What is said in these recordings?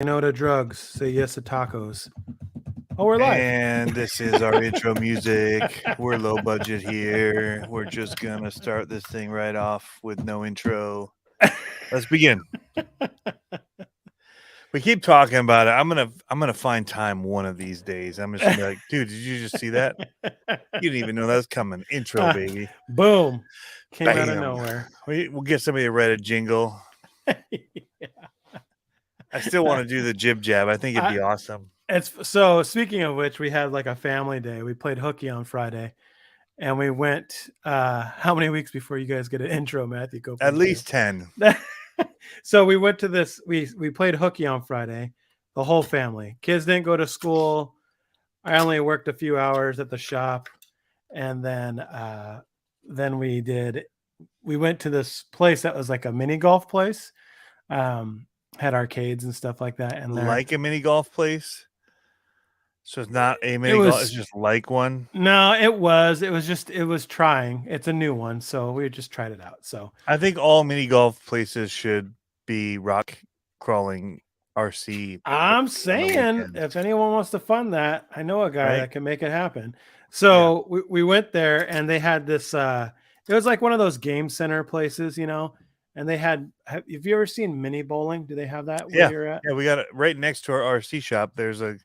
No to drugs. Say yes to tacos. Oh, we're live. And this is our intro music. We're low budget here. We're just gonna start this thing right off with no intro. Let's begin. We keep talking about it. I'm gonna find time one of these days. I'm just gonna be like, dude, did you just see that? You didn't even know that was coming. Intro, baby. Boom. Came out of Bam. nowhere. We'll get somebody to write a jingle. I still want to do the jib jab. I think it'd be awesome. So speaking of which, we had like a family day. We played hooky on Friday. And we went how many weeks before you guys get an intro, Matthew? Go At least 10. So we went to this, we played hooky on Friday, the whole family. Kids didn't go to school. I only worked a few hours at the shop. And then we went to this place that was like a mini golf place. Had arcades and stuff like that. And like a mini golf place. So it's not a mini golf, it's just like one. No, it was trying. It's a new one, so we just tried it out. So I think all mini golf places should be rock crawling RC. I'm saying if anyone wants to fund that, I know a guy that can make it happen. So we went there and they had this it was like one of those game center places, and they had have you ever seen mini bowling? Do they have that where you're at? Yeah, we got it right next to our RC shop. There's a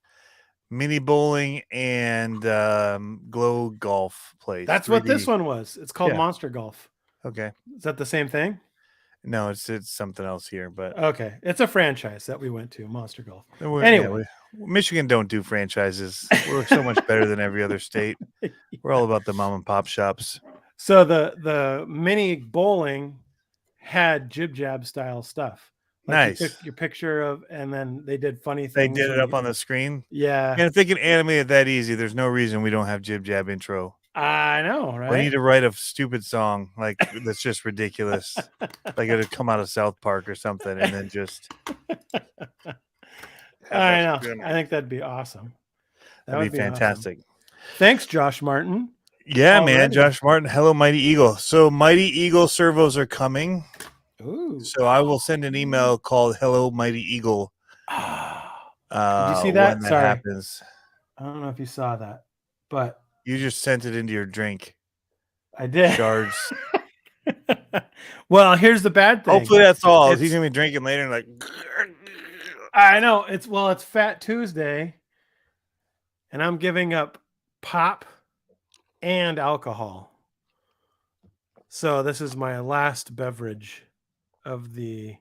mini bowling and glow golf place. That's 3D. What this one was. It's called Monster Golf. Okay. Is that the same thing? No, it's something else here, but okay. It's a franchise that we went to, Monster Golf. Anyway, Michigan don't do franchises. We're so much better than every other state. We're all about the mom and pop shops. So the mini bowling had jib jab style stuff. Like nice. You took your picture of, and then they did funny things. They did it up on the screen. Yeah. And if they can animate it that easy, there's no reason we don't have jib jab intro. I know, right? We need to write a stupid song like that's just ridiculous, like it'd come out of South Park or something, and then just. I know. I think that'd be awesome. That'd be fantastic. Awesome. Thanks, Josh Martin. Yeah, man, Josh Martin. Hello, Mighty Eagle. So Mighty Eagle servos are coming. Ooh. So I will send an email called "Hello, Mighty Eagle." Did you see that? When that happens. I don't know if you saw that, but you just sent it into your drink. I did. Shards. Well, here's the bad thing. Hopefully that's all. He's gonna be drinking later and like. I know it's Fat Tuesday, and I'm giving up pop and alcohol. So this is my last beverage of the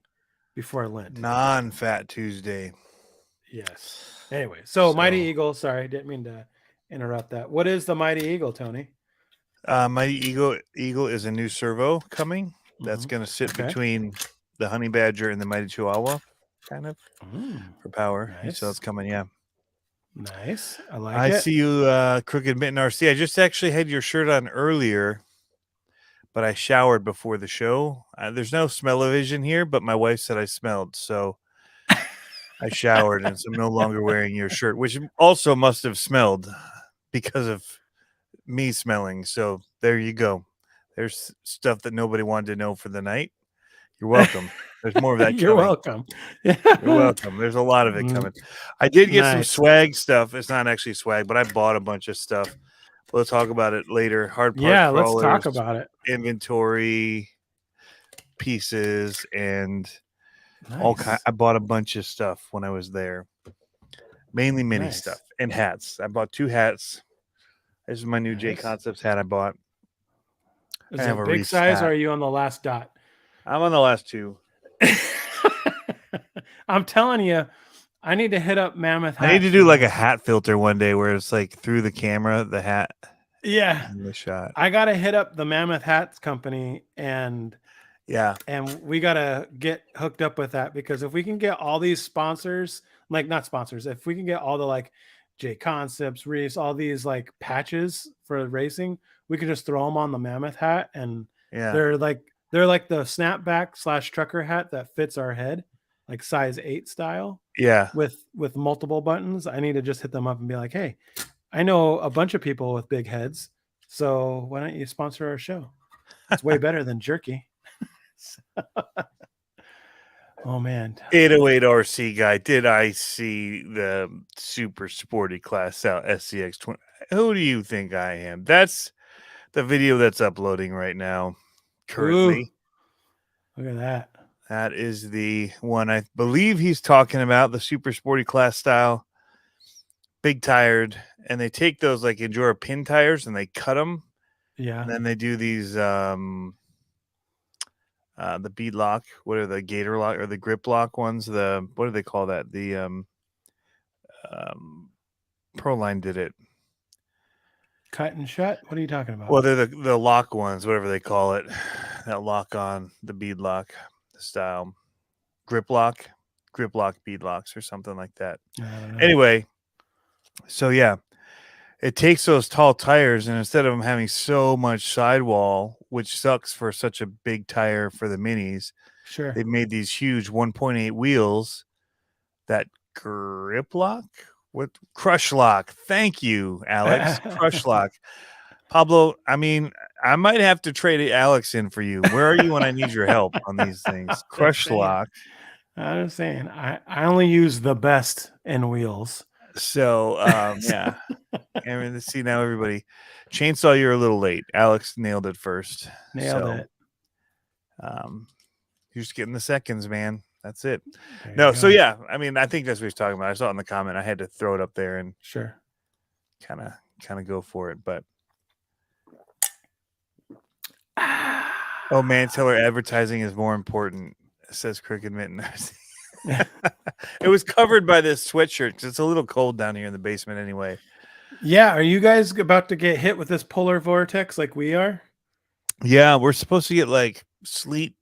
before Lent. Non-Fat Tuesday. Yes. Anyway, so Mighty Eagle. Sorry, didn't mean to interrupt that. What is the Mighty Eagle, Tony? Mighty Eagle is a new servo coming. That's going to sit between the Honey Badger and the Mighty Chihuahua, kind of for power. Nice. So it's coming, yeah. Nice. I like it. I see you, Crooked Mitten RC. I just actually had your shirt on earlier, but I showered before the show. There's no smell-o-vision here, but my wife said I smelled, so I showered, and so I'm no longer wearing your shirt, which also must have smelled because of me smelling. So there you go. There's stuff that nobody wanted to know for the night. You're welcome. There's more of that. You're welcome. You're welcome. There's a lot of it coming. I did get some swag stuff. It's not actually swag, but I bought a bunch of stuff. We'll talk about it later. Hard part. Yeah, let's talk about it. Inventory pieces and all kind. I bought a bunch of stuff when I was there. Mainly mini stuff and hats. I bought 2 hats. This is my new J Concepts hat I bought. Is it a big size or are you on the last dot? I'm on the last 2. I'm telling you, I need to hit up Mammoth Hats. I need to do like a hat filter one day where it's like through the camera, the hat. Yeah. In the shot. I got to hit up the Mammoth Hats company and we got to get hooked up with that, because if we can get all these sponsors, like not sponsors, if we can get all the like J Concepts, Reefs, all these like patches for racing, we can just throw them on the Mammoth hat, and they're like the snapback / trucker hat that fits our head, like size 8 style. Yeah. With multiple buttons. I need to just hit them up and be like, hey, I know a bunch of people with big heads, so why don't you sponsor our show? It's way better than jerky. Oh man. 808 RC guy. Did I see the super sporty class out SCX 20? Who do you think I am? That's the video that's uploading right now. Ooh, Currently, look at that. that is the one I believe he's talking about. The super sporty class style, big tired, and they take those like Endura pin tires and they cut them, Yeah. and then they do these the bead lock. What are the gator lock or the grip lock ones? The what do they call that? The Proline did it. Cut and shut. What are you talking about? Well, they're the lock ones, whatever they call it. That lock on the bead lock style, grip lock bead locks or something like that. I don't know. Anyway, so yeah, it takes those tall tires, and instead of them having so much sidewall, which sucks for such a big tire for the minis, Sure. they've made these huge 1.8 wheels that grip lock. What crush lock? Thank you, Alex. Crush lock. Pablo, I mean, I might have to trade Alex in for you. Where are you when I need your help on these things? Crush lock. I'm saying I only use the best in wheels. So yeah. I mean, see now everybody. Chainsaw, you're a little late. Alex nailed it first. Nailed So it. you're just getting the seconds, man. That's it. There No, you so go. yeah, I mean, I think that's what he's talking about. I saw it in the comment. I had to throw it up there and Sure. kind of go for it. But oh man, Teller advertising is more important, says Crooked Mitten. It was covered by this sweatshirt because it's a little cold down here in the basement anyway. Yeah, are you guys about to get hit with this polar vortex like we are? Yeah, we're supposed to get like sleet.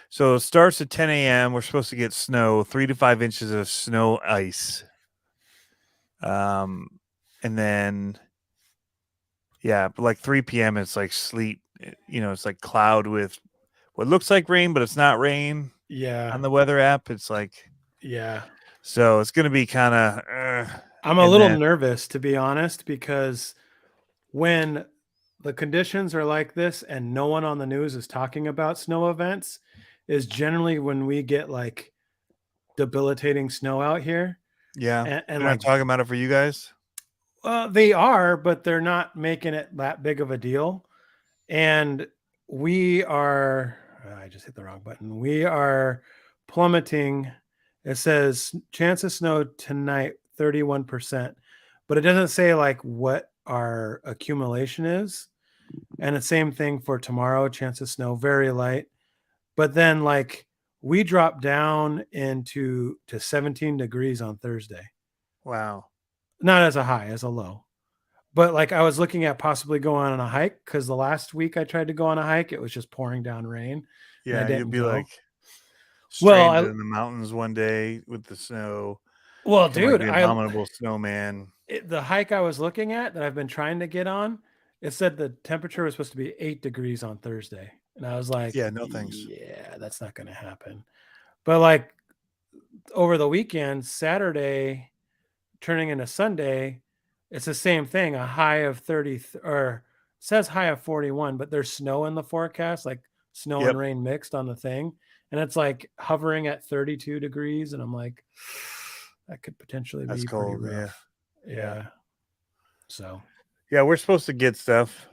So it starts at 10 a.m. We're supposed to get snow, 3 to 5 inches of snow ice. And then yeah, but like 3 p.m. it's like sleet. It's like cloud with what looks like rain, but it's not rain. Yeah. On the weather app, it's like Yeah. so it's gonna be kind of. I'm a little nervous, to be honest, because when the conditions are like this and no one on the news is talking about snow events, is generally when we get like debilitating snow out here. Yeah, And they're like, not talking about it for you guys. they are, but they're not making it that big of a deal. And we are, I just hit the wrong button. We are plummeting. It says chance of snow tonight, 31%, but it doesn't say like what our accumulation is. And the same thing for tomorrow, chance of snow, very light. But then like we drop down to 17 degrees on Thursday. Wow. Not as a high, as a low. But like I was looking at possibly going on a hike because the last week I tried to go on a hike, it was just pouring down rain. And I Yeah, you'll didn't be go. like Well, stranded in the mountains one day with the snow. Become like dude, the abominable snowman. the hike I was looking at that I've been trying to get on, it said the temperature was supposed to be 8 degrees on Thursday. And I was like, Yeah, no thanks. yeah, that's not going to happen. But like over the weekend, Saturday turning into Sunday, it's the same thing, a high of 30 or says high of 41, but there's snow in the forecast, like snow and Yep. rain mixed on the thing. And it's like hovering at 32 degrees. And I'm like, that could potentially That's be pretty cold. Yeah. rough. Yeah. So, Yeah, we're supposed to get stuff.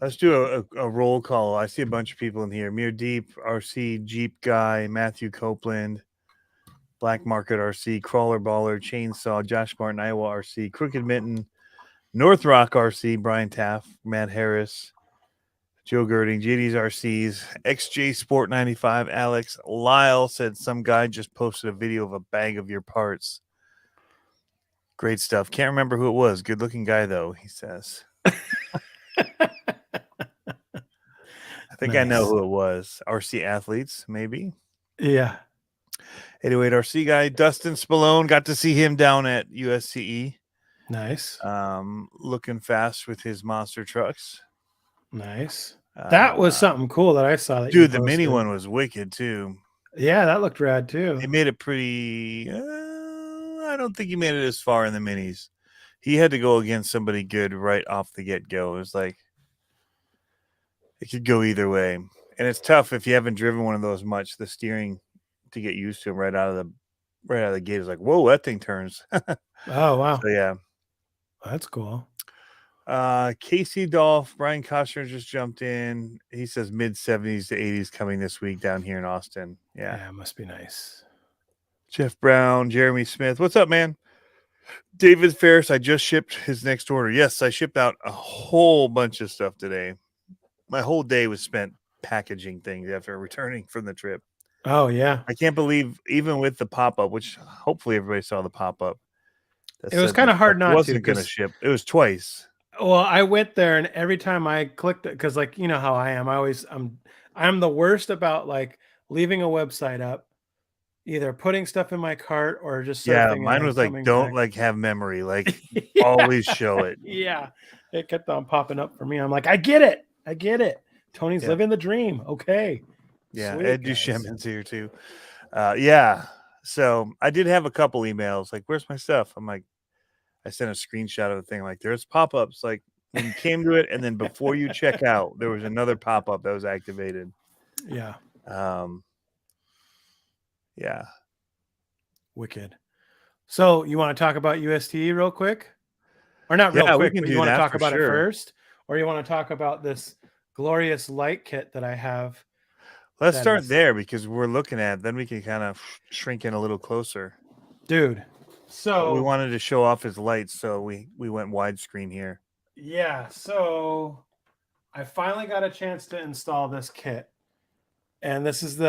Let's do a roll call. I see a bunch of people in here. Mere Deep, RC, Jeep Guy, Matthew Copeland, Black Market RC, Crawler Baller, Chainsaw, Josh Martin, Iowa RC, Crooked Mitten, North Rock RC, Brian Taff, Matt Harris, Joe Girding, JD's RCs, XJ Sport 95, Alex. Lyle said some guy just posted a video of a bag of your parts. Great stuff. Can't remember who it was. Good looking guy, though, he says. I think I know nice. who it was. RC Athletes, maybe. Yeah. 808 RC guy. Dustin Spallone. Got to see him down at USTE. Nice. Looking fast with his monster trucks. Nice. That was something cool that I saw that dude, the mini one was wicked too. Yeah, that looked rad too. He made it pretty. I don't think he made it as far in the minis. He had to go against somebody good right off the get go. It was like it could go either way, and it's tough if you haven't driven one of those much. The steering to get used to them right out of the gate. It's like, whoa, that thing turns. Oh wow, So yeah. that's cool. Casey Dolph, Brian Costner just jumped in. He says mid-70s to 80s coming this week down here in Austin. Yeah. It must be nice. Jeff Brown, Jeremy Smith. What's up, man? David Ferris, I just shipped his next order. Yes, I shipped out a whole bunch of stuff today. My whole day was spent packaging things after returning from the trip. Oh yeah, I can't believe, even with the pop-up, which hopefully everybody saw the pop-up, that it was said kind the of stuff hard not to wasn't going to because ship. It was twice. well, I went there and every time I clicked it, because like you know how I am, I'm the worst about like leaving a website up, either putting stuff in my cart or just Yeah, surfing and mine then was like, coming don't back. like have memory. Like Yeah, always show it. yeah. It kept on popping up for me. I'm like, I get it. I get it. Tony's Yeah. living the dream. Okay. Yeah, Sweet, Ed guys. Duchemin's here too. Yeah. So I did have a couple emails like, where's my stuff? I'm like, I sent a screenshot of the thing. Like, there's pop-ups. Like when you came to it, and then before you check out, there was another pop-up that was activated. Yeah. Yeah. Wicked. So you want to talk about USTE real quick? Or not real Yeah, we quick, can but you do want to that talk for about it sure. first? Or you want to talk about this glorious light kit that I have? Let's that start is- there because we're looking at it. Then we can kind of shrink in a little closer. Dude. So we wanted to show off his lights, so we went widescreen here. yeah, so I finally got a chance to install this kit. And this is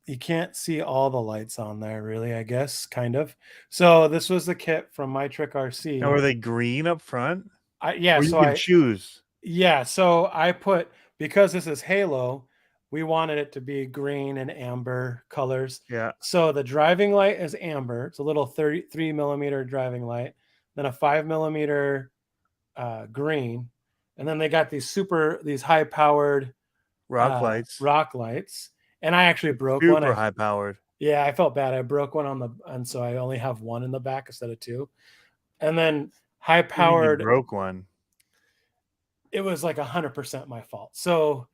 you can't see all the lights on there really, I guess, kind of. So this was the kit from My Trick RC. Now, are they green up front? Yeah, or you so can choose. Yeah, so I put, because this is Halo, we wanted it to be green and amber colors. Yeah. So the driving light is amber. It's a little 33 millimeter driving light, then a 5 millimeter green, and then they got these high powered Rock lights. And I actually broke Super one. high powered. Yeah, I felt bad. I broke one and so I only have one in the back instead of two. And then high powered. You broke one. It was like 100% my fault. So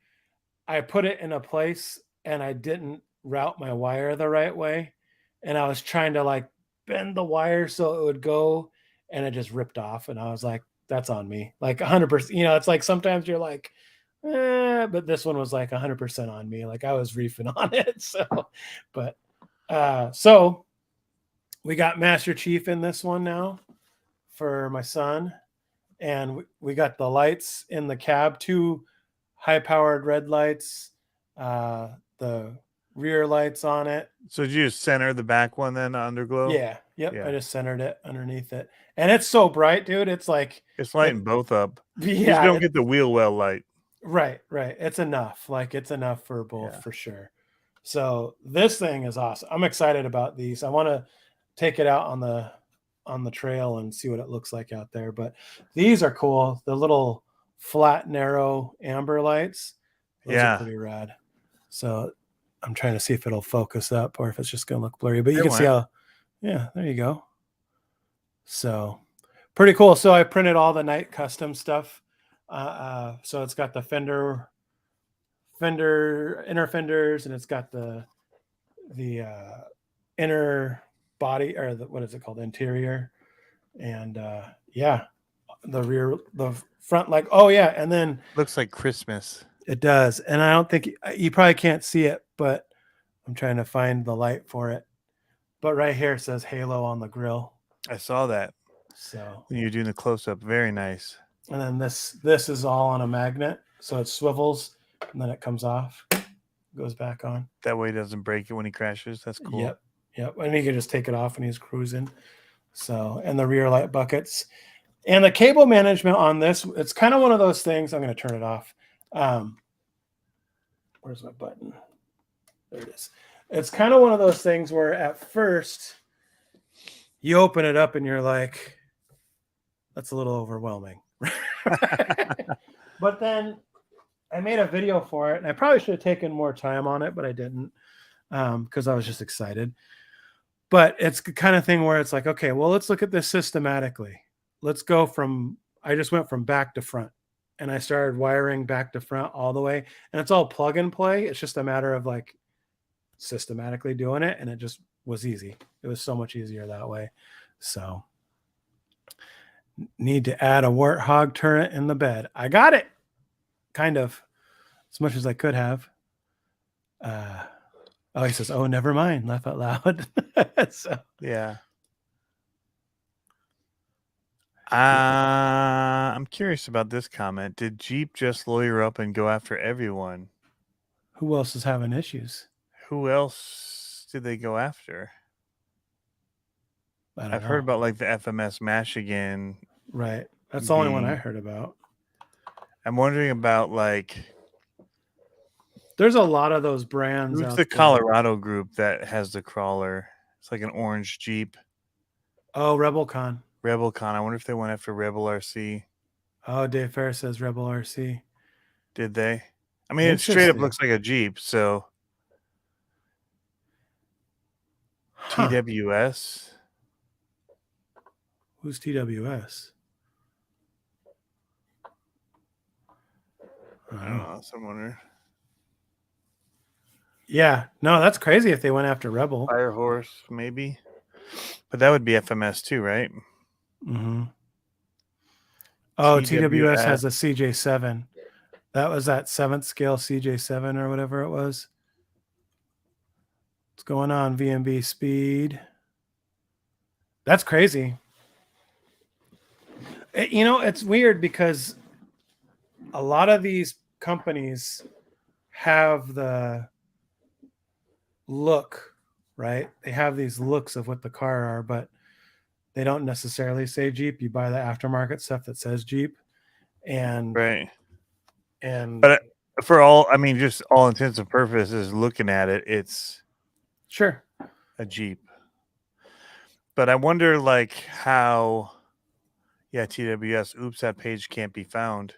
I put it in a place and I didn't route my wire the right way. And I was trying to like bend the wire so it would go, and it just ripped off. And I was like, that's on me. Like 100%. You know, it's like sometimes you're like, but this one was like 100% on me. Like I was reefing on it. So we got Master Chief in this one now for my son. And we got the lights in the cab, 2 high-powered red lights, the rear lights on it. So did you just center the back one then, underglow? Yeah. Yep. Yeah. I just centered it underneath it. And it's so bright, dude. It's like it's lighting both up. Yeah. You just don't get the wheel well light. Right. It's enough. Like it's enough for both for sure. So this thing is awesome. I'm excited about these. I want to take it out on the trail and see what it looks like out there. But these are cool. The little flat, narrow amber lights. Those are pretty rad. So I'm trying to see if it'll focus up or if it's just going to look blurry. But you can see how, yeah, there you go. So pretty cool. So I printed all the night custom stuff. So it's got the inner fenders, and it's got the inner body, or what is it called, interior, and the front, like, oh yeah, and then looks like Christmas. It does. And I don't think you probably can't see it, but I'm trying to find the light for it. But right here it says Halo on the grill. I saw that. So when you're doing the close-up, very nice. And then this is all on a magnet, so it swivels and then it comes off, goes back on. That way it doesn't break it when he crashes. That's cool. Yep. And he can just take it off when he's cruising. So, and the rear light buckets and the cable management on this, it's kind of one of those things. I'm going to turn it off. Where's my button? There it is. It's kind of one of those things where at first you open it up and you're like, that's a little overwhelming. But then I made a video for it, and I probably should have taken more time on it, but I didn't, because I was just excited. But it's the kind of thing where it's like, okay, well, let's look at this systematically. Let's go I just went from back to front, and I started wiring back to front all the way, and it's all plug and play. It's just a matter of like systematically doing it, and it just was easy. It was so much easier that way. So need to add a warthog turret in the bed. I got it, kind of, as much as I could have. Oh, he says, "Oh, never mind." Laugh out loud. So Yeah. I'm curious about this comment. Did Jeep just lawyer up and go after everyone? who else is having issues? Who else did they go after? I've heard about like the FMS Michigan. Right. That's the only one I heard about. I'm wondering about like there's a lot of those brands. who's out the there. Colorado group that has the crawler? It's like an orange Jeep. Oh, RebelCon. RebelCon. I wonder if they went after Rebel RC. Oh, Dave Ferris says Rebel RC. Did they? I mean, it straight up looks like a Jeep. So TWS. Who's TWS? I don't know. Someone. Yeah, no, that's crazy if they went after Rebel. Fire Horse, maybe. But that would be FMS too, right? Mm-hmm. Oh, TWS has a CJ7. That was that 7th scale CJ7 or whatever it was. What's going on, VMB Speed? That's crazy. It's weird because a lot of these companies have the look, right? They have these looks of what the car are, but they don't necessarily say Jeep. You buy the aftermarket stuff that says Jeep, and right. And but for all, I mean, just all intents and purposes, looking at it, it's sure a Jeep. But I wonder, like, how. Yeah, TWS. Oops, that page can't be found.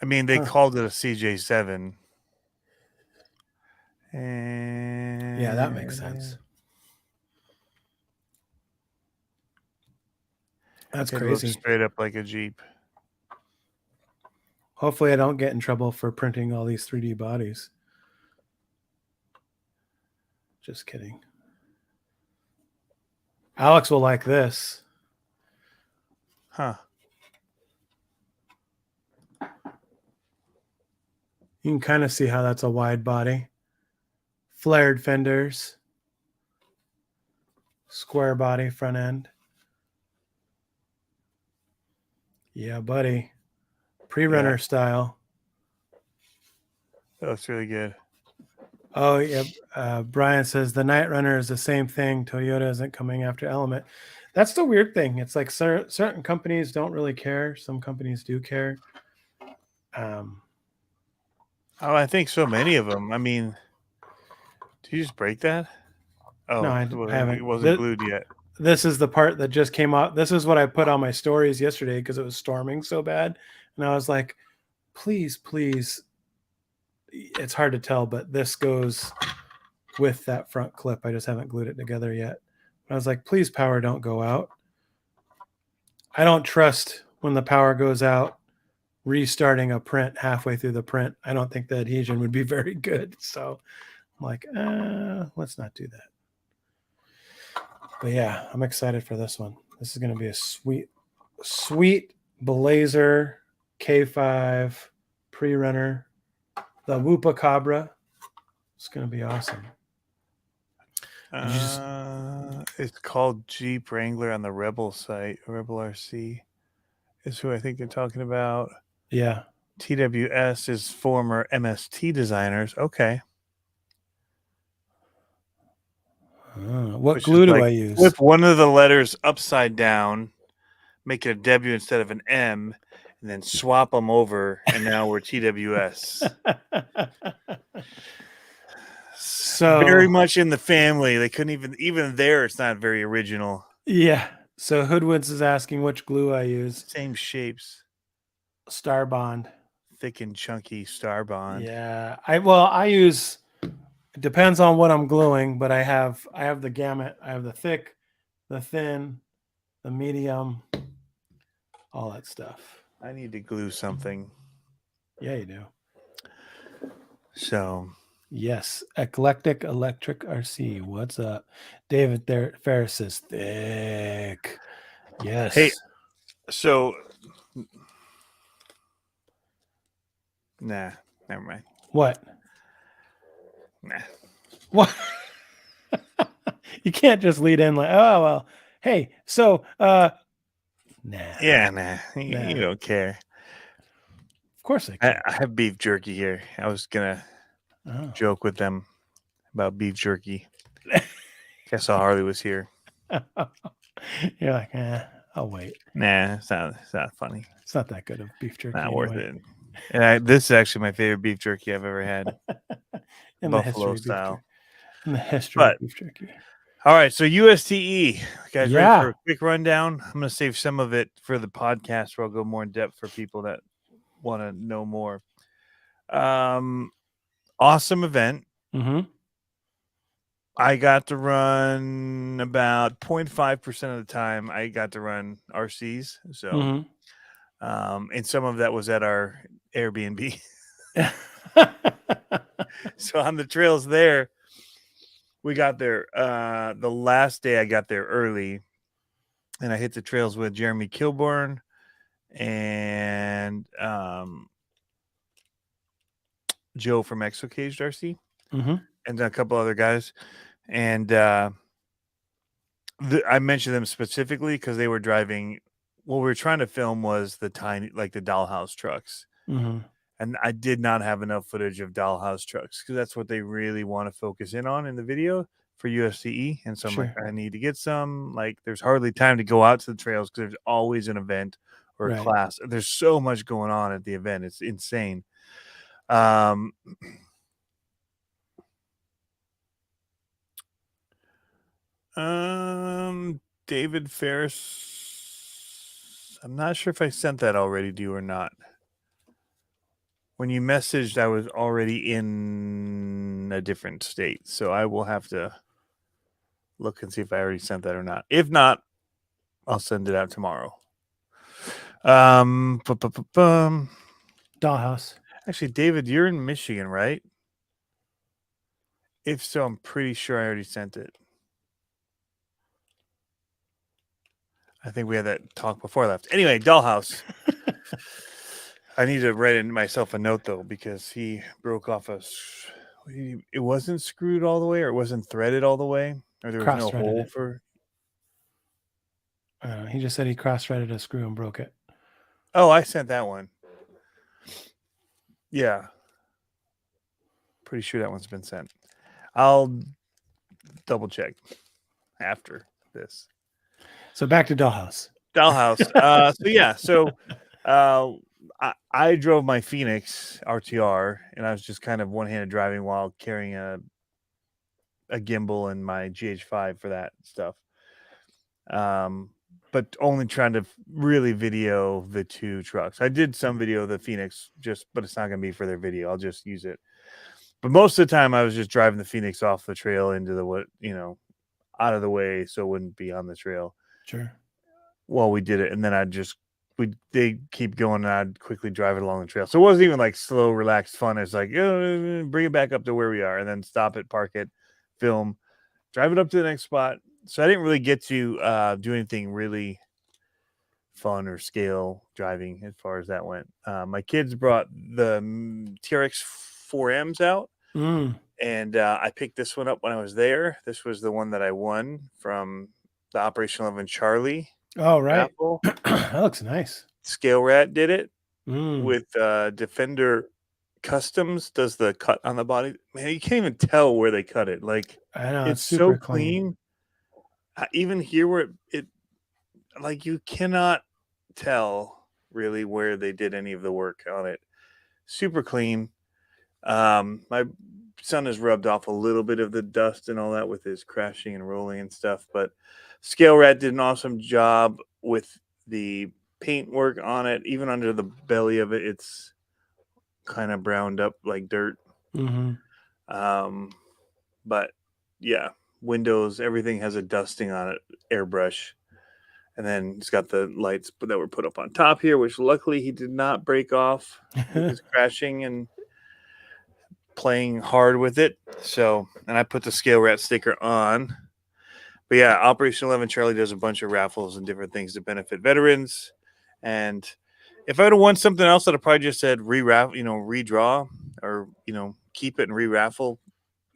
I mean, they called it a CJ7. And yeah, that makes sense. That's crazy. It looks straight up like a Jeep. Hopefully I don't get in trouble for printing all these 3D bodies. Just kidding. Alex will like this. Huh. You can kind of see how that's a wide body. Flared fenders. Square body front end. Yeah, buddy. Pre-runner style. That looks really good. Oh, yeah. Brian says the Night Runner is the same thing. Toyota isn't coming after Element. That's the weird thing. It's like certain companies don't really care. Some companies do care. I think so many of them. I mean, did you just break that? Oh, no, I haven't. It wasn't glued yet. This is the part that just came out. This is what I put on my stories yesterday because it was storming so bad. And I was like, please. It's hard to tell, but this goes with that front clip. I just haven't glued it together yet. I was like, please, power don't go out. I don't trust when the power goes out, restarting a print halfway through the print. I don't think the adhesion would be very good. So I'm like, let's not do that. But yeah, I'm excited for this one. This is going to be a sweet Blazer K5 pre-runner. The Whoopa Cabra. It's going to be awesome. It's called Jeep Wrangler on the Rebel site. Rebel RC is who I think they're talking about. Yeah. TWS is former MST designers. Okay. What glue do I use? Flip one of the letters upside down, make it a W instead of an M, and then swap them over, and now we're TWS. So very much in the family. They couldn't even there. It's not very original. Yeah. So Hoodwoods is asking which glue I use. Same shapes. Star Bond. Thick and chunky Star Bond. Yeah. I use. It depends on what I'm gluing, but I have the gamut. I have the thick, the thin, the medium, all that stuff. I need to glue something. Yeah, you do. So Yes, eclectic electric RC. What's up, David? There, Ferris says thick. Hey, Yes. so nah, never mind. What? Nah. What? You can't just lead in like, oh well. Hey, so nah, Yeah, nah. You, nah. you don't care. Of course I I care. have beef jerky here. I was gonna Oh. joke with them about beef jerky. I saw Harley was here. You're like, I'll wait. Nah, it's not funny. It's not that good of beef jerky Not worth anyway. it. And this is actually my favorite beef jerky I've ever had, In the buffalo history of beef style. jerky. In the history of But beef jerky. all right, so USTE, guys, ready for Yeah. a quick rundown? I'm gonna save some of it for the podcast, where I'll go more in depth for people that want to know more. Awesome event. Mm-hmm. I got to run about 0.5% of the time. I got to run RCs, so Mm-hmm. and some of that was at our Airbnb. So on the trails there, we got there. The last day I got there early, and I hit the trails with Jeremy Kilburn and Joe from Exo Caged RC, Mm-hmm. and a couple other guys. And I mentioned them specifically because they were driving. What we were trying to film was the tiny, like the dollhouse trucks. Mm-hmm. And I did not have enough footage of dollhouse trucks because that's what they really want to focus in on in the video for USTE. And so I'm like, Sure. I need to get some. Like, there's hardly time to go out to the trails because there's always an event or a Right. class. There's so much going on at the event. It's insane. Um, David Ferris. I'm not sure if I sent that already to you or not. When you messaged, I was already in a different state, so I will have to look and see if I already sent that or not. If not, I'll send it out tomorrow. Dollhouse. Actually, David, you're in Michigan, right? If so, I'm pretty sure I already sent it. I think we had that talk before I left. Anyway, Dollhouse. I need to write in myself a note though, because he broke off it wasn't screwed all the way, or it wasn't threaded all the way, or there was no Cross-threaded hole it. for. He just said he cross-threaded a screw and broke it. Oh, I sent that one. Yeah. Pretty sure that one's been sent. I'll double check after this. So back to Dollhouse. Dollhouse. I drove my Phoenix RTR, and I was just kind of one-handed driving while carrying a gimbal and my GH5 for that stuff. But only trying to really video the two trucks. I did some video of the Phoenix, but it's not going to be for their video. I'll just use it. But most of the time, I was just driving the Phoenix off the trail into out of the way, so it wouldn't be on the trail. Sure. While we did it, and then they keep going, and I'd quickly drive it along the trail. So it wasn't even like slow, relaxed fun. It's like, bring it back up to where we are, and then stop it, park it, film, drive it up to the next spot. So I didn't really get to do anything really fun or scale driving as far as that went. My kids brought the TRX 4Ms out, and I picked this one up when I was there. This was the one that I won from the Operation 11 Charlie. Oh, right. That looks nice. Scale Rat did it with Defender Customs, does the cut on the body. Man, you can't even tell where they cut it. Like, I know, it's super so clean. Even here where it like, you cannot tell really where they did any of the work on it. Super clean. My son has rubbed off a little bit of the dust and all that with his crashing and rolling and stuff, but Scale Rat did an awesome job with the paint work on it. Even under the belly of it, it's kind of browned up like dirt. But yeah, windows, everything has a dusting on it, airbrush. And then it's got the lights that were put up on top here, which luckily he did not break off with his crashing. playing hard with it. So, and I put the scale rat sticker on. But yeah, Operation 11 Charlie does a bunch of raffles and different things to benefit veterans. And if I would have won something else, I'd have probably just said redraw, or keep it and re-raffle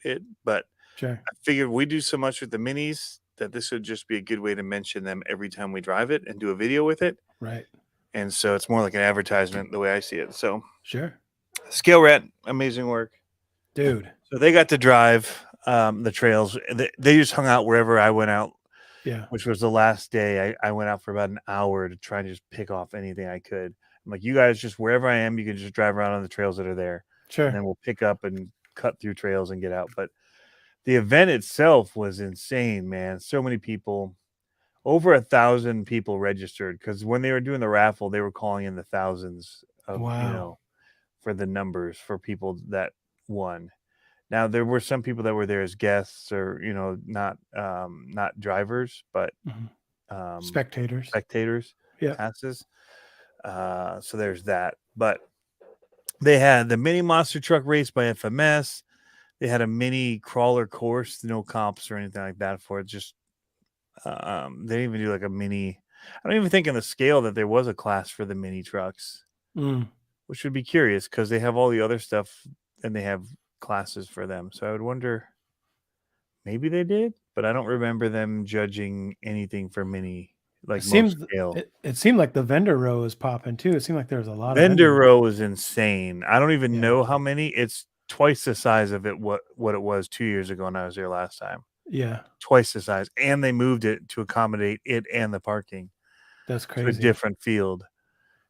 it. But Sure. I figured we do so much with the minis that this would just be a good way to mention them every time we drive it and do a video with it. Right. And so it's more like an advertisement the way I see it. So Sure. Scale Rat, amazing work. Dude. So they got to drive the trails. They just hung out wherever I went out, Yeah. which was the last day. I went out for about an hour to try and just pick off anything I could. I'm like, you guys, just wherever I am, you can just drive around on the trails that are there. Sure. And then we'll pick up and cut through trails and get out. But the event itself was insane, man. So many people, over 1,000 people registered, because when they were doing the raffle, they were calling in the thousands of, Wow. for the numbers for people that won. Now there were some people that were there as guests, or not drivers, but Spectators. Yeah. passes. So there's that. But they had the mini monster truck race by FMS. They had a mini crawler course, no comps or anything like that for it. Just they didn't even do like a mini. I don't even think in the scale that there was a class for the mini trucks, which would be curious because they have all the other stuff and they have classes for them. So I would wonder, maybe they did, but I don't remember them judging anything for mini, like most scale. It seemed like the vendor row was popping too. It seemed like there was a lot vendor of vendor row was insane. I don't even know how many. It's twice the size of it what it was 2 years ago when I was there last time. Yeah. Twice the size. And they moved it to accommodate it and the parking. That's crazy. To a different field.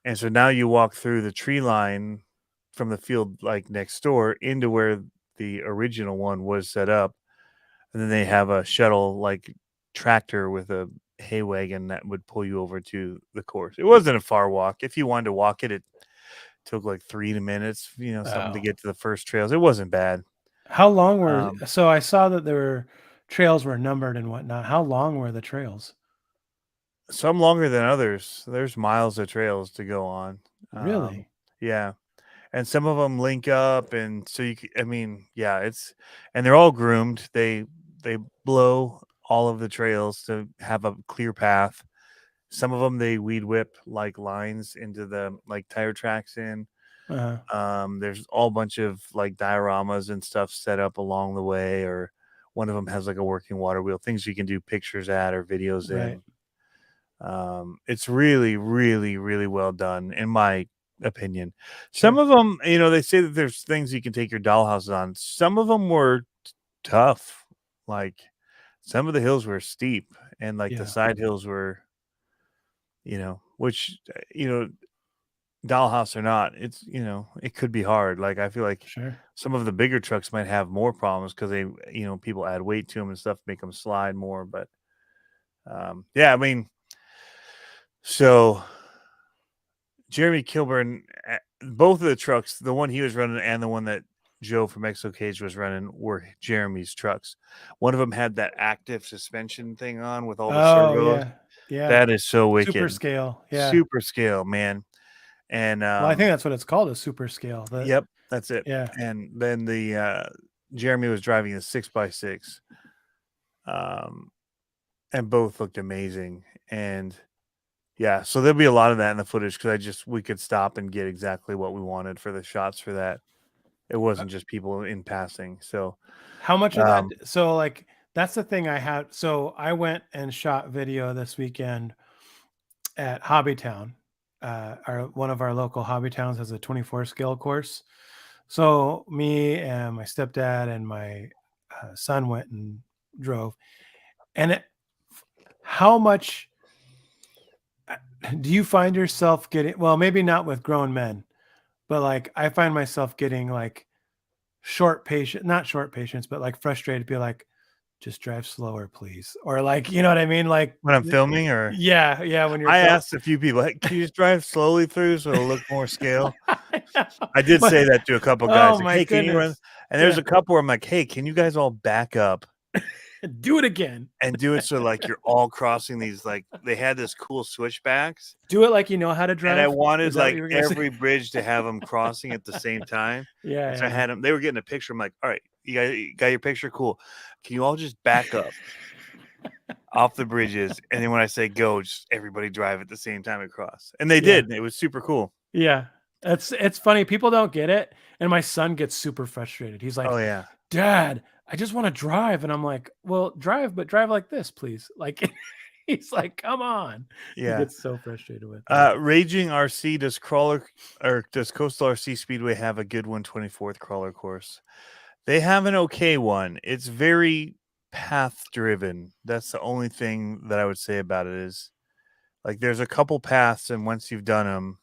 And so now you walk through the tree line from the field like next door into where the original one was set up. And then they have a shuttle like tractor with a hay wagon that would pull you over to the course. It wasn't a far walk. If you wanted to walk it, it took like 3 minutes, something to get to the first trails. It wasn't bad. How long were so I saw that there were trails were numbered and whatnot. How long were the trails? Some longer than others. There's miles of trails to go on. Really? Yeah. And some of them link up, and so it's, and they're all groomed. They blow all of the trails to have a clear path. Some of them they weed whip like lines into the like tire tracks in. There's all bunch of like dioramas and stuff set up along the way, or one of them has like a working water wheel, things you can do pictures at or videos in. It's really, really, really well done, in my opinion. Some of them, they say that there's things you can take your dollhouses on. Some of them were tough. Like some of the hills were steep, and like the side hills were, which, dollhouse or not, it's, it could be hard. Like I feel like some of the bigger trucks might have more problems because they, people add weight to them and stuff, make them slide more. But so Jeremy Kilburn, both of the trucks, the one he was running and the one that Joe from Exo Cage was running, were Jeremy's trucks. One of them had that active suspension thing on with all the servos. Yeah. That is so wicked. Super scale. Yeah. Super scale, man. And well, I think that's what it's called, a super scale. Yep, that's it. Yeah. And then the Jeremy was driving a 6x6. And both looked amazing. And yeah, so there'll be a lot of that in the footage because we could stop and get exactly what we wanted for the shots for that. It wasn't just people in passing. So how much of that? So like, that's the thing I had. So I went and shot video this weekend at Hobbytown. One of our local hobby towns has a 24 scale course. So me and my stepdad and my son went and drove. And how much do you find yourself getting, well, maybe not with grown men, but like I find myself getting like not short patience, but like frustrated, be like, just drive slower, please. Or like, you know what I mean? Like when I'm filming, or when you're I asked a few people, hey, can you just drive slowly through so it'll look more scale? I did say that to a couple guys. Oh, like, hey, can you run? And there's a couple where I'm like, hey, can you guys all back up Do it again. and do it so like you're all crossing these, like they had this cool switchbacks, Do it like you know how to and I drive. wanted Is that what like you were gonna say? every bridge to have them crossing at the same time. And so I Yeah, had them. They were getting a picture. I'm like, all right, you got your picture, cool. Can you all just back up off the bridges, and then when I say go, just everybody drive at the same time across? And they yeah, did. And it was super cool. yeah. It's funny. People don't get it, and my son gets super frustrated. He's Oh like, yeah, "Dad, I just want to drive," and I'm like, "Well, drive, but drive like this, please." Like, he's like, "Come on." He yeah. gets so frustrated with it. Raging RC, does crawler or does Coastal RC Speedway have a good 124th crawler course? They have an okay one. It's very path driven. That's the only thing that I would say about it is like there's a couple paths, and once you've done them,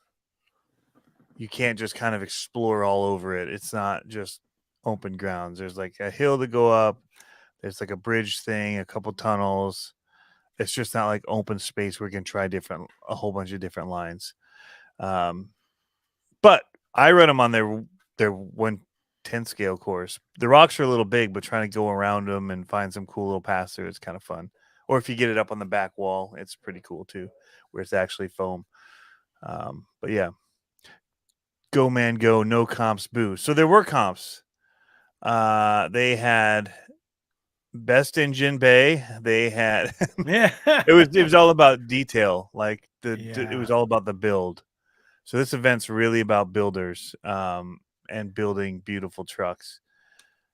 you can't just kind of explore all over it. It's not just open grounds. There's like a hill to go up. There's like a bridge thing, a couple tunnels. It's just not like open space where you can try a whole bunch of different lines. Um, but I run them on their 110 scale course. The rocks are a little big, but trying to go around them and find some cool little paths there is kind of fun. Or if you get it up on the back wall, it's pretty cool too, where it's actually foam. But yeah, go man go, no comps, boo. So there were comps. They had best engine bay. They had Yeah, it was all about detail. Like it yeah. was all about the build. So this event's really about builders and building beautiful trucks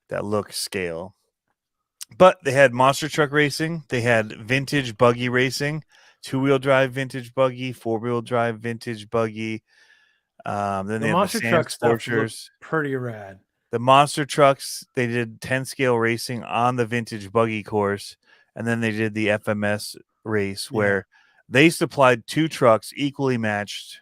that look scale. But they had monster truck racing. They had vintage buggy racing, 2-wheel drive vintage buggy, 4-wheel drive vintage buggy. Then The they had the monster Sand truck stuff looked Scorchers. pretty rad. The monster trucks, they did 10 scale racing on the vintage buggy course. And then they did the FMS race Yeah, where they supplied 2 trucks equally matched,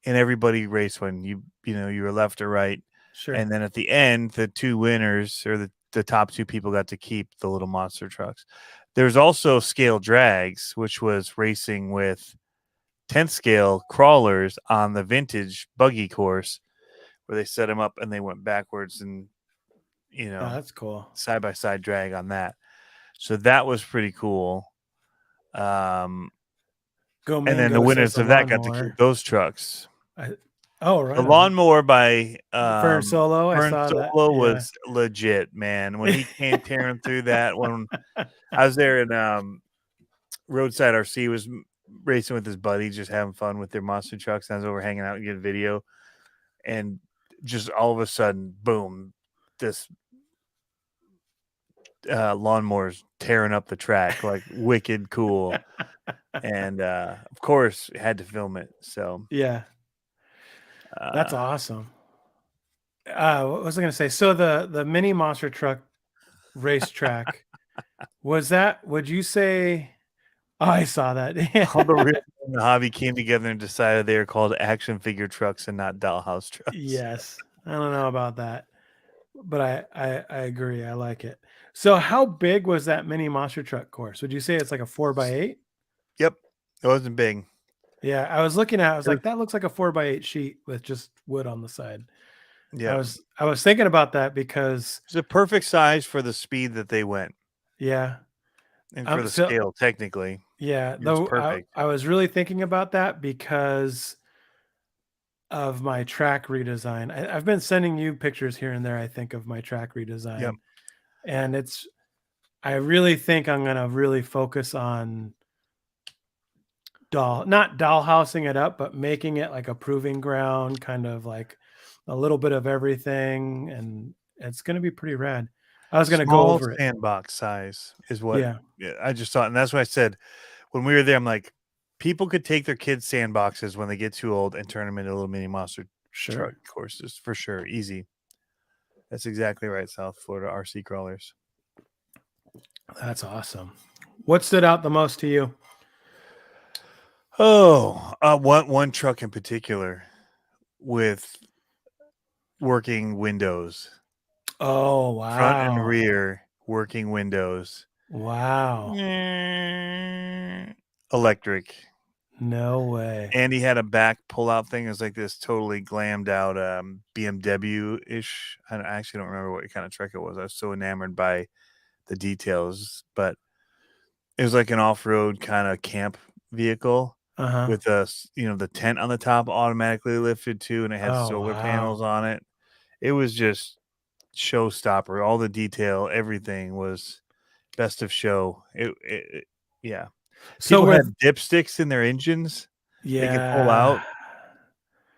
and everybody raced one. You were left or right. sure. And then at the end, the 2 winners or the top 2 people got to keep the little monster trucks. There's also scale drags, which was racing with 10th scale crawlers on the vintage buggy course where they set them up and they went backwards and, Oh, that's cool. side by side drag on that. So that was pretty cool. And Go then the Mango says winners the of that got to keep lawnmower. those trucks. Oh, The right on. lawnmower by Fern Solo. I Fern saw that. Solo Yeah. was legit, man. When he came tearing through that, when I was there in Roadside RC, was racing with his buddy, just having fun with their monster trucks. And I was over hanging out and getting video, and just all of a sudden, boom, this lawnmower's tearing up the track like wicked cool. And of course, had to film it. So Yeah, that's uh, awesome. What was I gonna say? So the mini monster truck racetrack was that? Would you say? Oh, I saw that. all the real in the hobby came together and decided they were called action figure trucks and not dollhouse trucks. Yes, I don't know about that, but I agree. I like it. So, how big was that mini monster truck course? Would you say it's like a 4x8? Yep, it wasn't big. Yeah, I was looking at. I was It was, like, that looks like a 4x8 sheet with just wood on the side. yeah, I was thinking about that because it's a perfect size for the speed that they went yeah. and for the So scale. Technically, yeah, it's though perfect. I was really thinking about that because of my track redesign. I've been sending you pictures here and there, I think, of my track Yep. redesign. And I really think I'm gonna really focus on not dollhousing it up, but making it like a proving ground, kind of like a little bit of everything. And it's gonna be pretty rad. I was gonna go Small over it. sandbox size is what Yeah, I just thought, and that's what I said when we were there. I'm like, people could take their kids' sandboxes when they get too old and turn them into little mini monster truck sure. courses for sure. Easy. That's exactly right. South Florida RC crawlers. That's awesome. What stood out the most to you? Oh, one truck in particular with working windows, Oh, front and wow. rear working windows. Wow. Electric. No way. And he had a back pull-out thing. It was like this totally glammed out BMW-ish. I actually don't remember what kind of truck it was. I was so enamored by the details, but it was like an off-road kind of camp vehicle with the tent on the top automatically lifted too, and it had Oh, solar wow. panels on it. It was just showstopper. All the detail, everything was best of show. Yeah. So People with had dipsticks in their engines they could pull yeah, out.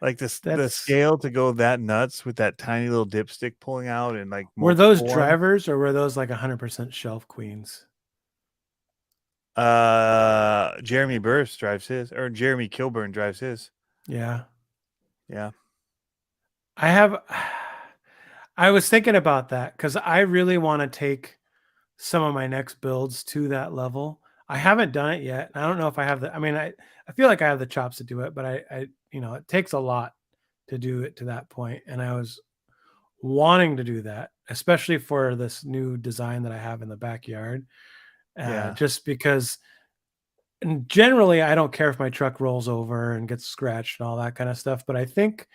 Like the that's scale to go that nuts with that tiny little dipstick pulling out and like were those multiple ones. drivers or were those like 100% shelf queens? Jeremy Burris drives his, or Jeremy Kilburn drives his. Yeah. Yeah. I have I was thinking about that cuz I really want to take some of my next builds to that level. I haven't done it yet. I don't know if I have the I mean I feel like I have the chops to do it, but I it takes a lot to do it to that point and I was wanting to do that, especially for this new design that I have in the backyard. Yeah. Just because and generally I don't care if my truck rolls over and gets scratched and all that kind of stuff, but I think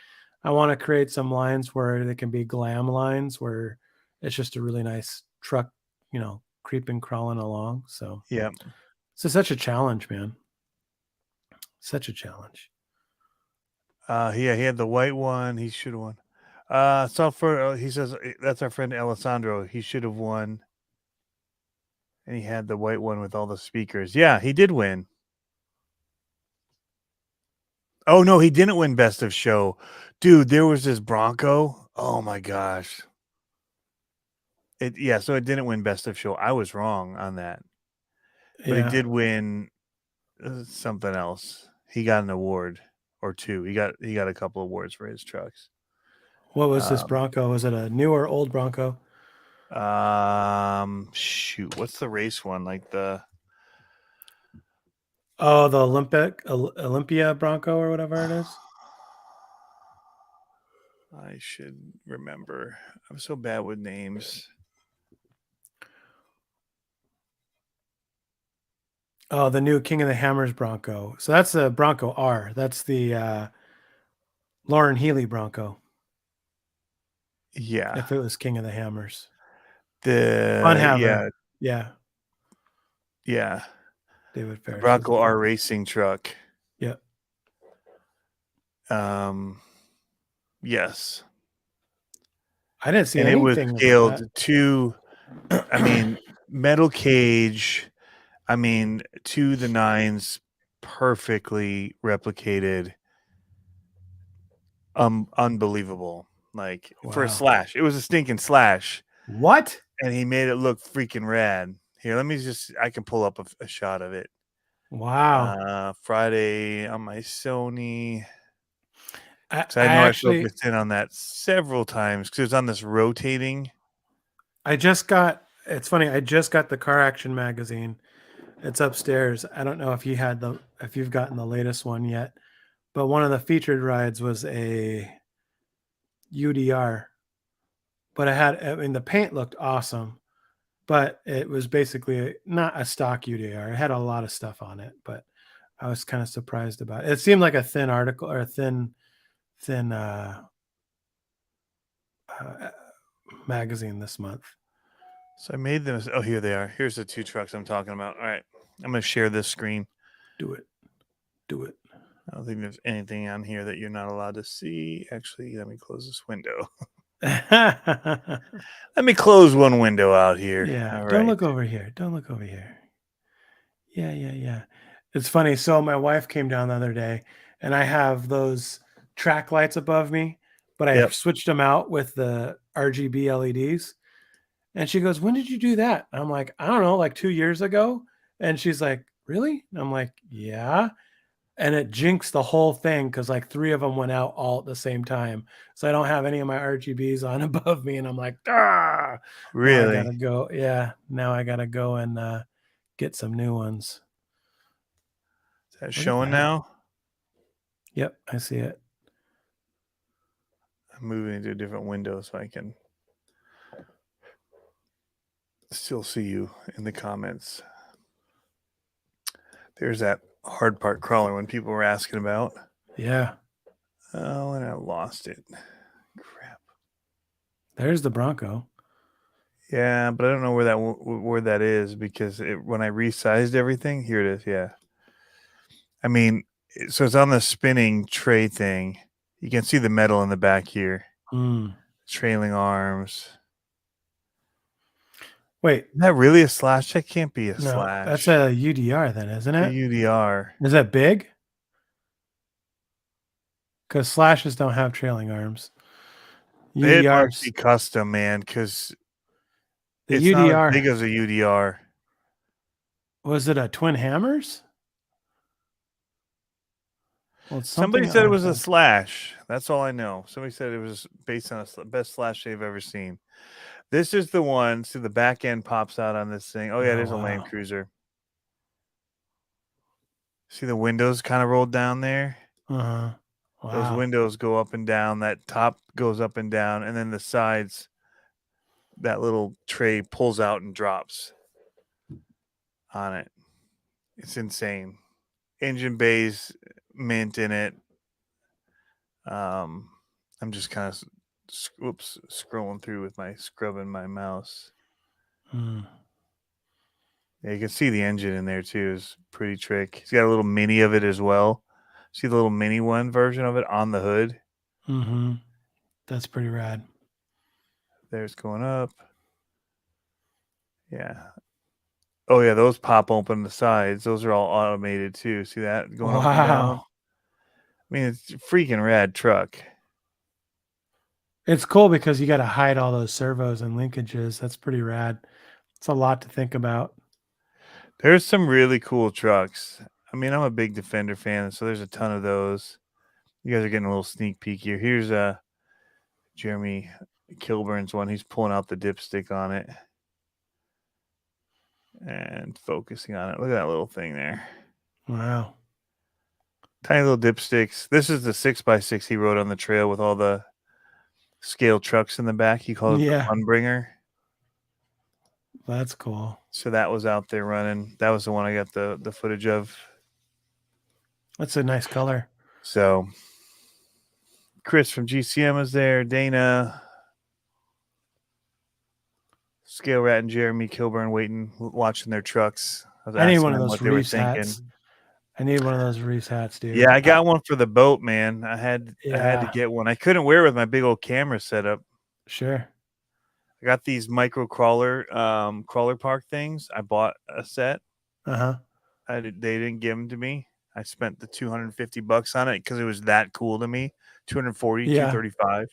I want to create some lines where they can be glam lines where it's just a really nice truck, creeping, crawling along. So Yeah. it's such a challenge, man. Such a challenge. Yeah, he had the white one. He should have won. So for he says that's our friend Alessandro. He should have won, and he had the white one with all the speakers. Yeah, he did win. Oh no, he didn't win best of show, dude. There was this Bronco. Oh my gosh. So it didn't win best of show. I was wrong on that, but he Yeah. did win something else. He got an award or two. He got a couple awards for his trucks. What was this Bronco? Was it a new or old Bronco? Shoot, what's the race one? Like the Oh, the Olympia Bronco or whatever it is. I should remember. I'm so bad with names. Oh, the new King of the Hammers Bronco. So that's the Bronco R. That's the Lauren Healy Bronco. Yeah. If it was King of the Hammers. Fun The Haver. yeah, Yeah. yeah. David The Ferris was a Bronco R fun. racing truck. Yeah. Yes. I didn't see And it was anything about scaled that. to metal cage, to the nines, perfectly replicated. Unbelievable. Like for a Wow. slash. It was a stinking slash. What? And he made it look freaking rad. Here, I can pull up a shot of it. Wow. Friday on my Sony. I, So I I know I actually focused in on that several times because it was on this rotating. I just got it's funny, I just got the Car Action magazine. It's upstairs. I don't know if you've gotten the latest one yet, but one of the featured rides was a UDR. But I mean the paint looked awesome, but it was basically not a stock UDR. It had a lot of stuff on it, but I was kind of surprised about it. It seemed like a thin article or a thin uh, magazine this month. So I made them. Oh, here they are. Here's the two trucks I'm talking about. All right. I'm going to share this screen. Do it. Do it. I don't think there's anything on here that you're not allowed to see. Actually, let me close this window. Yeah. Let me close one window out here. All Don't right. look over here. Don't look over here. Yeah. Yeah. Yeah. It's funny. So my wife came down the other day and I have those track lights above me, but I Yep. switched them out with the RGB LEDs. And she goes, "When did you do that?" And I'm like, "I don't know, like 2 years ago." And she's like, "Really?" And I'm like, "Yeah." And it jinxed the whole thing because like three of them went out all at the same time. So I don't have any of my RGBs on above me. And I'm like, ah, now I Really? gotta go. Yeah. Now I gotta go and get some new ones. Is that Look at showing that. now? Yep, I see it. I'm moving into a different window so I can still see you in the comments. There's that hard part crawler when people were asking about. Yeah. Oh, and I lost it. Crap. There's the Bronco. Yeah, but I don't know where that is because when I resized everything, here it is. Yeah, I mean, so it's on the spinning tray thing. You can see the metal in the back here. Mm. Trailing arms. Wait, Is that really a slash? That can't be a no, that's slash. a UDR then, isn't The it? UDR. Is that big? Because slashes don't have trailing arms. It must be UDRs, custom, man, because the it's not as UDR, big as a UDR. was it a twin hammers? Well, it's Somebody something said it other was a than. slash. That's all I know. Somebody said it was based on a best slash they've ever seen. This is the one. See, the back end pops out on this thing. Oh, yeah, Oh, there's a Land wow. Cruiser. See the windows kind of rolled down there? Uh-huh. Those Wow. windows go up and down. That top goes up and down. And then the sides, that little tray pulls out and drops on it. It's insane. Engine bays, mint in it. I'm just kind of scrolling through with my scrubbing my mouse. Mm. Yeah, you can see the engine in there too. Is pretty trick. He's got a little mini of it as well. See the little mini one version of it on the hood. Mm-hmm. That's pretty rad. There's going up. Yeah. Oh yeah, those pop open the sides. Those are all automated too. See that going up and down? Wow. I mean, it's a freaking rad truck. It's cool because you got to hide all those servos and linkages. That's pretty rad. It's a lot to think about. There's some really cool trucks. I mean, I'm a big Defender fan, so there's a ton of those. You guys are getting a little sneak peek here. Here's Jeremy Kilburn's one. He's pulling out the dipstick on it and focusing on it. Look at that little thing there. Wow. Tiny little dipsticks. This is the 6x6 he rode on the trail with all the scale trucks in the back. He called it the Yeah. Fun Bringer. That's cool. So that was out there running. That was the one I got the footage of. That's a nice color. So Chris from GCM was there. Dana, Scale Rat, and Jeremy Kilburn waiting, watching their trucks. I was I need asking one of them those what they were Reefs thinking. hats. I need one of those Reefs hats, dude. Yeah, I got one for the boat, man. I had to Yeah. get one. I couldn't wear it with my big old camera setup. Sure. I got these micro crawler park things. I bought a set. Uh-huh. They didn't give them to me. I spent the $250 on it because it was that cool to me. 240, Yeah. 235.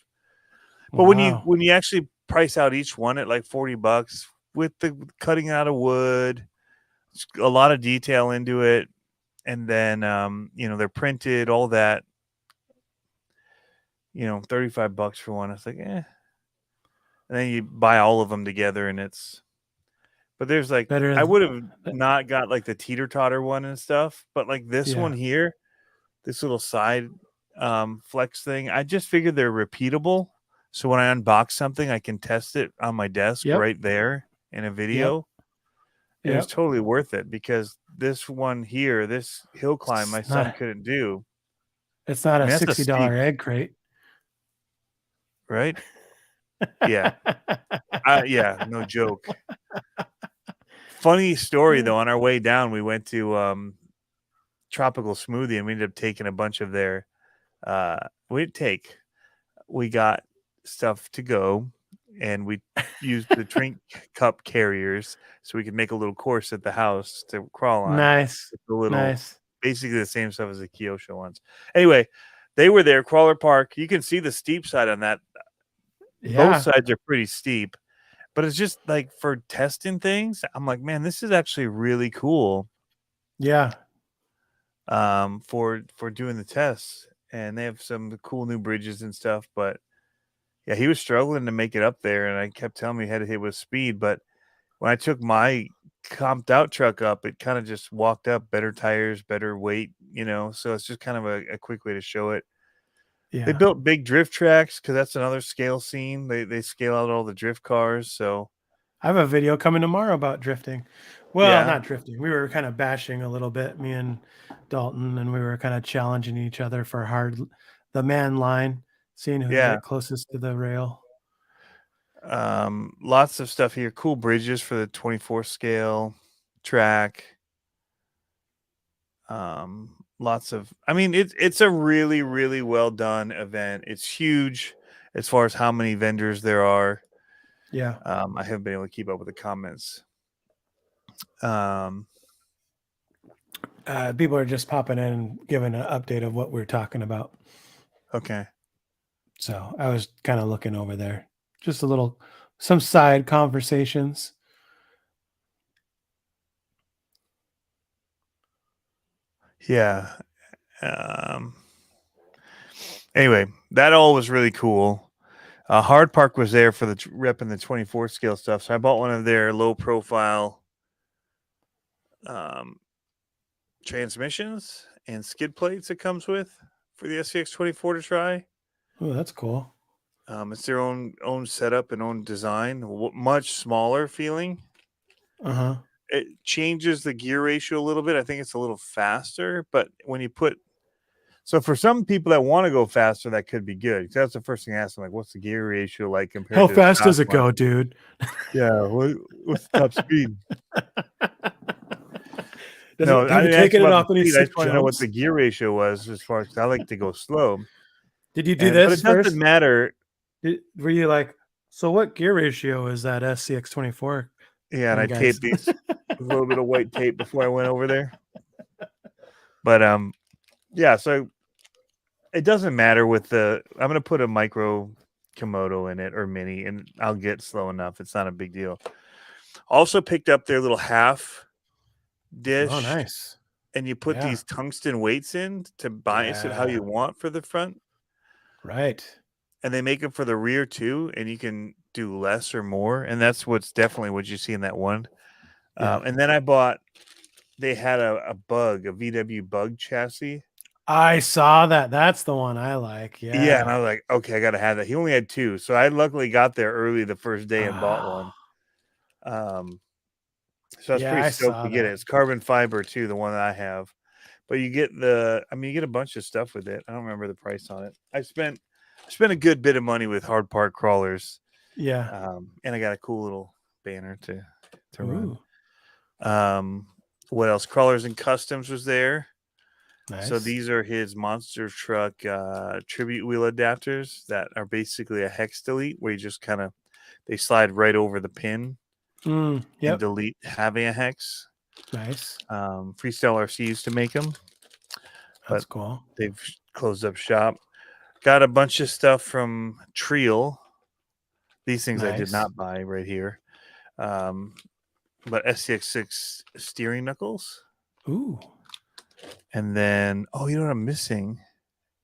But Wow. when you actually price out each one at like $40 with the cutting out of wood, a lot of detail into it, and then they're printed, all that. $35 for one. It's like, eh. And then you buy all of them together, and but there's like, Better I would have th- not got like the teeter totter one and stuff, but like this yeah. one here, this little side flex thing, I just figured they're repeatable. So when I unbox something, I can test it on my desk Yep. right there in a Yep. video. And it was Yep. totally worth it because this one here, this hill climb, my It's son not couldn't do. it's not I a mean, that's a steep, $60 egg crate. right? Yeah. Yeah, no joke. Funny story though, on our way down, we went to Tropical Smoothie and we ended up taking a bunch of their we got stuff to go and we used the drink cup carriers so we could make a little course at the house to crawl on. Nice. It's a little Nice. basically the same stuff as the Kyosho ones. Anyway, they were there, Crawler Park. You can see the steep side on that. Both Yeah. sides are pretty steep, but it's just like for testing things. I'm like, man, this is actually really cool. Yeah. For doing the tests, and they have some cool new bridges and stuff. But yeah, he was struggling to make it up there, and I kept telling me he had to hit with speed. But when I took my comped out truck up, it kind of just walked up. Better tires, better weight, So it's just kind of a quick way to show it. They Yeah. built big drift tracks because that's another scale scene. They scale out all the drift cars. So I have a video coming tomorrow about drifting. Well, yeah, not drifting. We were kind of bashing a little bit, me and Dalton, and we were kind of challenging each other for the man line, seeing who can yeah. get closest to the rail. Lots of stuff here. Cool bridges for the 24 scale track. Lots of, I mean, it's a really, really well done event. It's huge as far as how many vendors there are. Yeah. I haven't been able to keep up with the comments. People are just popping in and giving an update of what we're talking about. Okay. So I was kind of looking over there. Just some side conversations. Yeah. Anyway, that all was really cool. Hard Park was there for the repping the 24 scale stuff. So I bought one of their low profile transmissions and skid plates it comes with for the SCX 24 to try. Oh, that's cool. It's their own setup and own design, much smaller feeling. Uh-huh. It changes the gear ratio a little bit. I think it's a little faster, but when you put so for some people that want to go faster, that could be good. That's the first thing I ask them, like, what's the gear ratio like compared How to the fast stock does it one? go, dude? Yeah, what's the top speed? Have you I didn't ask taken it about the off any speed. I sick just want to know what jumps? the gear ratio was as far as I like to go slow. Did you do But this it doesn't first? matter. Were you like, so what gear ratio is that SCX24? Yeah, and I taped these with a little bit of white tape before I went over there. But yeah, so it doesn't matter with I'm gonna put a micro Komodo in it or mini, and I'll get slow enough. It's not a big deal. Also picked up their little half dish. Oh, nice. And you put these tungsten weights in to bias it how you want for the front. Right. And they make them for the rear too, and you can do less or more. And that's definitely what you see in that one. Yeah. And then they had a VW bug chassis. I saw that. That's the one I like. Yeah. Yeah. And I was like, okay, I got to have that. He only had two. So I luckily got there early the first day and bought one. So I was pretty stoked to get it. It's carbon fiber too, the one that I have. But you get you get a bunch of stuff with it. I don't remember the price on it. I spent a good bit of money with Hard Park crawlers. Yeah. And I got a cool little banner to Ooh. run. What else? Crawlers and Customs was there. Nice. So these are his monster truck tribute wheel adapters that are basically a hex delete where you just they slide right over the pin and delete having a hex. Nice. Freestyle RC used to make them. That's cool. They've closed up shop. Got a bunch of stuff from Triel. These things I did not buy right here. But SCX6 steering knuckles. Ooh. And then, you know what I'm missing?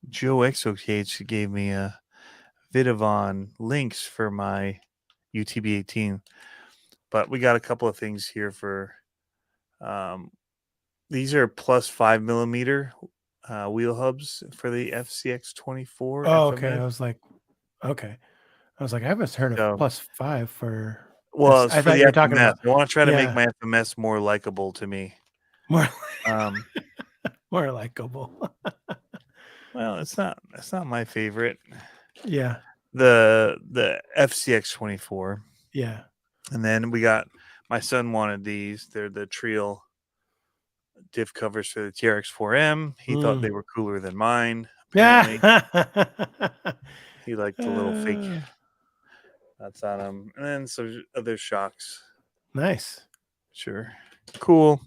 Joe Exocage gave me a Vidavon links for my UTB18. But we got a couple of things here for these are plus 5 millimeter wheel hubs for the FCX24. Oh, okay. I was like, I haven't heard of plus 5 for. Well, it's I for thought the you were talking FMS. about. I want to try to make my FMS more likable to me. More, more likable. Well, it's not my favorite. Yeah. The FCX24. Yeah. And then we got my son wanted these. They're the Triel diff covers for the TRX4M. He thought they were cooler than mine. Apparently. Yeah. He liked the little fake that's on them. And then some other shocks. Nice. Sure. Cool.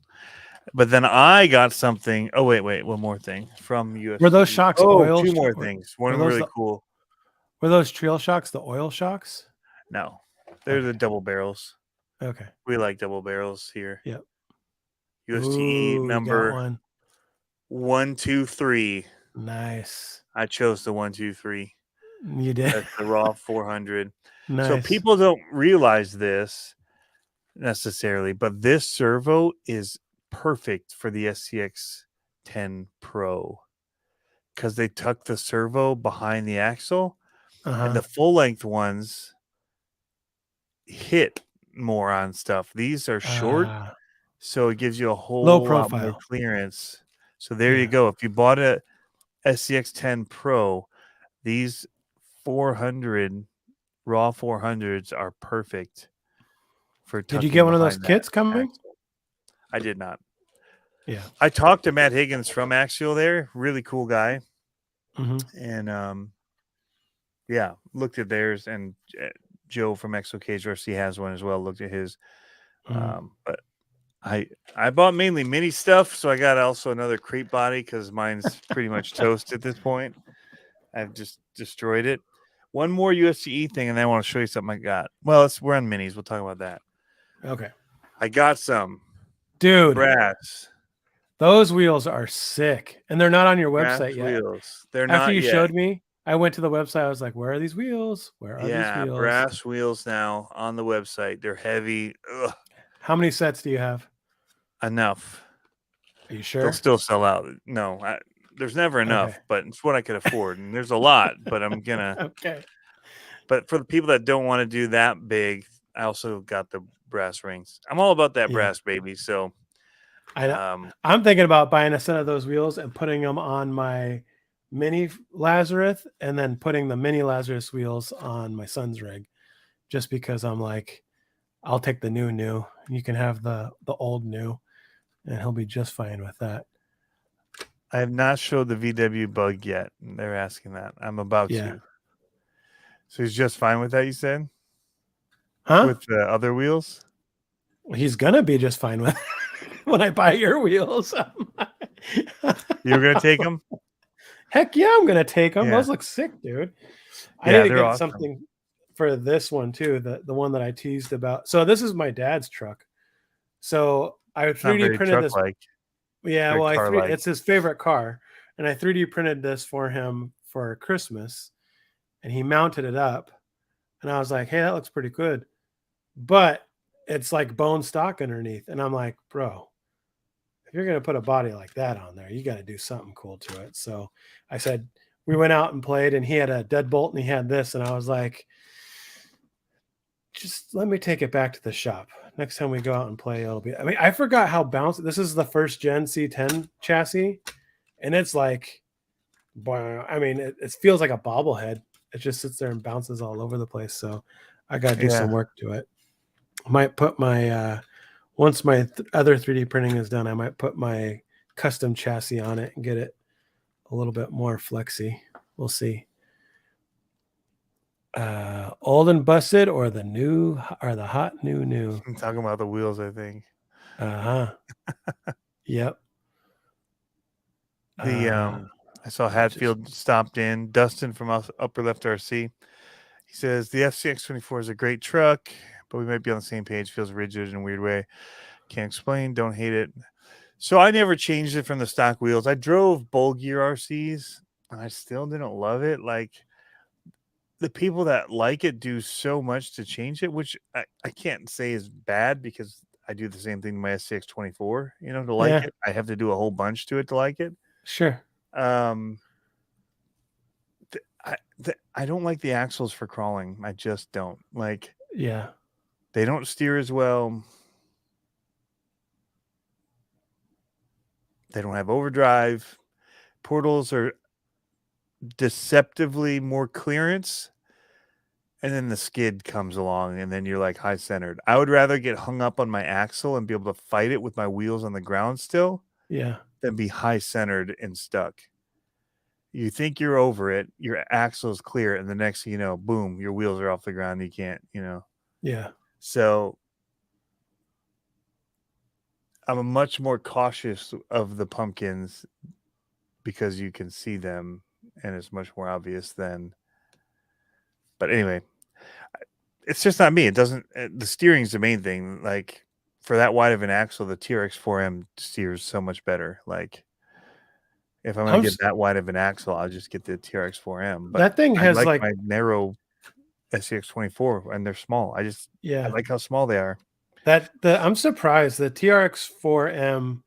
But then I got something. Oh, wait. One more thing from USTE. Were those shocks oil? Two more things. One really cool. Were those Triel shocks the oil shocks? No. They're the double barrels. Okay. We like double barrels here. Yep. USTE number 123. Nice. I chose the 123. You did. That's the raw 400. Nice. So people don't realize this necessarily, but this servo is perfect for the SCX 10 Pro because they tuck the servo behind the axle, and the full length ones hit more on stuff. These are short, so it gives you a whole lot more clearance. So there you go. If you bought a SCX 10 Pro, these 400 raw 400s are perfect for Did you tucking get one of those behind that kits coming? axle. I did not. Yeah. I talked to Matt Higgins from Axial there, really cool guy, and yeah, looked at theirs, and Joe from Exo Cage RC has one as well. Looked at his, but I bought mainly mini stuff, so I got also another crate body because mine's pretty much toast at this point. I've just destroyed it. One more USTE thing, and then I want to show you something I got. Well, we're on minis. We'll talk about that. Okay. I got some Dude, brass those wheels are sick. And they're not on your website yet. wheels. They're After not you yet. showed me, I went to the website. I was like, where are these wheels? Where are these wheels? Brass wheels now on the website. They're heavy. Ugh. How many sets do you have? Enough. Are you sure? They'll still sell out. No, there's never enough, but it's what I could afford. And there's a lot, but I'm going to. Okay. But for the people that don't want to do that big, I also got the brass rings. I'm all about that brass, baby. So I'm thinking about buying a set of those wheels and putting them on my mini Lazarus and then putting the mini Lazarus wheels on my son's rig, just because I'm like, I'll take the new. You can have the old new, and he'll be just fine with that. I have not showed the VW bug yet. They're asking that. I'm about to. So he's just fine with that, you said? Huh? With the other wheels? Well, he's gonna be just fine with when I buy your wheels. You're gonna take them? Heck yeah, I'm gonna take them. Those look sick, dude. I need to get something for this one too. The one that I teased about. So this is my dad's truck. So I 3D printed this. Yeah, well, it's his favorite car, and I 3D printed this for him for Christmas, and he mounted it up, and I was like, "Hey, that looks pretty good," but it's like bone stock underneath, and I'm like, "Bro, if you're gonna put a body like that on there, you got to do something cool to it." So I said, we went out and played, and he had a deadbolt, and he had this, and I was like, just let me take it back to the shop. Next time we go out and play, it'll be. I mean, I forgot how bouncy. This is the first gen C10 chassis, and it's like, I mean, it feels like a bobblehead. It just sits there and bounces all over the place. So I got to do some work to it. I might put my once my other 3D printing is done, I might put my custom chassis on it and get it a little bit more flexy. We'll see. Old and busted or the new or the hot new. I'm talking about the wheels, I think. Yep. I saw Hatfield stopped in. Dustin from Upper Left RC. He says the FCX24 is a great truck, but we might be on the same page. Feels rigid in a weird way. Can't explain. Don't hate it. So I never changed it from the stock wheels. I drove Bull Gear RCs, and I still didn't love it. Like, the people that like it do so much to change it, which I can't say is bad because I do the same thing to my SCX24. You know, to like it, I have to do a whole bunch to it to like it. Sure. I don't like the axles for crawling. I just don't like. Yeah. They don't steer as well. They don't have overdrive. Portals are deceptively more clearance. And then the skid comes along, and then you're like high centered. I would rather get hung up on my axle and be able to fight it with my wheels on the ground still. Yeah. Than be high centered and stuck. You think you're over it, your axle is clear, and the next thing you know, boom, your wheels are off the ground. You can't, Yeah. So I'm much more cautious of the pumpkins because you can see them and it's much more obvious than. But anyway, it's just not me. It doesn't. The steering's the main thing. Like, for that wide of an axle, the TRX4M steers so much better. Like, if I'm going to get that wide of an axle, I'll just get the TRX4M. But that thing has like my narrow SCX24, and they're small. I like how small they are. I'm surprised the TRX4M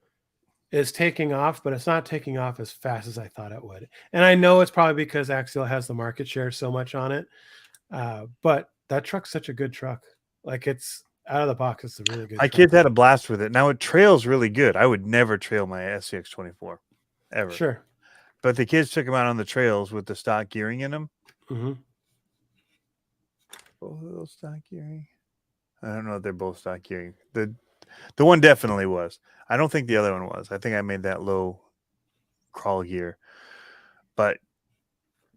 is taking off, but it's not taking off as fast as I thought it would. And I know it's probably because Axial has the market share so much on it. But that truck's such a good truck. Like, it's out of the box. It's a really good truck. My kids had a blast with it. Now it trails really good. I would never trail my SCX24 ever. Sure. But the kids took them out on the trails with the stock gearing in them. Mm-hmm. Both of those stock gearing? I don't know if they're both stock gearing. The one definitely was. I don't think the other one was. I think I made that low crawl gear. But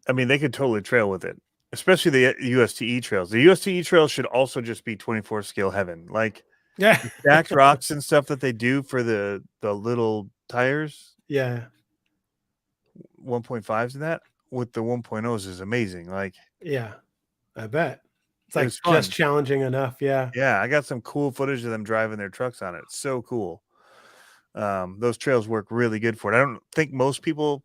I mean, they could totally trail with it, especially the USTE trails. The USTE trails should also just be 24 scale heaven. Like Yeah. the stacked rocks and stuff that they do for the little tires, Yeah. 1.5s and that with the 1.0s is amazing. Like, Yeah. I bet. It's it like was just fun. challenging enough. Yeah. Yeah, I got some cool footage of them driving their trucks on it. It's so cool. Those trails work really good for it. I don't think most people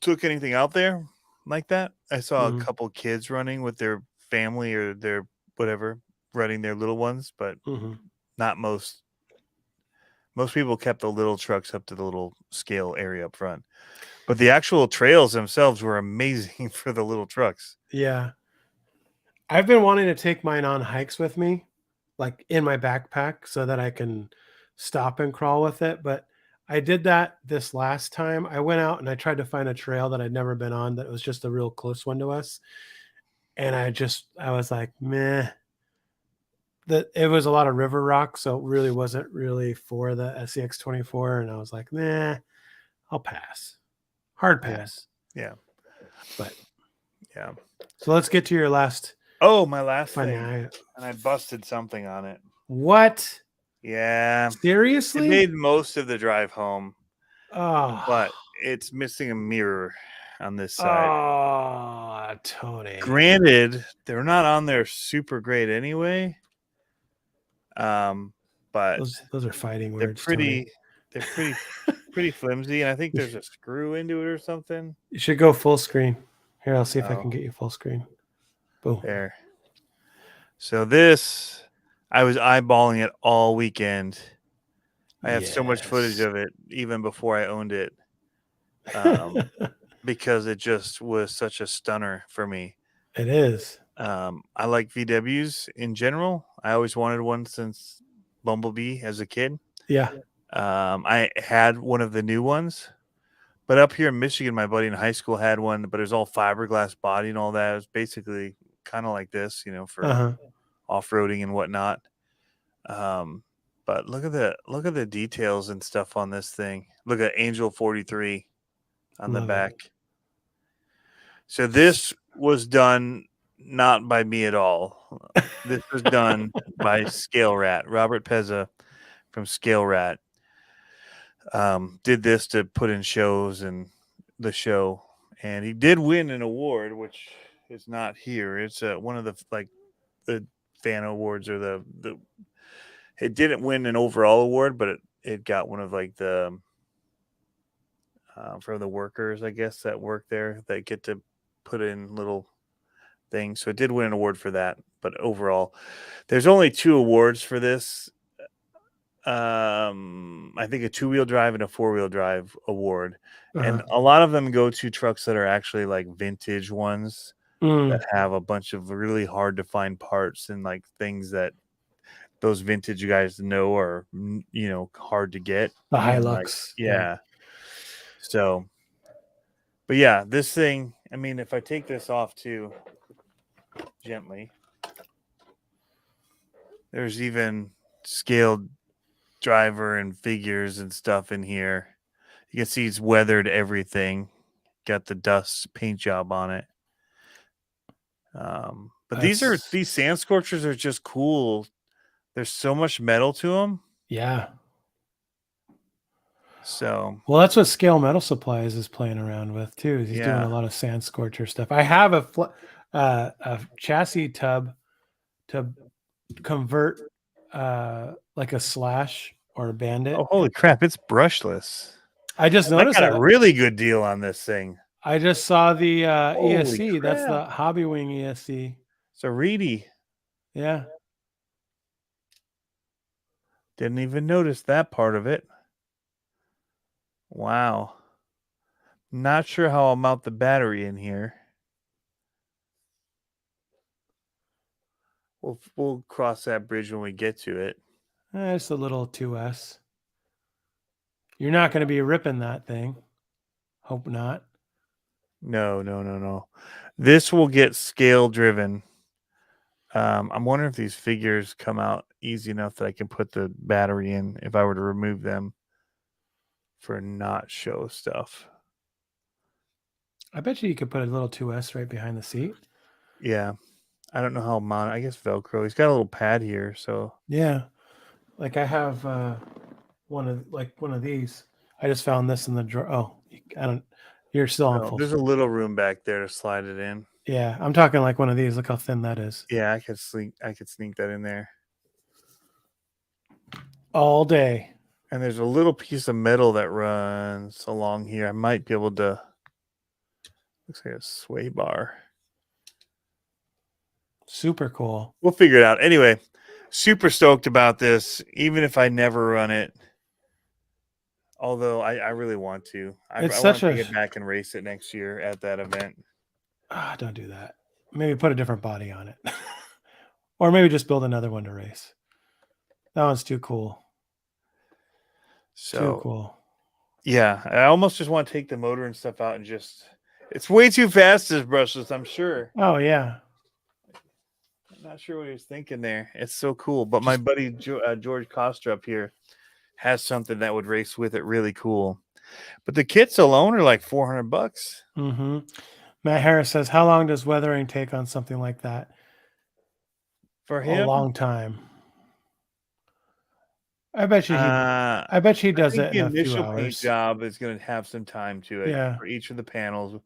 took anything out there like that. I saw a Mhm. couple kids running with their family or their whatever, running their little ones, but Mhm. not most. Most people kept the little trucks up to the little scale area up front. But the actual trails themselves were amazing for the little trucks. Yeah. I've been wanting to take mine on hikes with me, like in my backpack, so that I can stop and crawl with it. But I did that this last time. I went out and I tried to find a trail that I'd never been on that was just a real close one to us. And I was like, meh. That it was a lot of river rock, so it really wasn't really for the SEX 24. And I was like, nah, I'll pass. Hard Yeah. pass. Yeah. But Yeah. so let's get to your last Oh, my last funny. thing. And I busted something on it. What? Yeah. It Seriously? made most of the drive home, Oh, but it's missing a mirror on this side. oh, Tony. Granted, they're not on there super great anyway. But Those are fighting they're words, Tony. pretty flimsy, and I think there's a screw into it or something. You should go full screen. Here, I'll see if I Oh, can get you full screen. Boom. there. So this, I was eyeballing it all weekend. I have so much footage Yes. of it even before I owned it, because it just was such a stunner for me. It is. I like VWs in general. I always wanted one since Bumblebee as a kid. Yeah. I had one of the new ones, but up here in Michigan, my buddy in high school had one, but it was all fiberglass body and all that. It was basically kind of like this, for Uh-huh. off-roading and whatnot. But look at the details and stuff on this thing. Look at Angel 43 on the Love back. it. So this was done not by me at all. This was done by Scale Rat. Robert Pezza from Scale Rat did this to put in shows and the show, and he did win an award, which is not here. It's one of the fan awards, or the it didn't win an overall award, but it got one of like the for the workers, I guess, that work there that get to put in little things. So it did win an award for that, but overall, there's only 2 awards for this. I think a 2-wheel drive and a 4-wheel drive award, and Uh-huh. a lot of them go to trucks that are actually like vintage ones that Mm, have a bunch of really hard to find parts and like things that those vintage guys know are hard to get, the and like, Hilux. Yeah. yeah. So, but yeah, this thing, I mean, if I take this off too gently, there's even scaled driver and figures and stuff in here. You can see it's weathered everything. Got the dust paint job on it. But these Sand Scorchers are just cool. There's so much metal to them. Yeah. So Well, that's what Scale Metal Supplies is playing around with too. He's doing a yeah. lot of Sand Scorcher stuff. I have a chassis tub to convert like a Slash or a Oh, Bandit. holy crap! It's brushless. I just I noticed got a that. really good deal on this thing. I just saw the Holy ESC. That's crap! the Hobby Wing ESC. It's a Reedy. Yeah. Didn't even notice that part of it. Wow. Not sure how I'll mount the battery in here. We'll cross that bridge when we get to it. It's a little 2S. You're not going to be ripping that thing. Hope not. No. This will get scale driven. I'm wondering if these figures come out easy enough that I can put the battery in if I were to remove them for not show stuff. I bet you could put a little 2S right behind the seat. Yeah. I don't know how I guess Velcro. He's got a little pad here, so Yeah. Like I have one of these. I just found this in the drawer. Oh, I don't. You're still on no, full there's a screen. little room back there to slide it in. Yeah, I'm talking like one of these. Look how thin that is. Yeah, I could sneak that in there. All day. And there's a little piece of metal that runs along here. I might be able to. Looks like a sway bar. Super cool. We'll figure it out. Anyway, super stoked about this, even if I never run it. Although I really want to. I It's want such to take a. it back and race it next year at that event. Don't do that. Maybe put a different body on it, or maybe just build another one to race. That one's too cool. Too So cool. yeah, I almost just want to take the motor and stuff out and just. It's way too fast, this brushless, I'm sure. Oh yeah. I'm not sure what he was thinking there. It's so cool. But my buddy George Coster up here has something that would race with it really cool. But the kits alone are like $400. Mm-hmm. Matt Harris says, "How long does weathering take on something like that?" For A him, long time. I bet you he. I I bet he does think it the in a few initial paint hours. job is going to have some time to it Yeah. for each of the panels.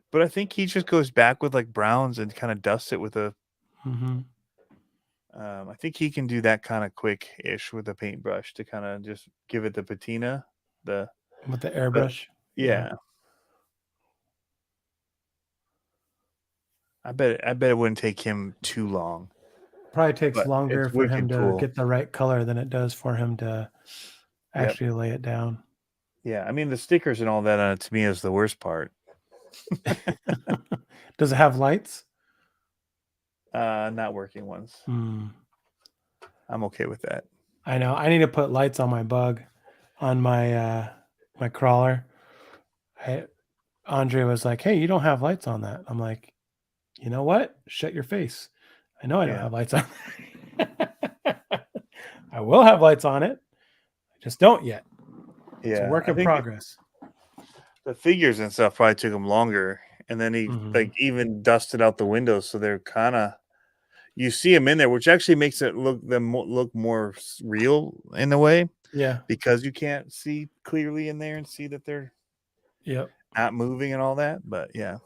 But I think he just goes back with like browns and kind of dusts it with a. Mm-hmm. I think he can do that kind of quick-ish with a paintbrush to kind of just give it the patina. The With the airbrush. Yeah. yeah. I bet it wouldn't take him too long. Probably takes But longer it's for him wicked to cool. get the right color than it does for him to Yep. actually lay it down. Yeah, I mean the stickers and all that on it to me is the worst part. Does it have lights? Not working ones. Hmm. I'm okay with that. I know. I need to put lights on my bug, on my crawler. Andre was like, "Hey, you don't have lights on that." I'm like, "You know what? Shut your face. I know I don't Yeah. have lights on." I will have lights on it. I just don't yet. It's a Yeah, work I in think progress. the figures and stuff probably took him longer, and then he Mm-hmm. like even dusted out the windows, so they're kind of you see them in there, which actually makes it look more real in a way Yeah. because you can't see clearly in there and see that they're Yep. not moving and all that. But yeah,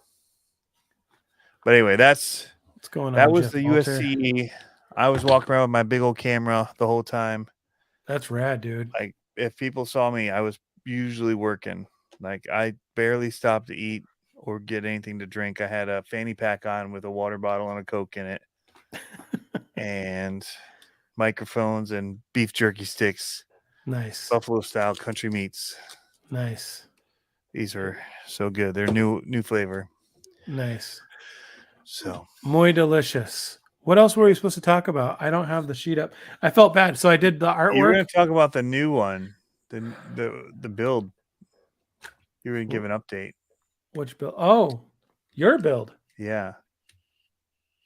but anyway, What's going that on, was Jeff the Walter? USTE. I was walking around with my big old camera the whole time. That's rad, dude. Like if people saw me, I was usually working. Like I barely stopped to eat or get anything to drink. I had a fanny pack on with a water bottle and a Coke in it, and microphones and beef jerky sticks, Nice. buffalo style country meats. Nice. These are so good. They're new flavor. Nice. So Muy delicious. What else were we supposed to talk about? I don't have the sheet up. I felt bad. So I did the you were artwork. going to talk about the new one, the build. You were going to give an update. Which build? Oh, your build. Yeah.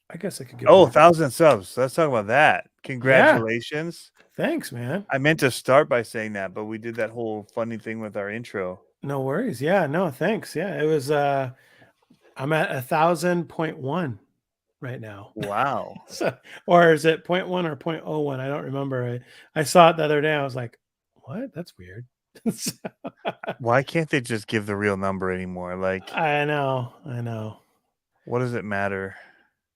I guess I could give. Oh, My 1,000 subs. Let's talk about that. Yeah. Congratulations. Thanks, man. I meant to start by saying that, but we did that whole funny thing with our intro. No worries. Yeah. No, thanks. Yeah. It was. I'm at 1,000.1 right now. Wow. So, or is it 0.1 or 0.01? I don't remember. I saw it the other day. I was like, what? That's weird. So, Why can't they just give the real number anymore? Like, I know. what does it matter?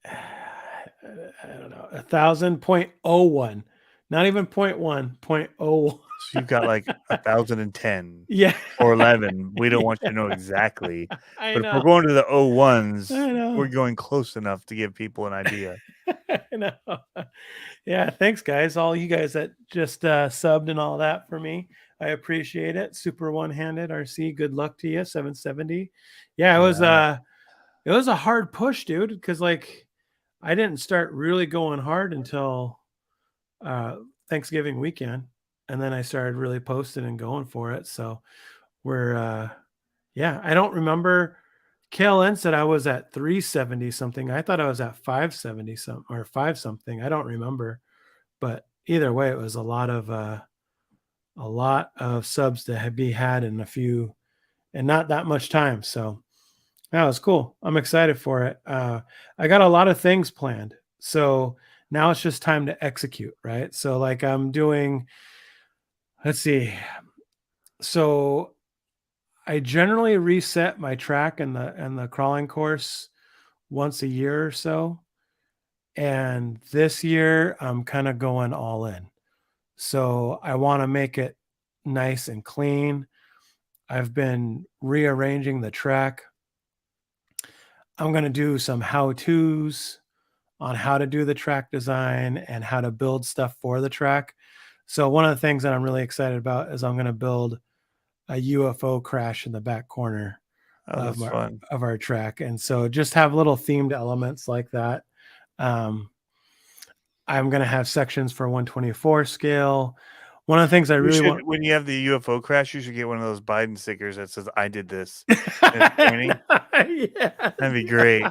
I don't know. 1,000.01. Not even 0.1, 0.01. So you've got like 1,010 Yeah. or 11. We don't Yeah. want you to know exactly. I But if we're know. going to the 01s, I we're know. going close enough to give people an idea. I know. Yeah. Thanks, guys. All you guys that just subbed and all that for me. I appreciate it. Super one-handed RC. Good luck to you. 770. Yeah, it was a hard push, dude, because like I didn't start really going hard until Thanksgiving weekend, and then I started really posting and going for it. So we're yeah, I don't remember KLN said I was at 370 something. I thought I was at 570 something or 5 something. I don't remember. But either way, it was a lot of subs to be had in a few and not that much time. So that was cool. I'm excited for it. I got a lot of things planned. So now it's just time to execute, right? So like I'm doing, let's see. So I generally reset my track and the crawling course once a year or so. And this year I'm kind of going all in. So I want to make it nice and clean. I've been rearranging the track. I'm going to do some how-tos on how to do the track design and how to build stuff for the track. So one of the things that I'm really excited about is I'm going to build a UFO crash in the back corner Oh, that's fun. of our track. And so just have little themed elements like that. Um, I'm going to have sections for 124 scale. One of the things I You really should, want. when you have the UFO crash, you should get one of those Biden stickers that says "I did this." And it's pointing. Yeah, That'd be great.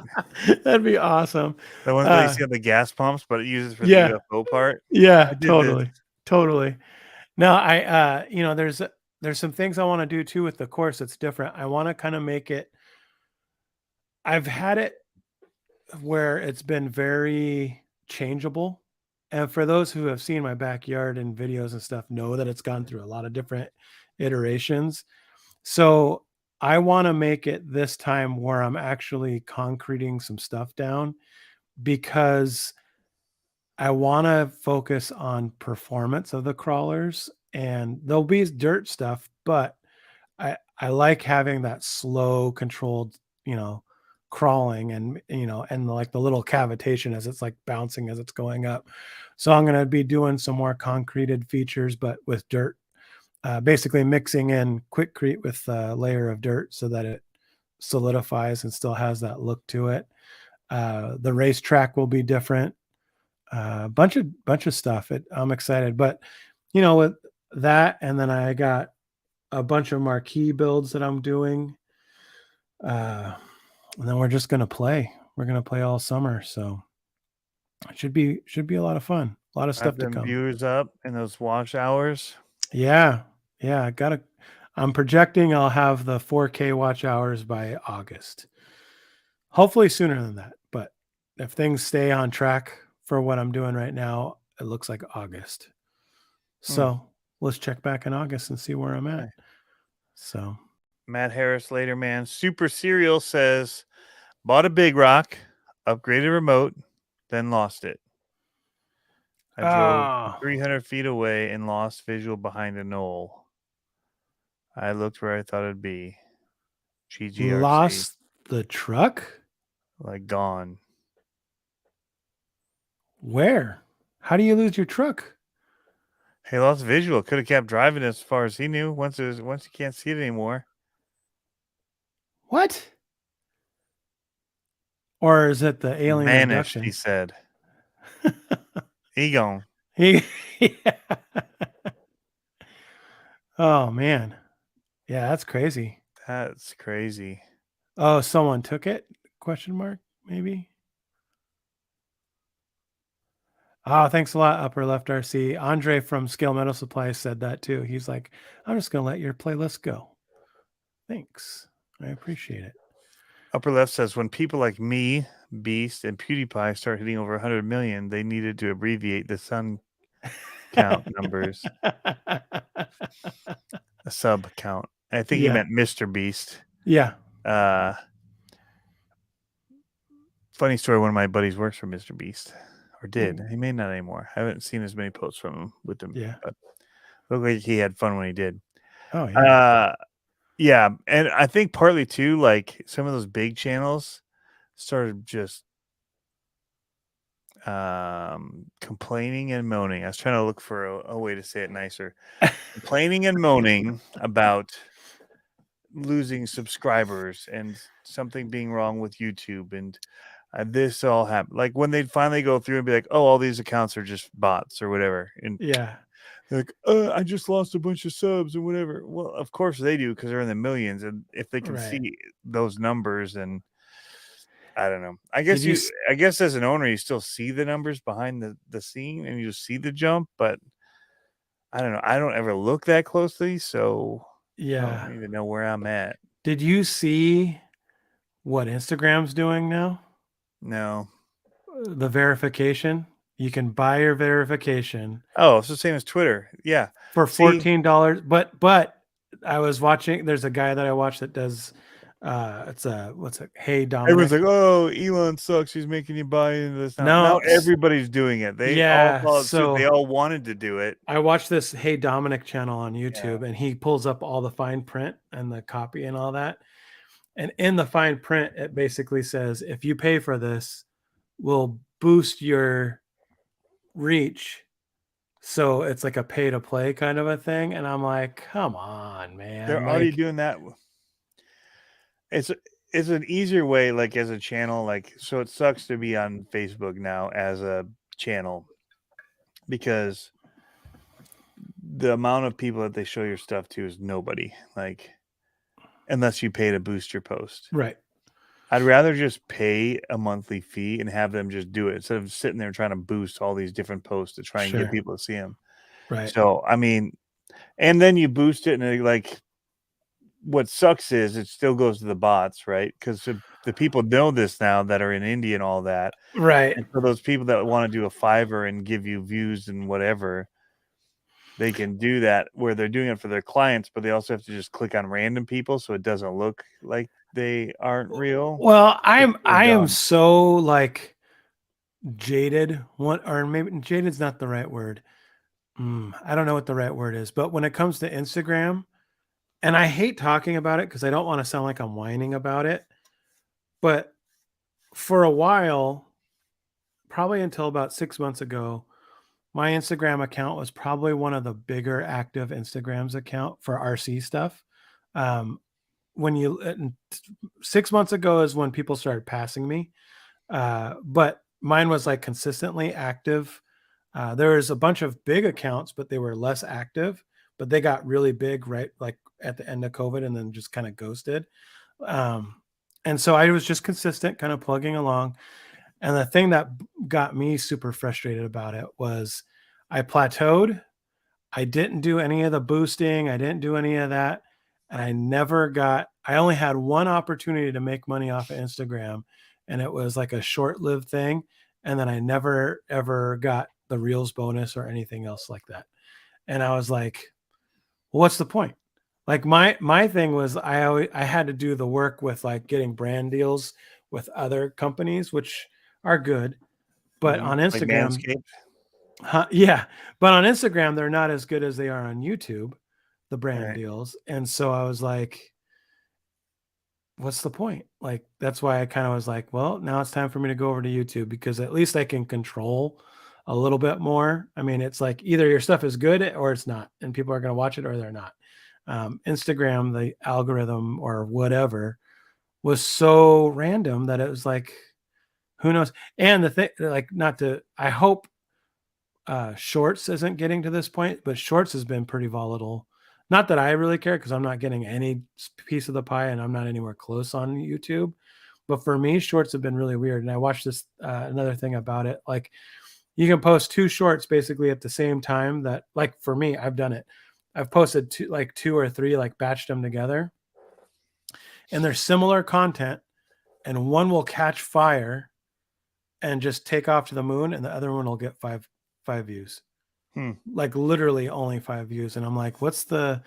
that'd be awesome. The ones that you see on the gas pumps, but it uses for the Yeah, UFO part. I yeah, did this. totally. No, there's some things I want to do too with the course that's different. I want to kind of make it. I've had it where it's been very changeable. And for those who have seen my backyard and videos and stuff, know that it's gone through a lot of different iterations. So I want to make it this time where I'm actually concreting some stuff down because I want to focus on performance of the crawlers and there'll be dirt stuff, but I like having that slow controlled, crawling and like the little cavitation as it's like bouncing as it's going up. So I'm going to be doing some more concreted features, but with dirt, basically mixing in quickcrete with a layer of dirt so that it solidifies and still has that look to it. The racetrack will be different. Bunch of stuff. I'm excited, but with that, and then I got a bunch of marquee builds that I'm doing. And then we're just gonna play. We're gonna play all summer, so it should be a lot of fun. A lot of Have stuff to them come. viewers up in those watch hours. Yeah, yeah. I'm projecting I'll have the 4K watch hours by August. Hopefully sooner than that, but if things stay on track for what I'm doing right now, it looks like August. So let's check back in August and see where I'm at. Okay. So Matt Harris later, man. Super Serial says, bought a big rock, upgraded remote, then lost it. I drove oh, 300 feet away and lost visual behind a knoll. I looked where I thought it'd be. GGRC. lost the truck? Like gone. Where? How do you lose your truck? He lost visual. Could have kept driving as far as he knew. Once you can't see it anymore. What? Or is it the alien Vanished, he abduction? said. He gone. He, yeah. Oh man. Yeah, that's crazy. That's crazy. Oh, someone took it? Question mark, maybe. Oh, thanks a lot, upper left RC. Andre from Scale Metal Supply said that too. He's like, I'm just gonna let your playlist go. Thanks. I appreciate it. Upper left says, when people like me, Beast, and PewDiePie start hitting over 100 million, they needed to abbreviate the sun count numbers. A sub count. I think he Yeah. meant Mr. Beast. Yeah. Funny story, one of my buddies works for Mr. Beast. Or did. Ooh. He may not anymore. I haven't seen as many posts from him with him. Yeah. But looked like he had fun when he did. Oh yeah. Yeah. And I think partly too, like some of those big channels started just complaining and moaning. I was trying to look for a way to say it nicer. Complaining and moaning about losing subscribers and something being wrong with YouTube and this all happened. Like when they'd finally go through and be like, "Oh, all these accounts are just bots or whatever," and Yeah. like, I just lost a bunch of subs and whatever. Well, of course they do because they're in the millions, and if they can Right. see those numbers, and I don't know. Did you I guess as an owner, you still see the numbers behind the scene, and you just see the jump. But I don't know. I don't ever look that closely, so I don't yeah. even know where I'm at. Did you see what Instagram's doing now? No. The verification. You can buy your verification Oh, it's the same as Twitter. Yeah. for See, $14. But I was watching. There's a guy that I watch that does. It's a what's it? Hey everyone's Dominic. like, "Oh, Elon sucks. He's making you buy into this now." Now No. everybody's doing it. They all Yeah. followed suit. They So all wanted to do it. I watched this Hey Dominic channel on Yeah. YouTube, and he pulls up all the fine print and the copy and all that. And in the fine print, it basically says if you pay for this, we'll boost your reach. So it's like a pay to play kind of a thing. And I'm like, come on, They're man. already Like, doing that. It's it's an easier way, like as a channel, like so it sucks to be on Facebook now as a channel because the amount of people that they show your stuff to is nobody. Like unless you pay to boost your post. right. I'd rather just pay a monthly fee and have them just do it instead of sitting there trying to boost all these different posts to try and get Sure. people to see them. Right. So, I mean, and then you boost it and like what sucks is it still goes to the bots, right? Because the people know this now that are in India and all that. Right. And for those people that want to do a Fiverr and give you views and whatever, they can do that where they're doing it for their clients, but they also have to just click on random people so it doesn't look like they aren't real. Well, It's so I am dumb. so like jaded. What or maybe jaded's not the right word. I don't know what the right word is, but when it comes to Instagram, and I hate talking about it because I don't want to sound like I'm whining about it. But for a while, probably until about 6 months ago, my Instagram account was probably one of the bigger active Instagrams account for RC stuff. Um, when you 6 months ago is when people started passing me, but mine was like consistently active. There was a bunch of big accounts, but they were less active. But they got really big right like at the end of COVID, and then just kind of ghosted. Um, and so I was just consistent, kind of plugging along. And the thing that got me super frustrated about it was I plateaued. I didn't do any of the boosting. I didn't do any of that. And I only had one opportunity to make money off of Instagram. And it was like a short lived thing. And then I never, ever got the Reels bonus or anything else like that. And I was like, well, what's the point? Like my thing was I had to do the work with like getting brand deals with other companies, which are good. But on Like Instagram, Manscaped. yeah, but on Instagram, they're not as good as they are on YouTube, the brand Right. deals. And so I was like, what's the point? Like, that's why I kind of was like, well, now it's time for me to go over to YouTube because at least I can control a little bit more. I mean, it's like either your stuff is good or it's not, and people are going to watch it or they're not. Instagram, the algorithm or whatever was so random that it was like, who knows? And the thing, like, not to, I hope Shorts isn't getting to this point, but Shorts has been pretty volatile. Not that I really care because I'm not getting any piece of the pie and I'm not anywhere close on YouTube. But for me, Shorts have been really weird. And I watched this another thing about it. Like you can post two shorts basically at the same time. That like for me, I've done it. I've posted two or three, like batched them together, and they're similar content, and one will catch fire and just take off to the moon, and the other one will get five views. Hmm. Like literally only 5 views. And I'm like, I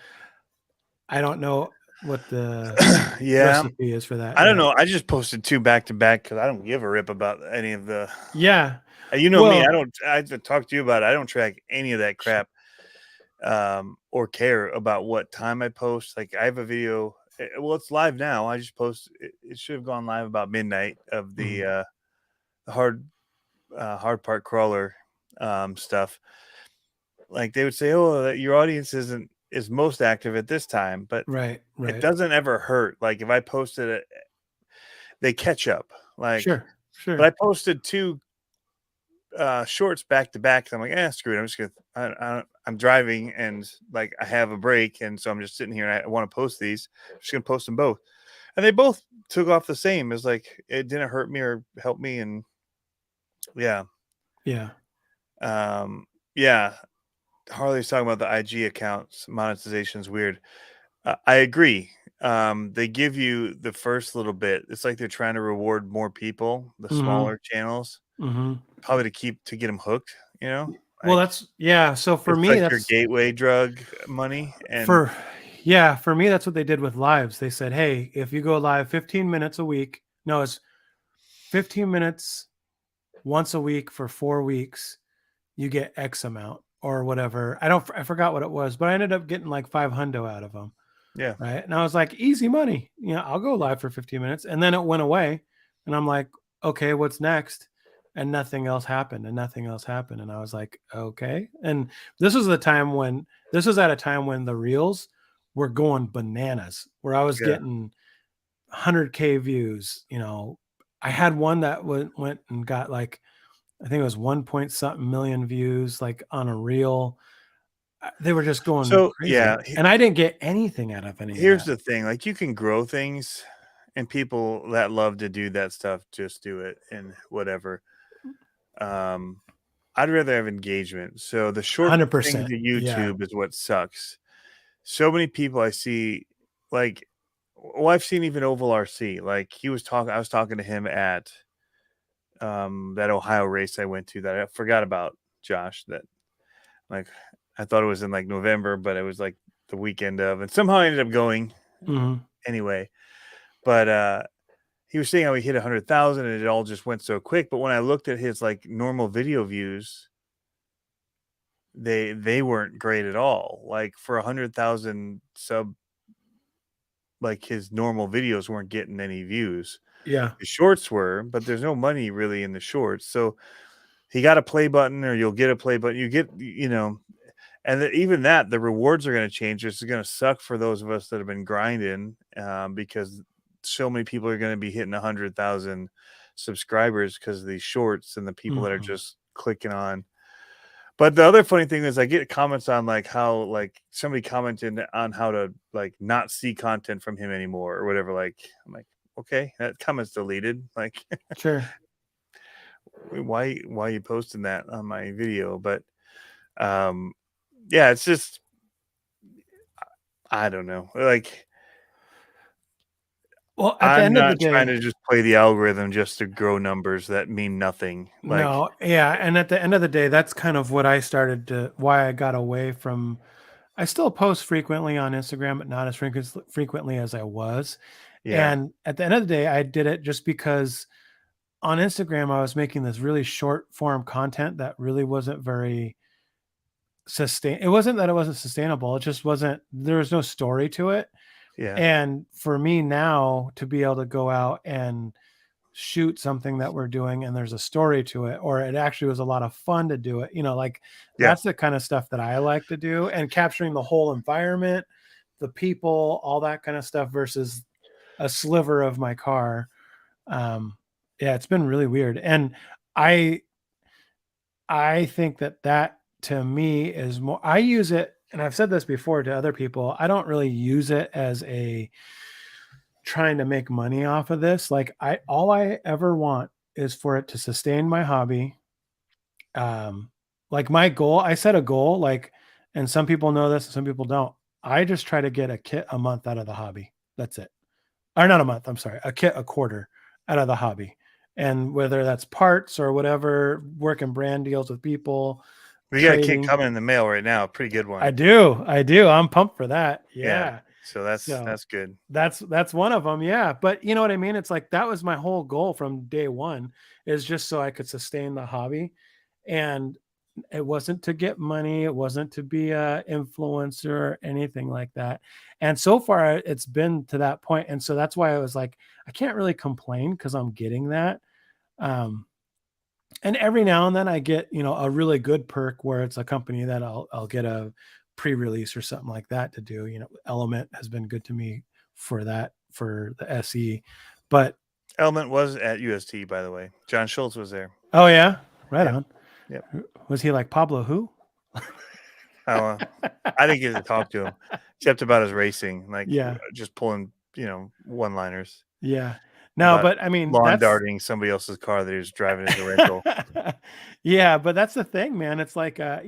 don't know what the Yeah. recipe is for that. I don't Yeah. know. I just posted 2 back to back because I don't give a rip about any of the. Yeah. You know me. I Well, don't. I have to talk to you about it. I don't track any of that crap, or care about what time I post. Like I have a video. Well, it's live now. I just post. It should have gone live about midnight of the hard part crawler stuff. Like they would say, "Oh, your audience is most active at this time," but right, it right. doesn't ever hurt. Like if I posted it, they catch up. Like, Sure, but I sure. posted 2 shorts back to back. I'm like, screw it. I'm just gonna. I'm driving and like I have a break, and so I'm just sitting here and I want to post these. I'm just gonna post them both, and they both took off the same. It's like it didn't hurt me or help me, and yeah, Yeah. um, yeah. Harley's talking about the IG accounts monetization is weird. I agree. They give you the first little bit. It's like they're trying to reward more people, the Mm-hmm. smaller channels, Mm-hmm. probably to get them hooked. Well, Like that's yeah. So for it's me, like your that's gateway drug money, and for yeah, for me, that's what they did with lives. They said, hey, if you go live 15 minutes a week, no, it's 15 minutes once a week for 4 weeks, you get X amount or whatever. I forgot what it was, but I ended up getting like 500 out of them. yeah. Right. And I was like, easy money. I'll go live for 15 minutes. And then it went away. And I'm like, okay, what's next? And nothing else happened. And nothing else happened. And I was like, okay. And this was at a time when the reels were going bananas, where I was Yeah. getting 100K views. I had one that went and got like, I think it was 1 point something million views, like on a reel. They were just going So yeah, crazy. And I didn't get anything out of any of here's that. the thing: like you can grow things, and people that love to do that stuff just do it and whatever. Um, I'd rather have engagement. So the short thing 100%. to Yeah. YouTube is what sucks. So many people I see, like, well, I've seen even Oval RC. Like I was talking to him at that Ohio race I went to that I forgot about, Josh. That like I thought it was in like November, but it was like the weekend of, and somehow I ended up going Mhm. anyway. But he was saying how he hit 100,000 and it all just went so quick. But when I looked at his like normal video views, they weren't great at all. Like for 100,000 sub, like his normal videos weren't getting any views. Yeah. The shorts were, but there's no money really in the shorts. So he got a play button, or you'll get a play button. You get, and even that, the rewards are going to change. It's going to suck for those of us that have been grinding, because so many people are going to be hitting 100,000 subscribers because of these shorts and the people that are Mhm. just clicking on. But the other funny thing is I get comments on like how like somebody commented on how to like not see content from him anymore or whatever. Like I'm like, okay, that comment's deleted. Like Sure. why are you posting that on my video? But um yeah, it's just I don't know. Like Well, at the I'm end of the not trying day, to just play the algorithm just to grow numbers that mean nothing. Like no, yeah, and at the end of the day, that's kind of what I started to why I got away from. I still post frequently on Instagram, but not as frequently as I was. yeah, And at the end of the day, I did it just because on Instagram I was making this really short form content that really wasn't very it wasn't that it wasn't sustainable. It just wasn't, there was no story to it. yeah, And for me now to be able to go out and shoot something that we're doing and there's a story to it, or it actually was a lot of fun to do it, like yeah. that's the kind of stuff that I like to do, and capturing the whole environment, the people, all that kind of stuff versus a sliver of my car. Um, yeah, it's been really weird. And I I think that to me is more, I use it, and I've said this before to other people, I don't really use it as a trying to make money off of this. Like all I ever want is for it to sustain my hobby. Um, like my goal, I set a goal, like, and some people know this and some people don't. I just try to get a kit a month out of the hobby. That's it. Or not a month, I'm sorry, a kit a quarter out of the hobby. And whether that's parts or whatever, working brand deals with people, We got a kid trading. coming in the mail right now, a pretty good one. I do. I do. I'm pumped for that. Yeah. Yeah. So So that's good. that's one of them. Yeah. But you know what I mean? It's like that was my whole goal from day one, is just so I could sustain the hobby. And it wasn't to get money. It wasn't to be a influencer or anything like that. And so far it's been to that point. And so that's why I was like, I can't really complain because I'm getting that. Um, and every now and then I get, a really good perk where it's a company that I'll get a pre-release or something like that to do. Element has been good to me for that, for the SE. But Element was at USTE, by the way. John Schultz was there. oh yeah, right Yep. on. Yep. Was he like Pablo who? I didn't get to talk to him except about his racing, like Yeah. just pulling, one-liners Yeah. No, about but I mean, lawn that's darting somebody else's car that he was driving as a rental. yeah, but that's the thing, man. It's like, uh,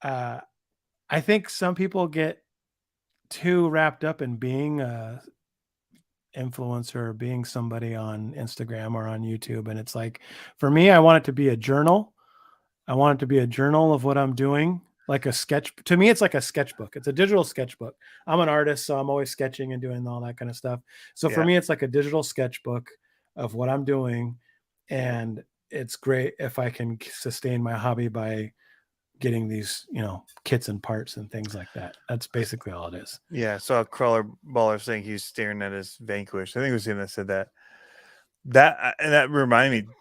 I think some people get too wrapped up in being a influencer or being somebody on Instagram or on YouTube. And it's like, for me, I want it to be a journal. I want it to be a journal of what I'm doing, like a sketch. To me, it's like a sketchbook. It's a digital sketchbook. I'm an artist, so I'm always sketching and doing all that kind of stuff. So for Yeah. me, it's like a digital sketchbook of what I'm doing. And it's great if I can sustain my hobby by getting these, kits and parts and things like that. That's basically all it is. Yeah, I saw a crawler baller saying he was staring at his Vanquish. I think it was him that said that. And that reminded me,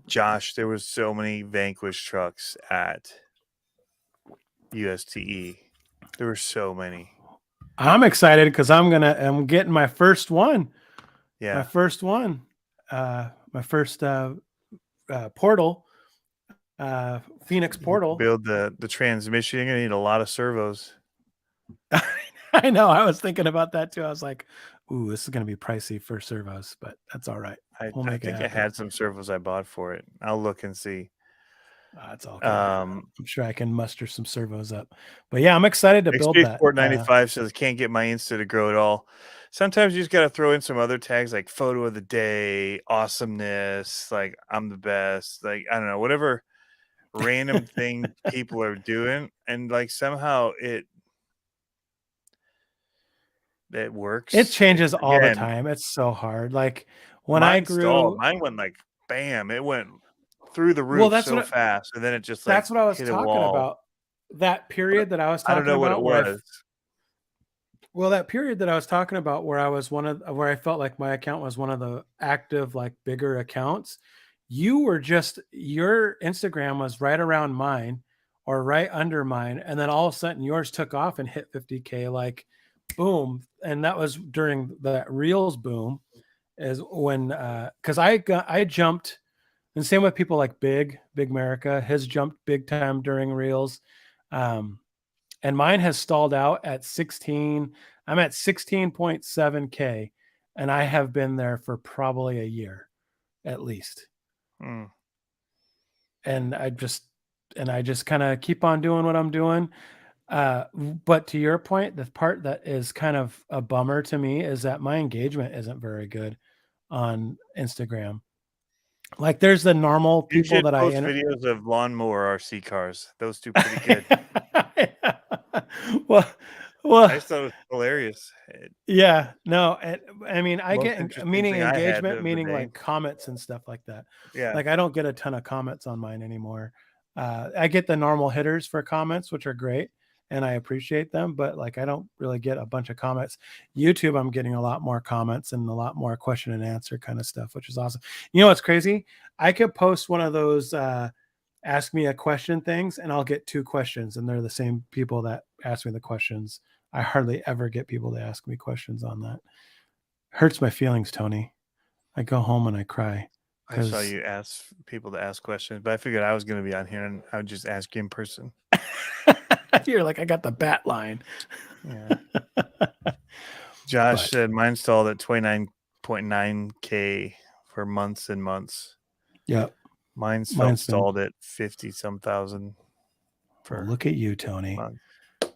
Josh, there was so many Vanquish trucks at USTE. There were so many. I'm excited because I'm getting my first one. Yeah. My first one. My first portal. Phoenix portal. Build the transmission. You're gonna need a lot of servos. I know. I was thinking about that too. I was like, "Ooh, this is going to be pricey for servos, but that's all right. We'll I make it think I happen." had some servos I bought for it. I'll look and see. It's all good. Um, I'm sure I can muster some servos up. But yeah, I'm excited to build that. Sport 95 says can't get my Insta to grow at all. Sometimes you just got to throw in some other tags like photo of the day, awesomeness, like I'm the best, like I don't know, whatever random thing people are doing, and like somehow it works. It changes all the Again, time. It's so hard. Like when I mine stalled. grew, Mine went like bam. It went through the well, roof so fast, and then it just like that's what I was hit a talking wall. about. That period that I was I don't talking know what it about was. well, that period that I was talking about where I was where I felt like my account was one of the active, like bigger accounts. Your Instagram was right around mine or right under mine. And then all of a sudden yours took off and hit 50K, like boom. And that was during that Reels boom is when, cause I jumped, and same with people like Big America has jumped big time during Reels. And mine has stalled out at 16. I'm at 16.7K, and I have been there for probably a year at least. And I just kind of keep on doing what I'm doing. But to your point, the part that is kind of a bummer to me is that my engagement isn't very good on Instagram. Like there's the normal You people should that post videos of lawnmower RC cars. Those two pretty good. well, I just thought it was hilarious. yeah, no, I mean, I Most get interesting meaning thing I had engagement, of the meaning day. like comments and stuff like that. Yeah. Like I don't get a ton of comments on mine anymore. I get the normal hitters for comments, which are great, and I appreciate them, but like I don't really get a bunch of comments. YouTube, I'm getting a lot more comments and a lot more question and answer kind of stuff, which is awesome. You know what's crazy? I could post one of those ask me a question things, and I'll get 2 questions, and they're the same people that ask me the questions. I hardly ever get people to ask me questions on that. Hurts my feelings, Tony. I go home and I cry. I saw you ask people to ask questions, but I figured I was going to be on here and I would just ask you in person. You're like, I got the bat line. Yeah. Josh said mine stalled at 29.9K for months and months. Yep. Mine's stalled at 50 some thousand. Look at you, Tony. I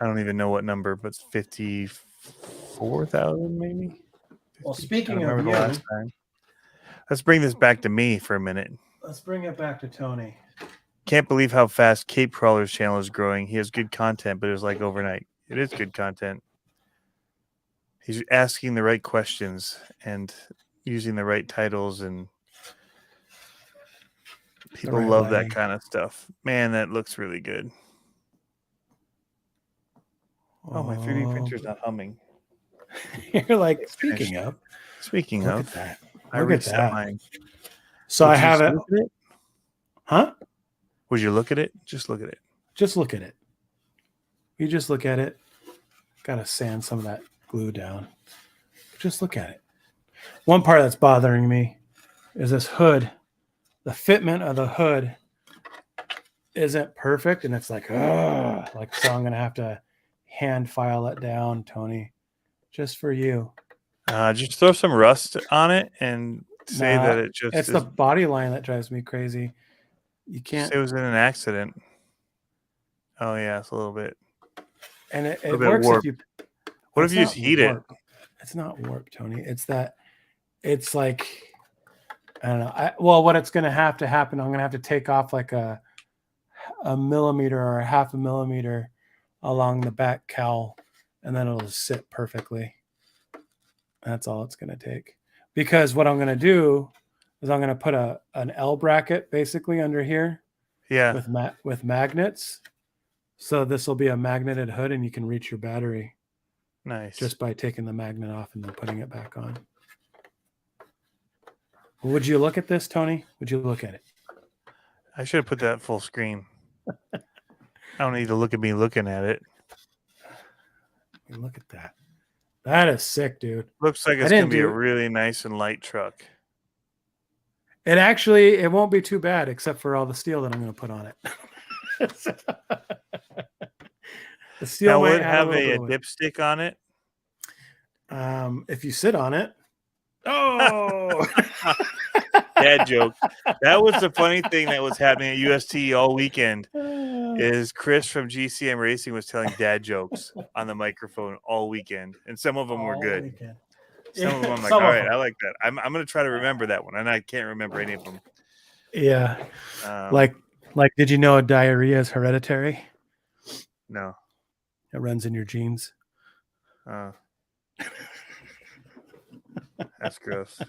don't even know what number, but it's 54,000 maybe. 50. Well, speaking of you, last time. Let's bring this back to me for a minute. Let's bring it back to Tony. Can't believe how fast Cape Crawler's channel is growing. He has good content, but it was like overnight. It is good content. He's asking the right questions and using the right titles, and people love that kind of stuff. Man, that looks really good. Oh, my 3D printer's not humming. You're like, speaking of. Look at that. I reset mine. So I have it. Look at it. Huh? Would you look at it? Just look at it. Just look at it. You just look at it. Gotta sand some of that glue down. Just look at it. One part that's bothering me is this hood. The fitment of the hood isn't perfect, and it's like, ugh, like, so I'm gonna have to hand file it down, Tony, just for you. Just throw some rust on it and say that Nah, it just it's the body line that drives me crazy. You can't. Say it was in an accident. Oh yeah, it's a little bit. And it Bit works if warped. you. What if It's you just not heat it? warp. It's not warp, Tony. It's that. It's like, I don't know. Well, what it's going to have to happen, I'm going to have to take off like a millimeter or a half a millimeter along the back cowl, and then it'll sit perfectly. That's all it's going to take. Because what I'm going to do is I'm going to put an L bracket basically under here. Yeah. With magnets. So this will be a magneted hood, and you can reach your battery. Nice. Just by taking the magnet off and then putting it back on. Would you look at this, Tony? Would you look at it? I should have put that full screen. I don't need to look at me looking at it. Look at that. That is sick, dude. Looks like it's going to be a really nice and light truck. It won't be too bad, except for all the steel that I'm going to put on it. The steel now, might would add have a dipstick on it. If you sit on it. Oh, dad joke. That was the funny thing that was happening at USTE all weekend. Is Chris from GCM Racing was telling dad jokes on the microphone all weekend, and some of them were good. Weekend. Some of them I'm like, all right, I like that. I'm going to try to remember that one, and I can't remember any of them. Yeah, like, did you know diarrhea is hereditary? No, it runs in your genes. That's gross.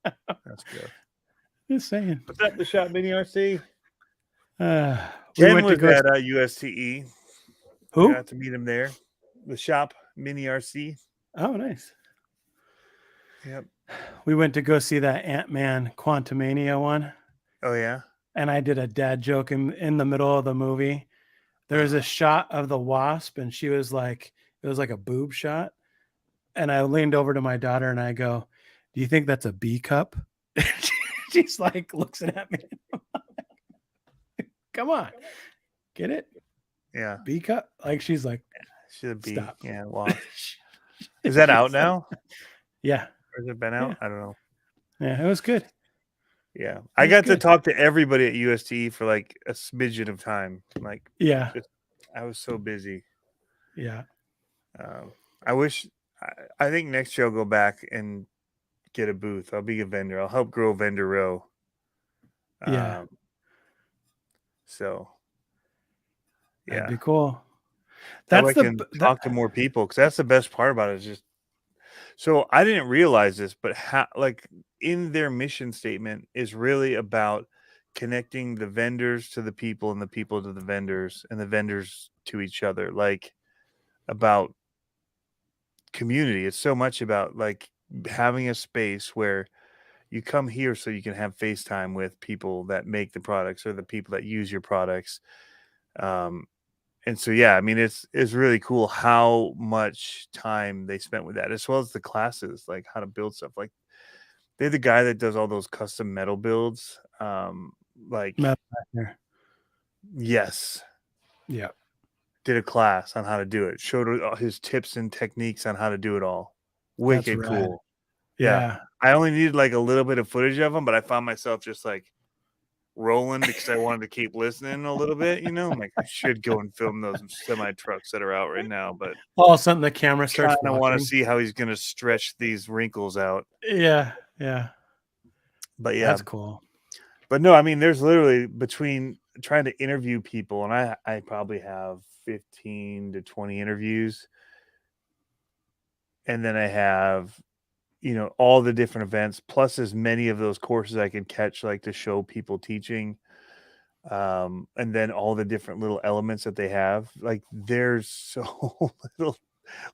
That's gross. Just saying. What's up, the Shop Mini RC? Ken was at USTE. Who? I got to meet him there. The Shop Mini RC. Oh, nice. Yep. We went to go see that Ant-Man Quantumania one. Oh, yeah? And I did a dad joke in the middle of the movie. There was a shot of the Wasp, and she was like, it was like a boob shot. And I leaned over to my daughter and I go, do you think that's a B cup? She's like, looks at me. Come on. Get it? Yeah. B cup? Like, she's like, she's a B. Stop. Yeah. Well, is that out now? Yeah. Or has it been out? Yeah. I don't know. Yeah, it was good. Yeah. I got to talk to everybody at USTE for like a smidgen of time. Like, yeah. I was so busy. Yeah. I think next year I'll go back and get a booth. I'll be a vendor. I'll help grow Vendor Row. Yeah. So, yeah. That'd be cool. That's talk to more people, because that's the best part about it. Is just so I didn't realize this, but in their mission statement is really about connecting the vendors to the people and the people to the vendors and the vendors to each other. Like, about community. It's so much about like having a space where you come here so you can have FaceTime with people that make the products or the people that use your products. And so, yeah, I mean, it's really cool how much time they spent with that, as well as the classes, like how to build stuff. Like, they're the guy that does all those custom metal builds. Yes. Yeah. Did a class on how to do it. Showed his tips and techniques on how to do it all. Wicked cool. Yeah. I only needed like a little bit of footage of him, but I found myself just like rolling because I wanted to keep listening a little bit. I'm like, I should go and film those semi trucks that are out right now, but all of a sudden the camera starts. I want to see how he's going to stretch these wrinkles out. Yeah. But yeah, that's cool. But no, I mean, there's literally between trying to interview people, and I probably have 15 to 20 interviews, and then I have all the different events, plus as many of those courses I could catch, like to show people teaching, and then all the different little elements that they have. Like, there's so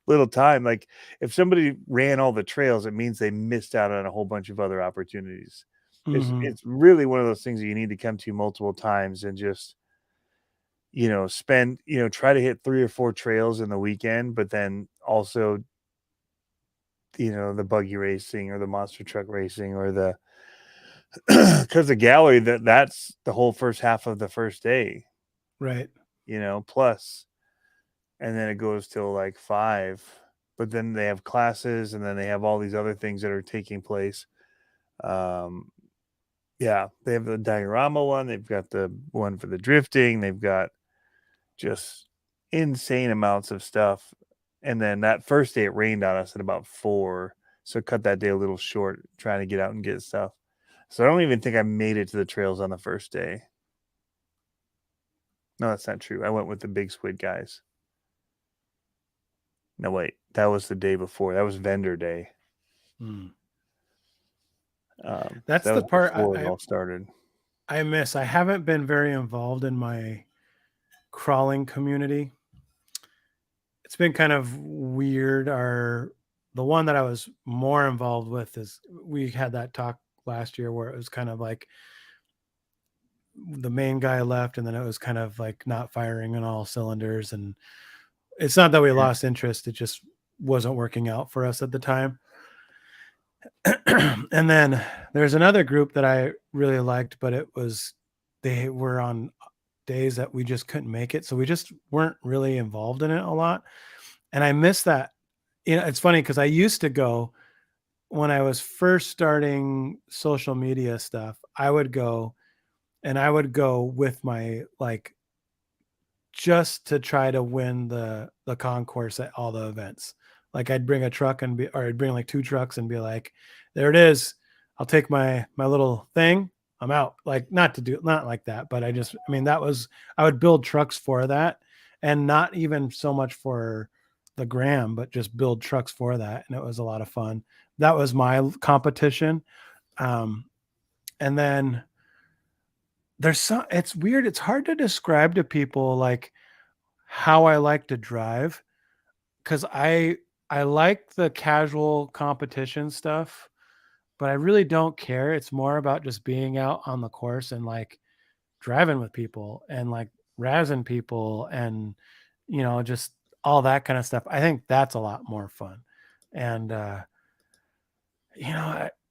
little time. Like, if somebody ran all the trails, it means they missed out on a whole bunch of other opportunities. It's really one of those things that you need to come to multiple times and just spend try to hit 3 or 4 trails in the weekend, but then also the buggy racing or the monster truck racing or the because the gallery, that's the whole first half of the first day. Right. plus, and then it goes till like 5. But then they have classes, and then they have all these other things that are taking place. Um, yeah, they have the diorama one. They've got the one for the drifting. They've got just insane amounts of stuff. And then that first day it rained on us at about 4, so cut that day a little short trying to get out and get stuff. So I don't even think I made it to the trails on the first day. No, that's not true. I went with the big squid guys. No, wait, that was the day before. That was vendor day. Hmm. That That's the was part before it all started. I miss. I haven't been very involved in my crawling community. It's been kind of weird. The one that I was more involved with is we had that talk last year where it was kind of like the main guy left and then it was kind of like not firing on all cylinders, and it's not that we Yeah. lost interest, it just wasn't working out for us at the time. And then there's another group that I really liked, but they were on days that we just couldn't make it, so we just weren't really involved in it a lot. And I miss that. It's funny because I used to go when I was first starting social media stuff. I would go, and I would go with my like just to try to win the concourse at all the events. Like I'd bring a truck or I'd bring like 2 trucks and be like, there it is. I'll take my little thing. I'm out. Like not like that, but I mean, I would build trucks for that, and not even so much for the gram, but just build trucks for that. And it was a lot of fun. That was my competition. Um, and then it's weird. It's hard to describe to people like how I like to drive, because I like the casual competition stuff, but I really don't care. It's more about just being out on the course and like driving with people and like razzing people and just all that kind of stuff. I think that's a lot more fun. And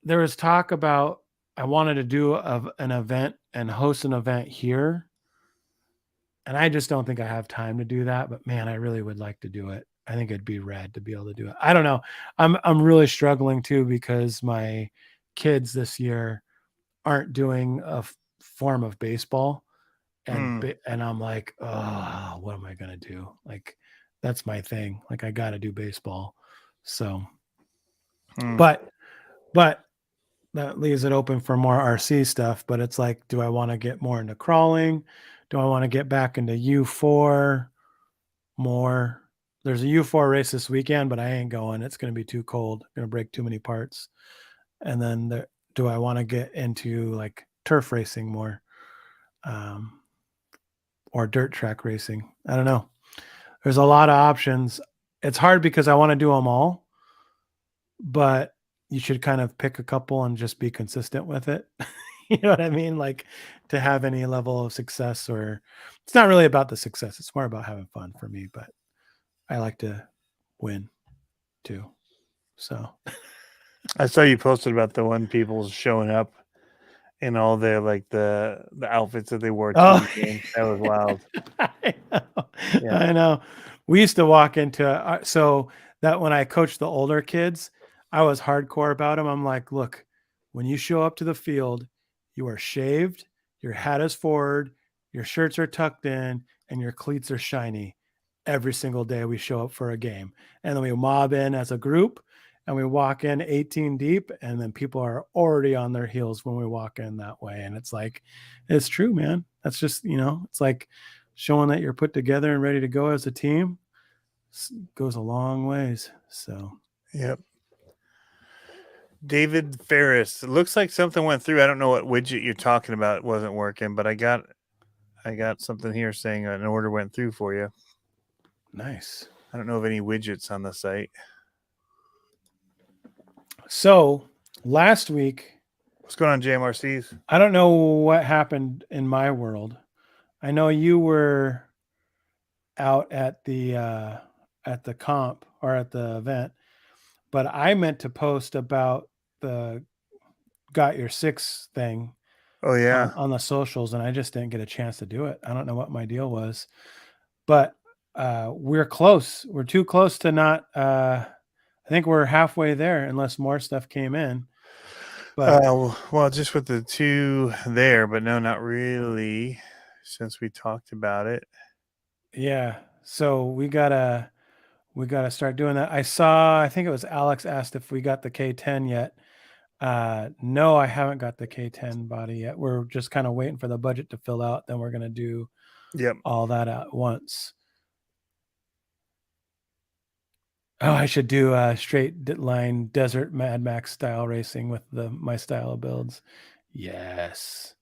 there was talk about I wanted to do an event and host an event here, and I just don't think I have time to do that. But man, I really would like to do it. I think it'd be rad to be able to do it. I don't know. I'm really struggling too because my kids this year aren't doing form of baseball, and Mm. and I'm like, oh, what am I gonna do? Like, that's my thing. Like, I got to do baseball. So, Mm. but but that leaves it open for more RC stuff. But it's like, do I want to get more into crawling? Do I want to get back into U4 more? There's a U4 race this weekend, but I ain't going. It's going to be too cold. Going to break too many parts. And then do I want to get into like turf racing more, um, or dirt track racing? I don't know. There's a lot of options. It's hard because I want to do them all, but you should kind of pick a couple and just be consistent with it. You know what I mean? Like, to have any level of success, or it's not really about the success. It's more about having fun for me, but I like to win too. So, I saw you posted about the one people showing up in all their like the outfits that they wore to oh, the game. That was wild. I know. Yeah. I know. We used to walk into so that when I coached the older kids, I was hardcore about them. I'm like, look, when you show up to the field, you are shaved, your hat is forward, your shirts are tucked in, and your cleats are shiny. Every single day we show up for a game, and then we mob in as a group, and we walk in 18 deep, and then people are already on their heels when we walk in that way. And it's like, it's true, man. That's just, it's like showing that you're put together and ready to go as a team goes a long ways. So, Yep. David Ferris. It looks like something went through. I don't know what widget you're talking about. It wasn't working, but I got something here saying an order went through for you. nice. I don't know of any widgets on the site. So, last week, What's going on, JMRCs? I don't know what happened in my world. I know you were out at the comp or at the event, but I meant to post about the got your 6 thing. Oh yeah. on the socials, and I just didn't get a chance to do it. I don't know what my deal was, but we're close. We're too close to not. I think we're halfway there, unless more stuff came in. But Well, just with the two there, but no, not really. Since we talked about it. yeah, so we gotta start doing that. I think it was Alex asked if we got the K10 yet. No, I haven't got the K10 body yet. We're just kind of waiting for the budget to fill out. Then we're gonna do Yep. all that at once. Oh, I should do a straight line desert Mad Max style racing with my style of builds. Yes,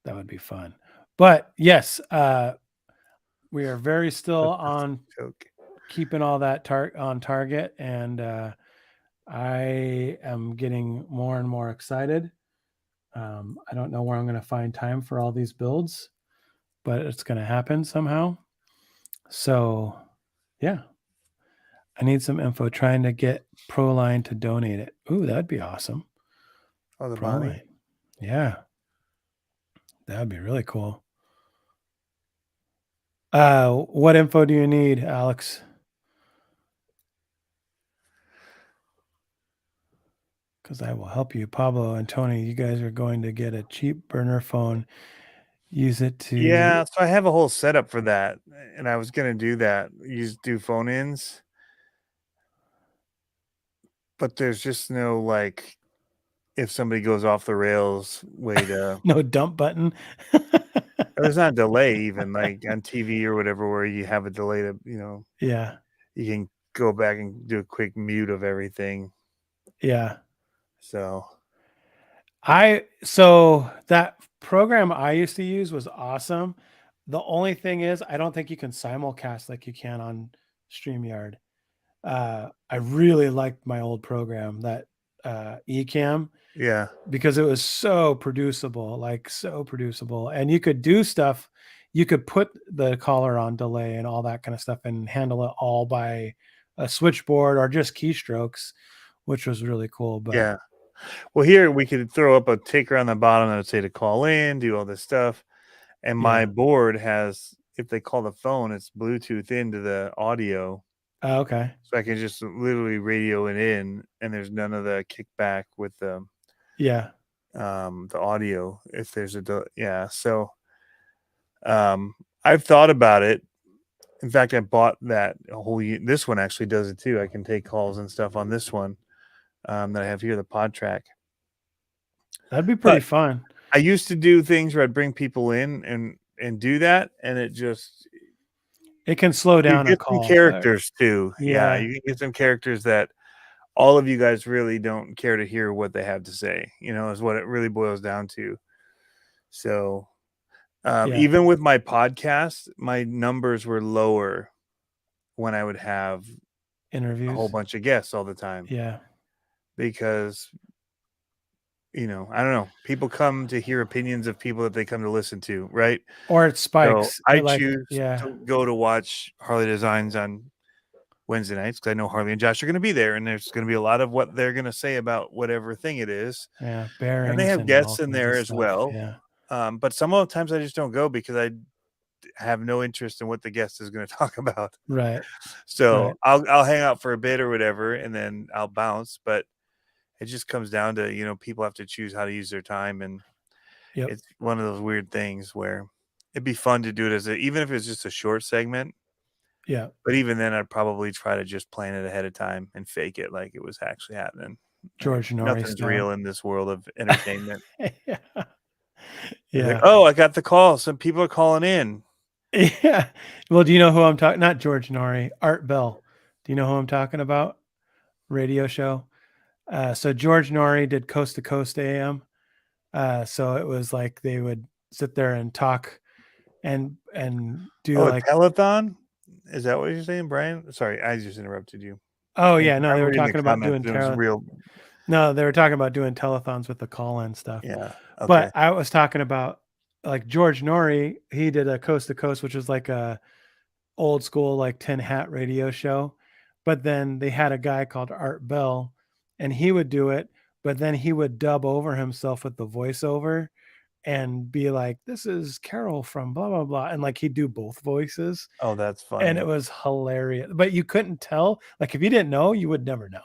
that would be fun. But yes, we are very still That's a on joke. keeping all that on target, and I am getting more and more excited. I don't know where I'm going to find time for all these builds, but it's going to happen somehow. So, yeah, I need some info. Trying to get Proline to donate it. Ooh, that'd be awesome. Oh, the money. Proline, yeah, that'd be really cool. What info do you need, Alex? Because I will help you. Pablo and Tony, you guys are going to get a cheap burner phone. Use it to. Yeah, so I have a whole setup for that, and I was gonna do that. Do phone ins, but there's just no like if somebody goes off the rails way to. No dump button. There's not a delay even like on TV or whatever where you have a delay to Yeah. you can go back and do a quick mute of everything. Yeah. So So that program I used to use was awesome. The only thing is I don't think you can simulcast like you can on StreamYard. I really liked my old program, that Ecamm, yeah, because it was so producible, like so producible. And you could do stuff, you could put the collar on delay and all that kind of stuff and handle it all by a switchboard or just keystrokes, which was really cool. But yeah. Well, here we could throw up a ticker on the bottom that would say to call in, do all this stuff. And my yeah. board has, if they call the phone, it's Bluetooth into the audio. Okay. So I can just literally radio it in, and there's none of the kickback with Yeah. the audio. If there's yeah. So I've thought about it. In fact, I bought that whole. This one actually does it too. I can take calls and stuff on this one that I have here, the Pod Track. That'd be pretty But fun. I used to do things where I'd bring people in and do that, and it just It can slow you down a get some call. characters too. Yeah, Yeah. you can get some characters that all of you guys really don't care to hear what they have to say, is what it really boils down to. So, Yeah. even with my podcast, my numbers were lower when I would have a whole Interviews. bunch of guests all the time Yeah. because, I don't know, people come to hear opinions of people that they come to listen to, right? Or it So spikes. I It like, choose yeah. to go to watch Harley Designs on Wednesday nights because I know Harley and Josh are going to be there, and there's going to be a lot of what they're going to say about whatever thing it is. Yeah. And they Bearings have and all guests in kinds there of as stuff. well. Yeah. But some of the times I just don't go because I have no interest in what the guest is going to talk about. Right. So Right. I'll hang out for a bit or whatever, and then I'll bounce. But it just comes down to people have to choose how to use their time, and Yep. it's one of those weird things where it'd be fun to do it even if it's just a short segment. Yeah. But even then, I'd probably try to just plan it ahead of time and fake it like it was actually happening. Right? George Norrie Nothing's real style. in this world of entertainment. Yeah. It's like, Yeah. oh, I got the call. Some people are calling in. Yeah. Well, do you know who I'm talking? Not George Norrie, Art Bell. Do you know who I'm talking about? Radio show. So George Norrie did Coast to Coast AM. So it was like they would sit there and talk and do Oh, a like, telethon? Is that what you're saying, Brian? Sorry, I just interrupted you. oh yeah, no, they I'm were reading the talking about comments. doing It was real. no, they were talking about doing telethons with the call-in stuff. Yeah. Okay. But I was talking about like George Norrie, he did a Coast to Coast, which was like a old school like tin hat radio show. But then they had a guy called Art Bell, and he would do it, but then he would dub over himself with the voiceover, and be like, "This is Carol from blah blah blah," and like he'd do both voices, Oh, that's and it funny. was hilarious. But you couldn't tell. Like if you didn't know, you would never know.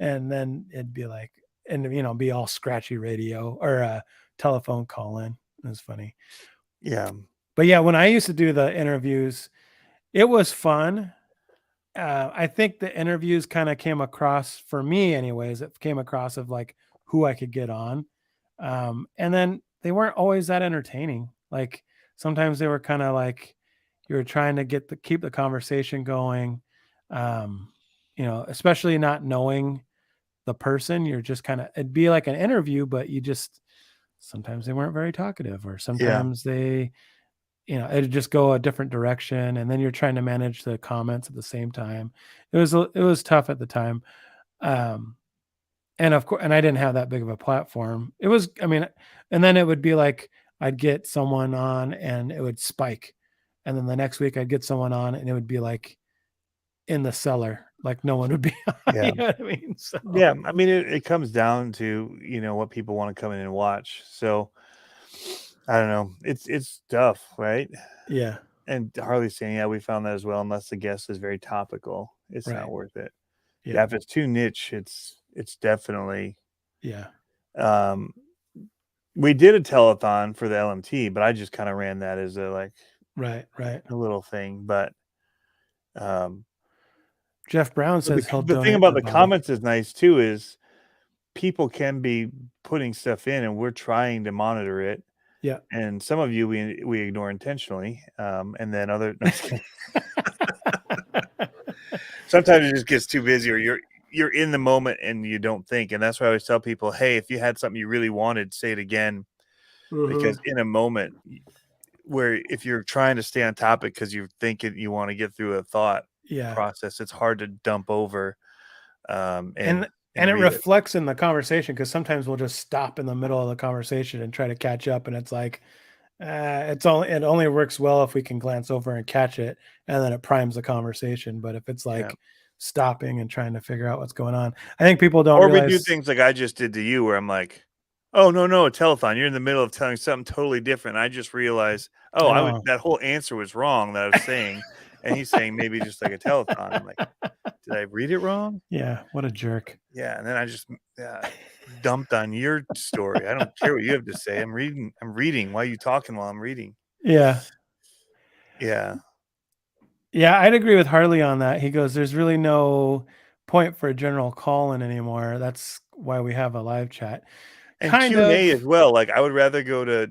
And then it'd be like, and be all scratchy radio or telephone call in. It was funny. Yeah. But yeah, when I used to do the interviews, it was fun. I think the interviews kind of came across for me, anyways. It came across of like who I could get on, and then they weren't always that entertaining. Like sometimes they were kind of like you were trying to keep the conversation going. Um, especially not knowing the person, you're just kind of it'd be like an interview, but you just sometimes they weren't very talkative, or Yeah. sometimes they it'd just go a different direction, and then you're trying to manage the comments at the same time. It was tough at the time. Um, and of course, and I didn't have that big of a platform. It was, I mean, and then it would be like I'd get someone on and it would spike. And then the next week I'd get someone on and it would be like in the cellar, like no one would be on. Yeah. You know what I mean? So Yeah. I mean, it comes down to, what people want to come in and watch. So I don't know. It's tough, right? yeah, And Harley's saying, yeah, we found that as well. Unless the guest is very topical, it's not right. worth it. Yeah, Yeah, if it's too niche, it's definitely. yeah, Um, we did a telethon for the LMT, but I just kind of ran that as right, right. a little thing. But um, Jeff Brown but the says he'll the thing donate to about the the bottle. comments is nice too is people can be putting stuff in, and we're trying to monitor it. Yeah. And some of you we ignore intentionally, and then other. No, just kidding. Sometimes it just gets too busy, or you're in the moment and you don't think. And that's why I always tell people, hey, if you had something you really wanted, say it again, because Mhm. in a moment where if you're trying to stay on topic because you're thinking you want to get through a thought Yeah. process, it's hard to dump over and And it read it. reflects in the conversation because sometimes we'll just stop in the middle of the conversation and try to catch up, and it's like it only works well if we can glance over and catch it, and then it primes the conversation. But if it's Yeah. like stopping and trying to figure out what's going on, I think people don't Or we do realize. things like I just did to you, where I'm like, "Oh no, a telethon. You're in the middle of telling something totally different." I just realized, oh, I know. that whole answer was wrong that I was saying, and he's saying maybe just like a telethon. I'm like, did I read it wrong? Yeah, what a jerk. Yeah, and then I just dumped on your story. I don't care what you have to say. I'm reading. I'm reading. Why are you talking while I'm reading? Yeah. Yeah, Yeah, I'd agree with Harley on that. He goes, "There's really no point for a general call-in anymore. That's why we have a live chat." and Kind Q&A as of. well. Like I would rather go to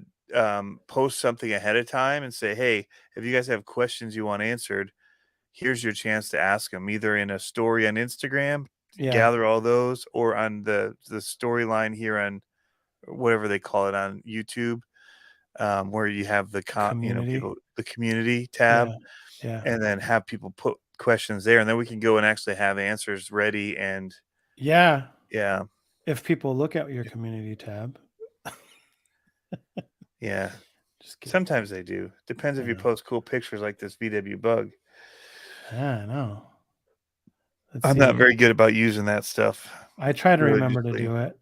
post something ahead of time and say, "Hey, if you guys have questions you want answered, here's your chance to ask them either in a story on Instagram, Yeah, gather all those, or on the storyline here on whatever they call it on YouTube, where you have community. people the community tab, Yeah, yeah, and then have people put questions there, and then we can go and actually have answers ready. And yeah. yeah, If people look at your community tab, yeah, just kidding. sometimes they do. Depends I if you know. post cool pictures like this VW Bug. I know. Let's I'm not see. very good about using that stuff I try to remember to religiously. do it.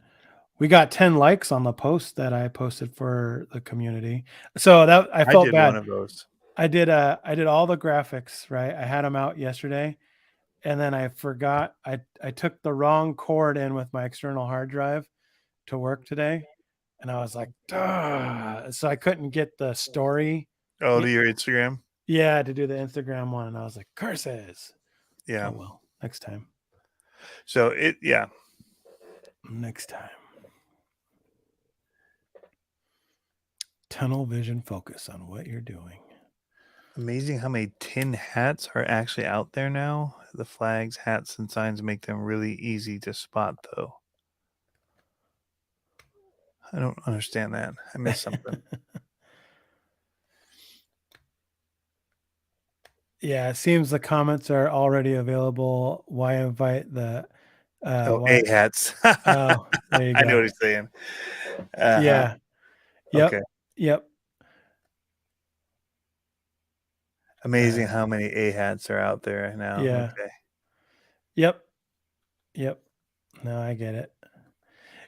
We got 10 likes on the post that I posted for the community. So that I I felt did one bad. of those. I did all the graphics, right? I had them out yesterday and then I forgot I took the wrong cord in with my external hard drive to work today, and I was like, "Duh." So I couldn't get the story. Oh, Y- to your Instagram? Yeah, to do the Instagram one, and I was like, "Curses." Oh Yeah. well, next time. So yeah. Next time. Tunnel vision focus on what you're doing. Amazing how many tin hats are actually out there now. The flags, hats, and signs make them really easy to spot, though. I don't understand that. I missed something. Yeah, it seems the comments are already available. Why invite the Oh, why A hats. oh, there you I know go. what he's saying. Uh-huh. Yeah. Yep. Okay. Yep. Amazing Uh how many A hats are out there now. yeah. Okay. Yep. Yep. No, I get it.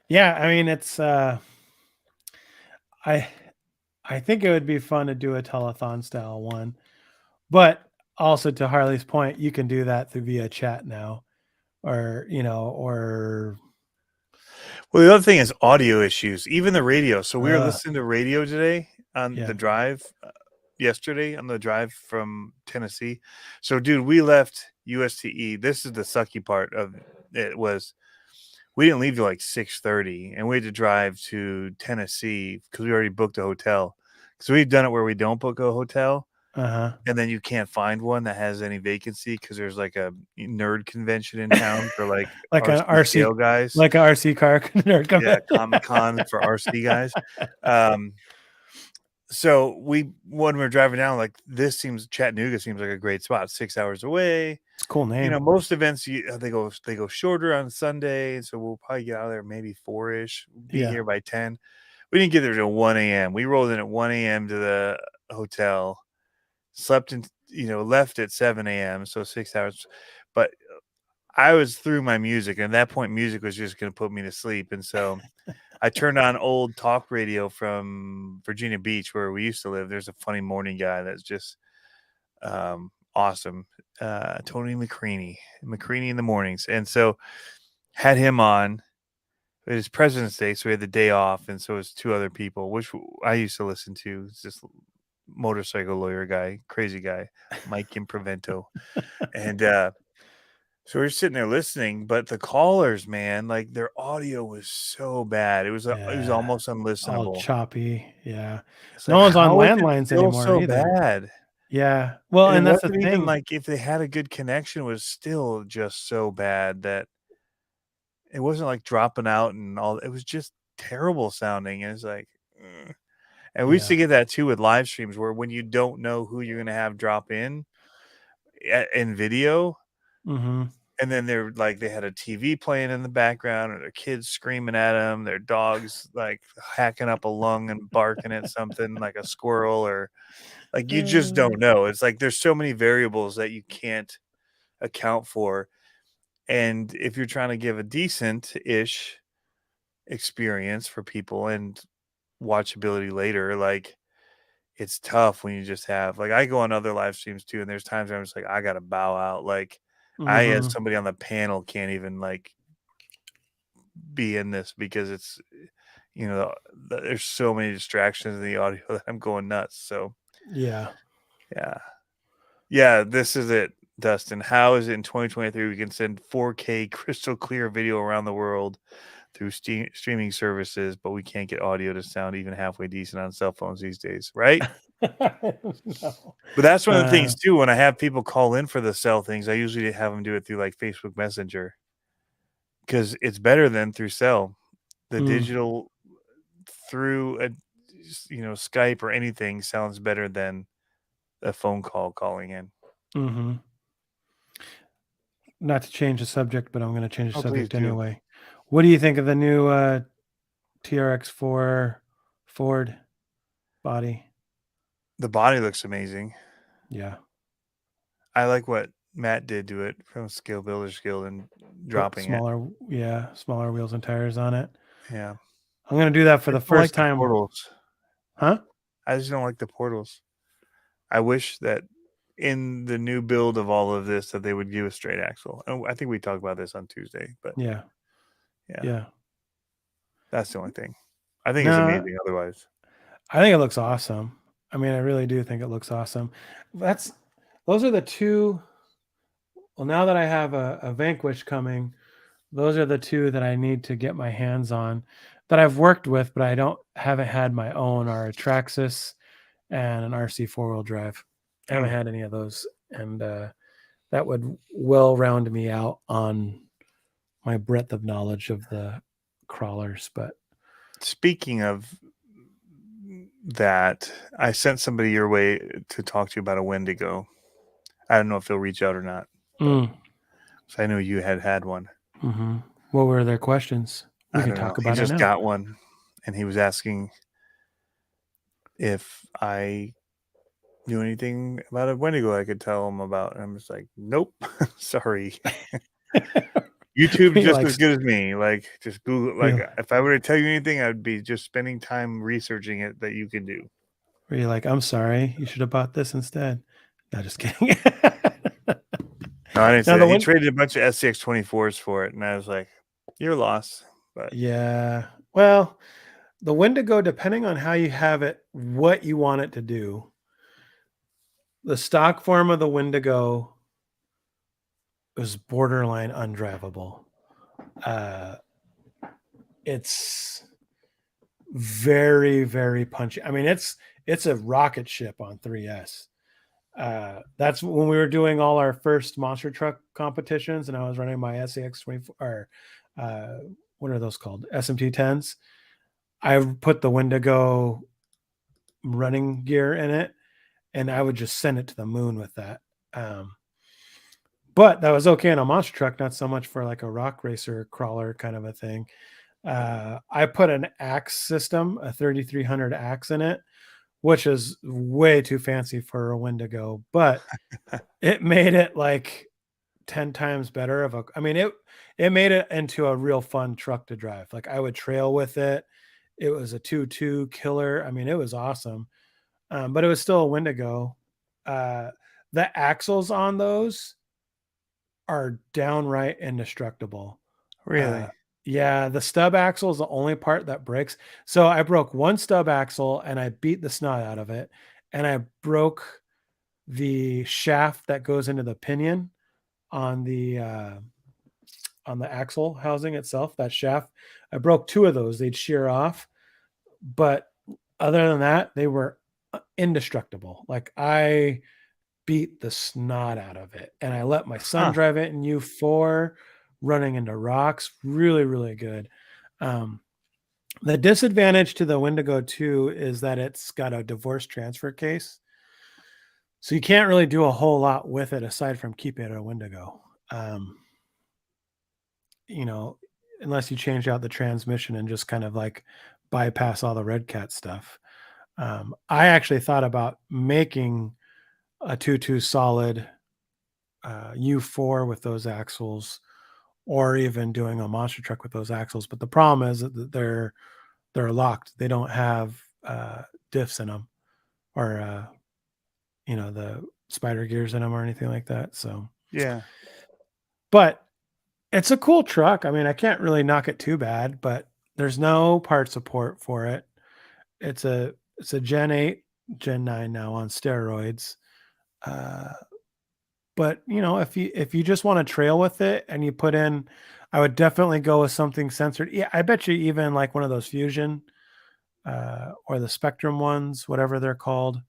Yeah, I mean it's I I think it would be fun to do a telethon style one, but also to Harley's point, you can do that through via chat now, or or Well, the other thing is audio issues, even the radio. So we were uh, listening to radio today on yeah, the drive, yesterday on the drive from Tennessee. So, dude, we left USTE. This is the sucky part of it was we didn't leave till like 6:30, and we had to drive to Tennessee because we already booked a hotel. Because we've done it where we don't book a hotel, uh and then you can't find one that has any vacancy because there's like a nerd convention in town for like like an RC RC, scale guys. like an RC car nerd Yeah, convention. Comic Con for RC guys. Um, so when we were driving down, like Chattanooga seems like a great spot, 6 hours away. It's a cool You know, name. most events they go shorter on Sunday, so we'll probably get out of there maybe 4-ish, be Yeah. here by 10. We didn't get there till 1 a.m. We rolled in at 1 a.m. to the hotel, slept in, left at 7 a.m. So 6 hours. But I was through my music, and at that point, music was just going to put me to sleep, and so I turned on old talk radio from Virginia Beach, where we used to live. There's a funny morning guy that's just awesome, Tony McCreaney in the mornings, and so had him on. It was President's Day, so we had the day off, and so it was two other people, which I used to listen to. It's this motorcycle lawyer guy, crazy guy, Mike Improvento, and so we're sitting there listening, but the callers, man, like their audio was so bad. It was Yeah. almost All unlistenable. choppy. Yeah. It's No like, one's on how is it landlines still anymore so either. bad? Yeah. Well, And it and that's the wasn't even thing. like if they had a good connection, it was still just so bad that it wasn't like dropping out and all. It was just terrible sounding. And it's like, ugh. And we used Yeah. to get that too with live streams where when you don't know who you're going to have drop in video, Mm-hmm. and then they're like they had a TV playing in the background, or their kids screaming at them, their dogs like hacking up a lung and barking at something like a squirrel, or like you just don't know. It's like there's so many variables that you can't account for. And if you're trying to give a decent-ish experience for people and watchability later, like it's tough when you just have like I go on other live streams too, and there's times where I'm just like, I gotta bow out. Like I as Mm-hmm. somebody on the panel can't even like be in this because it's there's so many distractions in the audio that I'm going nuts. So Yeah. yeah, this is it, Dustin. How is it in 2023 we can send 4K crystal clear video around the world through streaming services, but we can't get audio to sound even halfway decent on cell phones these days, right? No. But that's one of the Uh, things too. When I have people call in for the cell things, I usually have them do it through like Facebook Messenger because it's better than through cell. The mm, digital through a Skype or anything sounds better than a phone call calling in. mm-hmm. Not to change the subject, but I'm going to change the Oh, please subject do. anyway. What do you think of the new TRX4 Ford body? The body looks amazing. Yeah. I like what Matt did to it from Scale Builders Guild and Put dropping it. smaller wheels and tires on it. Yeah. I'm going to do that for I the just don't like first the time. portals. Huh? I just don't like the portals. I wish that in the new build of all of this that they would give a straight axle. And I think we talked about this on Tuesday, but Yeah. yeah, Yeah. that's the only thing. I think it's No, amazing otherwise. I think it looks awesome. I mean, I really do think it looks awesome. Those are the two. Well, now that I have a Vanquish coming, those are the two that I need to get my hands on that I've worked with, but I haven't had my own are a Traxxas and an RC four-wheel drive. I haven't Mm. had any of those. And that would well round me out on my breadth of knowledge of the crawlers. But Speaking of that, I sent somebody your way to talk to you about a Wendigo. I don't know if they'll reach out or not, but mm, so I know you had one. hmm what were their questions? We I can don't know. talk He about it just now. got one, and he was asking if I knew anything about a Wendigo I could tell him about. And I'm just like, nope, sorry. YouTube's He just as likes, good as me. Like, just Google. he, Like, if I were to tell you anything, I'd be just spending time researching it that you can do. Where you're like, I'm sorry, you should have bought this instead. No, just kidding. No, I didn't Now say the that. He one, traded a bunch of SCX 24s for it, and I was like, "Your loss." But yeah. Well, the Wendigo, depending on how you have it, what you want it to do. The stock form of the Wendigo is borderline undrivable. Uh, it's very, very punchy. I mean, it's a rocket ship on 3S. That's when we were doing all our first monster truck competitions, and I was running my SAX 24 or uh, what are those called? SMT 10s. I put the Wendigo running gear in it, and I would just send it to the moon with that. Um, but that was okay in a monster truck, not so much for like a rock racer crawler kind of a thing. I put an axe system, a 3300 axe in it, which is way too fancy for a Wendigo, but it made it like 10 times better of a, I mean, it made it into a real fun truck to drive. Like I would trail with it. It was a 2.2 killer. I mean, it was awesome. But it was still a Wendigo. Uh, the axles on those are downright indestructible. Uh, really, yeah, the stub axle is the only part that breaks. So I broke one stub axle and I beat the snot out of it, and I broke the shaft that goes into the pinion on the axle housing itself. That shaft, I broke two of those. They'd shear off, but other than that, they were indestructible. Like I beat the snot out of it, and I let my son huh? drive it in U4, running into rocks. Really, really good. Um, the disadvantage to the Wendigo 2 is that it's got a divorce transfer case. So you can't really do a whole lot with it aside from keeping it a Wendigo. Um, you know, unless you change out the transmission and just kind of like bypass all the Red Cat stuff. I actually thought about making a 2.2 solid U4 with those axles, or even doing a monster truck with those axles. But the problem is that they're locked. They don't have diffs in them, or the spider gears in them or anything like that. So, Yeah, but it's a cool truck. I mean, I can't really knock it too bad, but there's no part support for it. It's a Gen 8, Gen 9 now on steroids. Uh, but if you just want to trail with it and you put in, I would definitely go with something censored. Yeah, I bet you even like one of those Fusion or the Spectrum ones, whatever they're called,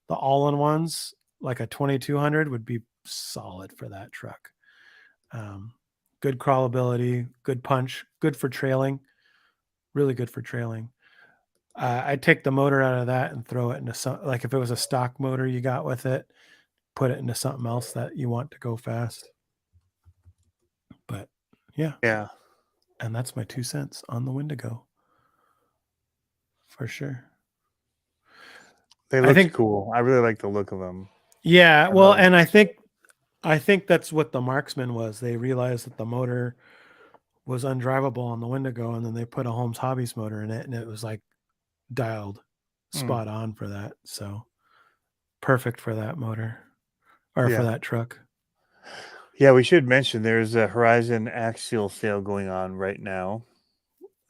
the all-in ones, like a 2200 would be solid for that truck. Um, Good crawlability, good punch, good for trailing, really good for trailing. I'd take the motor out of that and throw it into some, like if it was a stock motor you got with it, put it into something else that you want to go fast. But yeah, yeah. and that's my 2 cents on the Wendigo for sure. They I looked think, cool. I really like the look of them. yeah, I well, love. and I think that's what the Marksman was. They realized that the motor was undrivable on the Wendigo, and then they put a Holmes Hobbies motor in it, and it was like dialed Mm, spot on for that. So perfect for that motor or for yeah, that truck. yeah. We should mention there's a Horizon axial sale going on right now.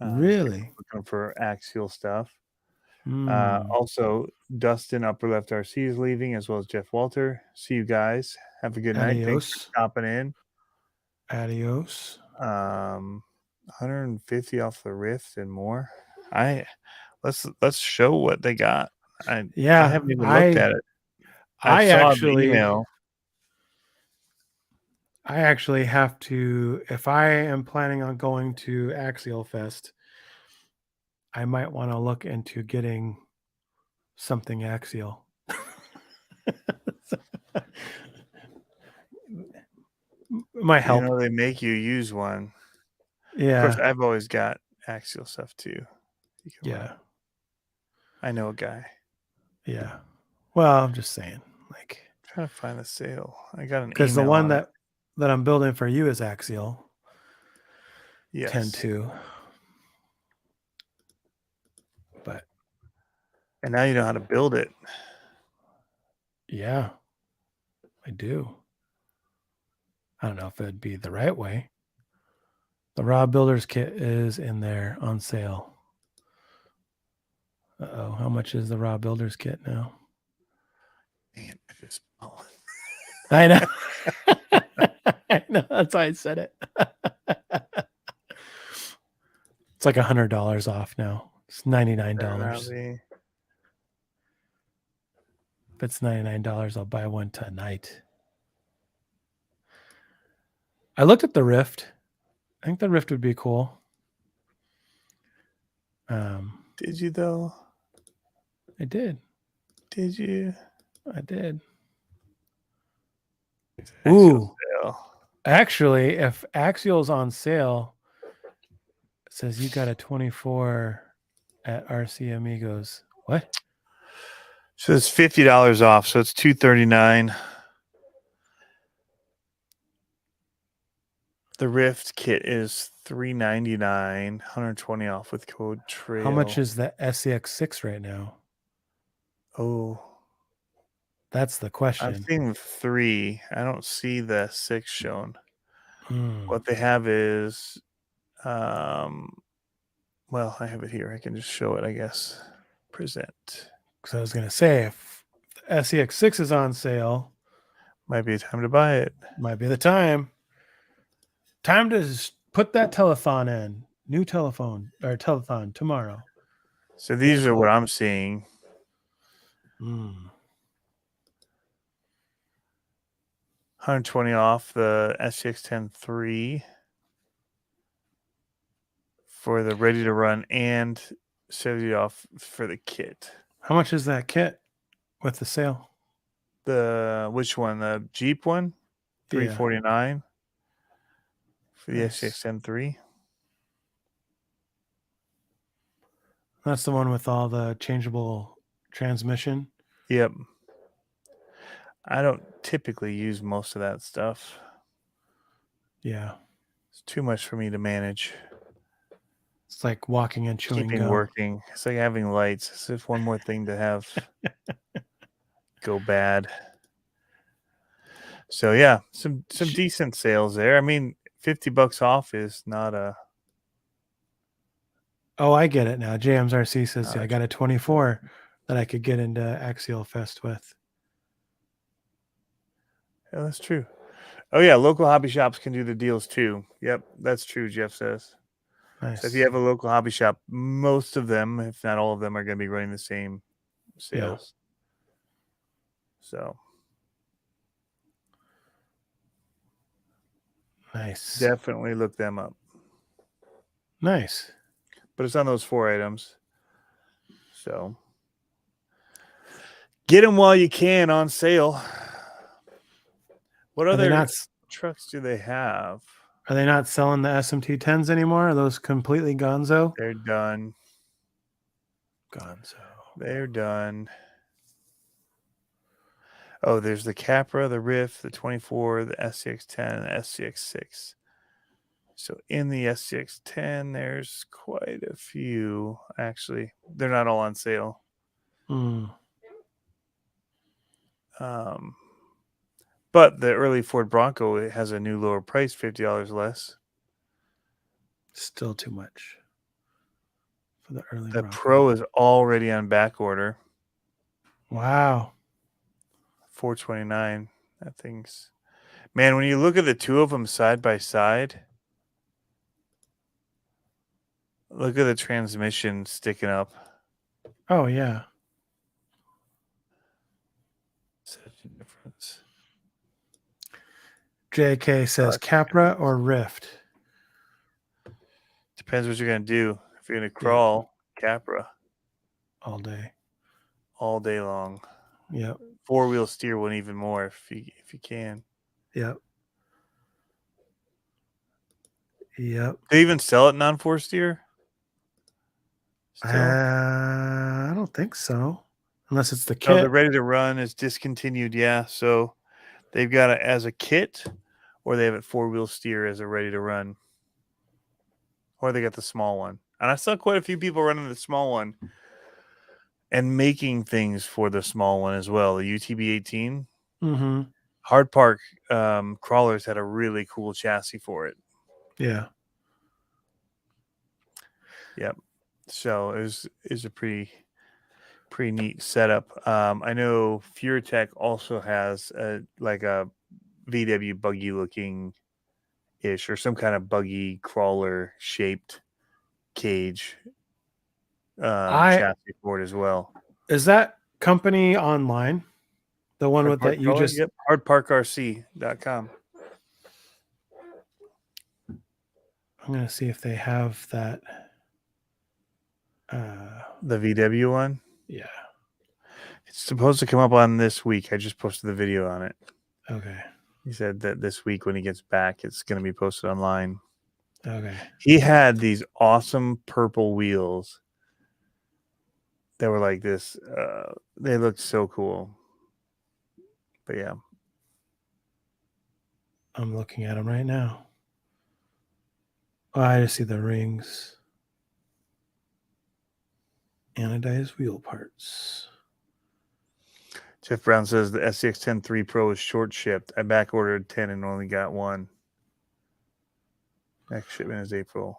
If you're Really? looking for axial stuff. Hmm. Also, Dustin Upper Left RC is leaving, as well as Jeff Walter. See you guys. Have a good night. Thanks for Adios. stopping in. Adios. 150 off the Rift and more. I let's show what they got. I Yeah, haven't even looked I at it. I I saw the actually email. I actually have to, if I am planning on going to Axial Fest, I might want to look into getting something axial. Might You help. know, they make you use one. Of course, Yeah. I've always got axial stuff too. You can run. Yeah. I know a guy. Yeah. Well, I'm just saying, like, Trying to find the sale. I got an because the email one on it. that I'm building for you is axial Yes. 10.2, but And now you know how to build it. Yeah, I do. I don't know if it'd be the right way. The raw builder's kit is in there on sale. Uh-oh, how much is the raw builder's kit now? Man, I know. I know. That's why I said it. It's like $100 off now. It's $99. If it's $99, I'll buy one tonight. I looked at the Rift. I think the Rift would be cool. Did you though? I did. Did you? I did. Ooh. Actually, if Axial's on sale, it says you got a 24 at RC Amigos. What? So it's $50 off. So it's $239. The Rift kit is $399, 120 off with code trail. How much is the SCX6 right now? Oh, that's the question. I'm seeing 3. I don't see the 6 shown. What they have is, well, I have it here. I can just show it, I guess. Present. Because I was going to say, if the SCX6 is on sale, might be a time to buy it. Might be the time. Time to put that telethon in. New telephone or telethon tomorrow. So these are what I'm seeing. 120 off the SCX10 3 for the ready to run and 70 off for the kit. How much is that kit with the sale? Which one? The Jeep one? $349 for the SCX10 3. That's the one with all the changeable transmission. Yep. I don't typically use most of that stuff. Yeah. It's too much for me to manage. It's like walking and chewing Keeping gum. working. It's like having lights. It's just one more thing to have go bad. So yeah, some decent sales there. I mean, $50 off is not a. Oh, I get it now. James RC says, I got a 24 that I could get into Axial Fest with. Yeah, that's true. Oh yeah, local hobby shops can do the deals too. Yep, that's true, Jeff says. Nice. So if you have a local hobby shop, most of them, if not all of them, are going to be running the same sales. Yeah. So nice. Definitely look them up. Nice. But it's on those 4 items. So get them while you can on sale. What other trucks do they have? Are they not selling the SMT 10s anymore? Are those completely gonzo? They're done. Gonzo. They're done. Oh, there's the Capra, the Rift, the 24, the SCX10, and the SCX6. So in the SCX10, there's quite a few. Actually, they're not all on sale. But the early Ford Bronco, it has a new lower price, $50 less. Still too much for the early The Bronco. Pro is already on back order. Wow. $429. That thing's, man, when you look at the two of them side by side, look at the transmission sticking up. Oh yeah. Such a difference. JK says Capra or Rift. Depends what you're gonna do. If you're gonna crawl, Capra. All day. All day long. Yep. 4-wheel steer one even more if you can. Yep. Yep. They even sell it non-4 steer? Still? I don't think so. Unless it's the kit. No, the ready to run is discontinued, yeah. So they've got it as a kit, or they have it 4-wheel steer as a ready to run. Or they got the small one. And I saw quite a few people running the small one and making things for the small one as well. The UTB 18 Mm-hmm. Hard Park Crawlers had a really cool chassis for it. Yeah. Yep. So it was a pretty neat setup. I know FureTech also has a VW buggy looking ish or some kind of buggy crawler shaped cage chassis for it as well. Is that company online? The one Hard with Park that you Crawler? just Yep. Hardparkrc.com. I'm gonna see if they have that. The VW one? Yeah. It's supposed to come up on this week. I just posted the video on it. Okay. He said that this week when he gets back, it's going to be posted online. Okay. He had these awesome purple wheels that were like this. They looked so cool. But yeah. I'm looking at them right now. Oh, I just see the rings. Anodized wheel parts. Jeff Brown says the SCX 10 Pro is short shipped. I back ordered 10 and only got one. Next shipment is April.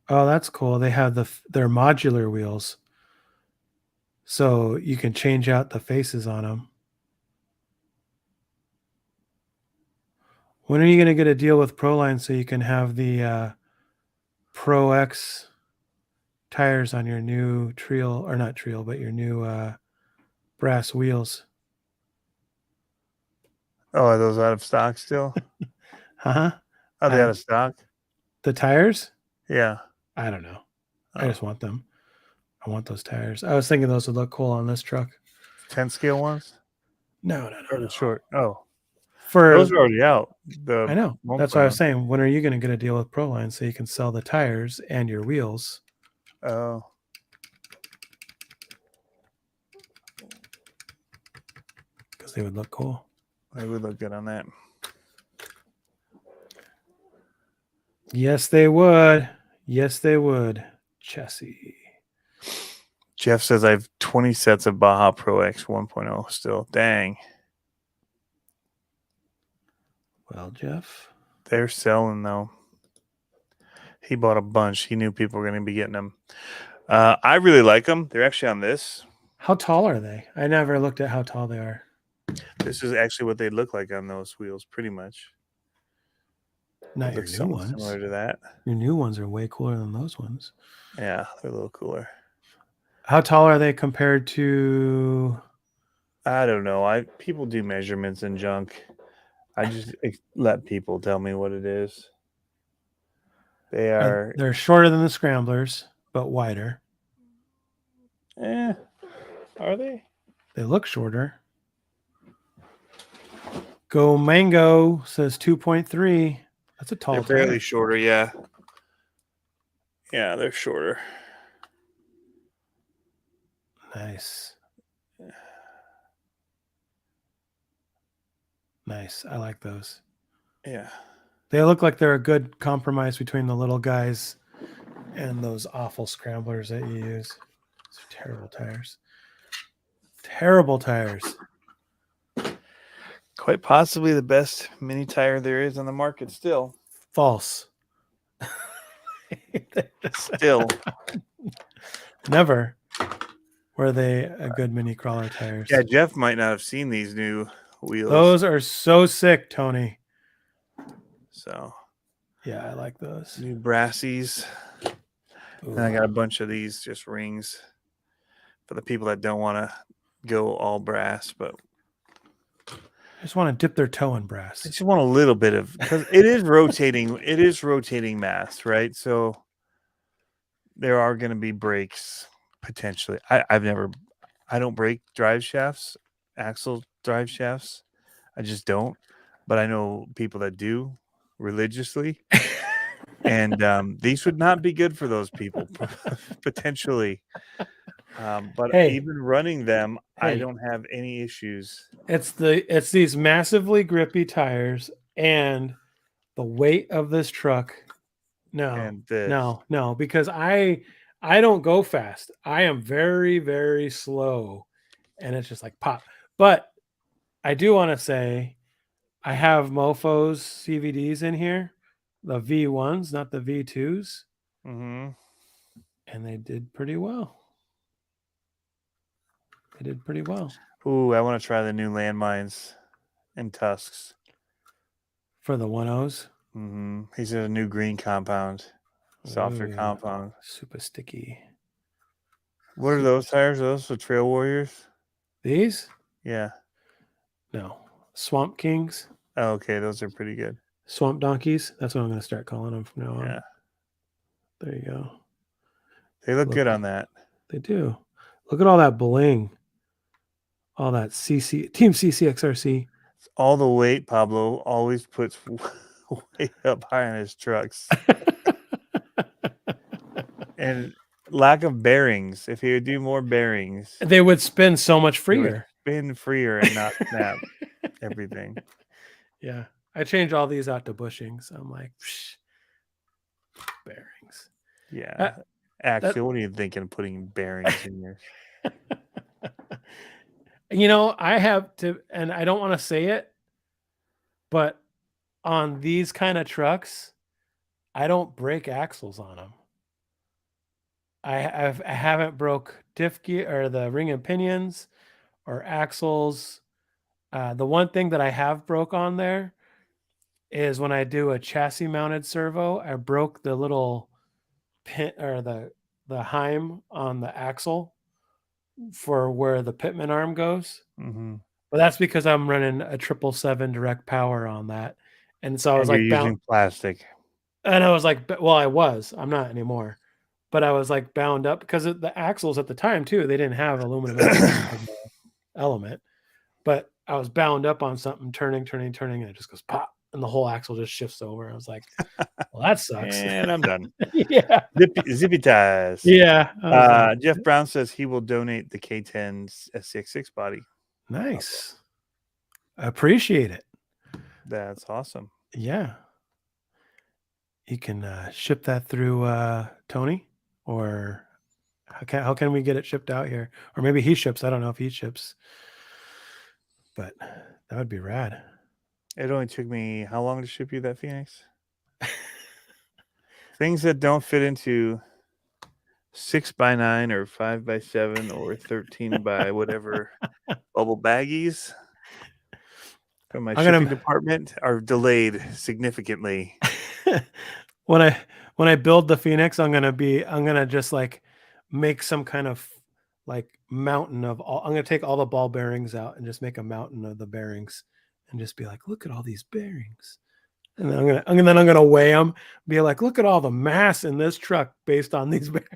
Oh, that's cool. They have their modular wheels, so you can change out the faces on them. When are you going to get a deal with Proline so you can have the Pro X tires on your new Trail, or not Trail, but your new brass wheels? Oh, are those out of stock still? Huh? Are they out of stock? The tires? Yeah. I don't know. I Oh. just want them. I want those tires. I was thinking those would look cool on this truck. 10 scale ones? No. Or the short? Oh. For Those are already out. I know. That's why I was saying, when are you going to get a deal with Proline so you can sell the tires and your wheels? Oh. Because they would look cool. They would look good on that. Yes, they would. Yes, they would. Chassis. Jeff says I have 20 sets of Baja Pro X 1.0 still. Dang. Well, Jeff. They're selling, though. He bought a bunch. He knew people were going to be getting them. I really like them. They're actually on this. How tall are they? I never looked at how tall they are. This is actually what they look like on those wheels, pretty much. Not your new ones. Similar to that. Your new ones are way cooler than those ones. Yeah, they're a little cooler. How tall are they compared to? I don't know. People do measurements and junk. I just let people tell me what it is. They're shorter than the Scramblers, but wider. Are they? They look shorter. Go Mango says 2.3. That's a tall. They're fairly shorter, yeah. Yeah, they're shorter. Nice. Nice. I like those. Yeah. They look like they're a good compromise between the little guys and those awful Scramblers that you use. Those are terrible tires. Terrible tires. Quite possibly the best mini tire there is on the market still. False. Still. Never were they a good mini crawler tires. Yeah, Jeff might not have seen these new wheels. Those are so sick, Tony. So. Yeah, I like those. New brassies. And I got a bunch of these just rings for the people that don't want to go all brass, but I just want to dip their toe in brass. I just want a little bit of, because it is rotating. It is rotating mass, right? So there are going to be breaks potentially. I don't break drive shafts, axle drive shafts. I just don't. But I know people that do religiously. And these would not be good for those people potentially. But even running them, I don't have any issues. It's these massively grippy tires and the weight of this truck. No, because I I don't go fast. I am very, very slow. And it's just like pop. But I do want to say I have Mofo's CVDs in here, the V1s, not the V2s, Mm-hmm. and they did pretty well. They did pretty well Ooh, I want to try the new landmines and tusks. for the 1.0s. Mm-hmm. He's a new green compound, softer Ooh, compound. super sticky. What are Super those sticky. tires? Are those for Trail Warriors? These? Yeah. No. Swamp Kings, Oh, okay, those are pretty good. Swamp Donkeys. That's what I'm going to start calling them from now on. Yeah, There you go. they look Look, good on that. they do. Look at all that bling. All that CC Team CCXRC. All the weight Pablo always puts way up high on his trucks, and lack of bearings. If he would do more bearings, They would spin so much he would freer. spin freer and not snap everything. Yeah. I change all these out to bushings. I'm like, psh, bearings. Yeah. That Actually, what are you thinking of putting bearings in yours? I have to, and I don't want to say it, but on these kind of trucks, I don't break axles on them. I haven't broke diff gear or the ring and pinions or axles. The one thing that I have broke on there is when I do a chassis mounted servo, I broke the little pin or the heim on the axle for where the pitman arm goes. Mm-hmm. But that's because I'm running a 777 direct power on that. And so I was And you're like bound using plastic. and I was like, well, I was. I'm not anymore. But I was like bound up because the axles at the time too, they didn't have aluminum axles as an element. But I was bound up on something, turning, and it just goes pop, and the whole axle just shifts over. I was like, well, that sucks. And I'm done. Yeah. Zippy ties. Yeah. I was like, Jeff Brown says he will donate the K10's SCX6 body. nice. I appreciate it. That's awesome. Yeah. You can ship that through Tony, or how can we get it shipped out here? Or maybe he ships. I don't know if he ships, but that would be rad. It only took me how long to ship you that Phoenix? Things that don't fit into 6x9 or 5x7 or 13 by whatever bubble baggies from my I'm shipping gonna department are delayed significantly. when I build the Phoenix, I'm gonna just like make some kind of like mountain of all. I'm gonna take all the ball bearings out and just make a mountain of the bearings, and just be like, look at all these bearings. And then I'm gonna weigh them. Be like, look at all the mass in this truck based on these bearings.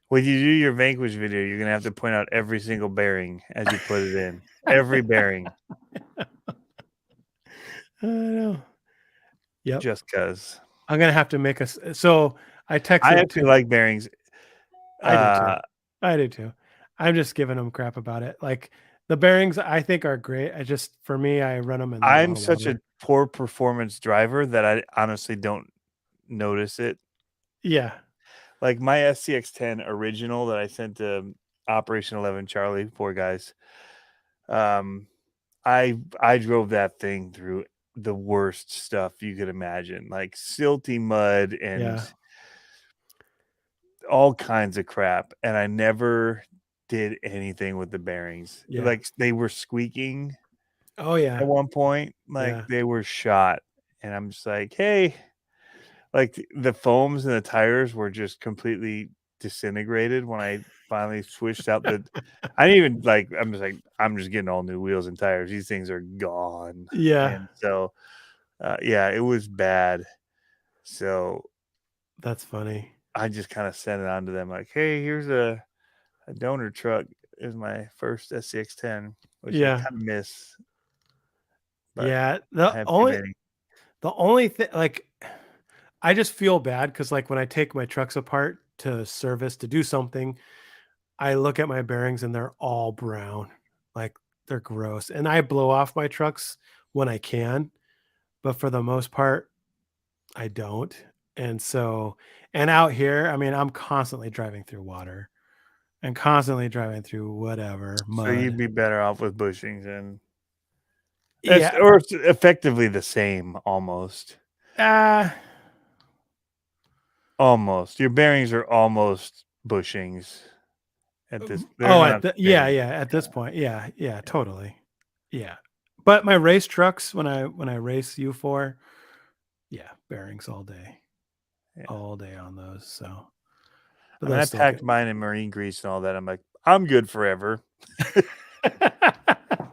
When you do your Vanquish video, you're going to have to point out every single bearing as you put it in. Every bearing. I know. Yep. Just because. I'm gonna have to make a. So I I texted actually to. like bearings. I do too. I do too. I'm just giving them crap about it. Like the bearings, I think are great. For me, I run them in a lot I'm of such water. a poor performance driver that I honestly don't notice it. Yeah. Like my SCX10 original that I sent to Operation 11 Charlie, four guys. I drove that thing through the worst stuff you could imagine, like silty mud and Yeah. all kinds of crap, and I never did anything with the bearings. Yeah. Like they were squeaking Oh at yeah. one point, like Yeah. they were shot, and I'm just like, hey, like the foams and the tires were just completely disintegrated when I finally switched out the. I didn't even like. I'm just like, I'm just getting all new wheels and tires. These things are gone, Yeah. and so yeah, it was bad. So That's funny. I just kind of sent it on to them, like, hey, here's a donor truck. Is my first SCX10, which I Yeah. kind of miss, but Yeah. I have too many. The only thing, like, I just feel bad because like when I take my trucks apart to service to do something, I look at my bearings and they're all brown. Like they're gross. And I blow off my trucks when I can, but for the most part, I don't. And so, and out here, I mean, I'm constantly driving through water and constantly driving through whatever So you'd mud. be better off with bushings, and Yeah. or it's effectively the same almost. Uh, Almost. Your bearings are almost bushings at this. They're oh, not yeah, very. yeah. At this point, yeah, totally, yeah. But my race trucks, when I race U4, yeah, bearings Yeah. all day on those. So, but I mean, those I still get. packed mine in marine grease and all that. I'm like, I'm good forever.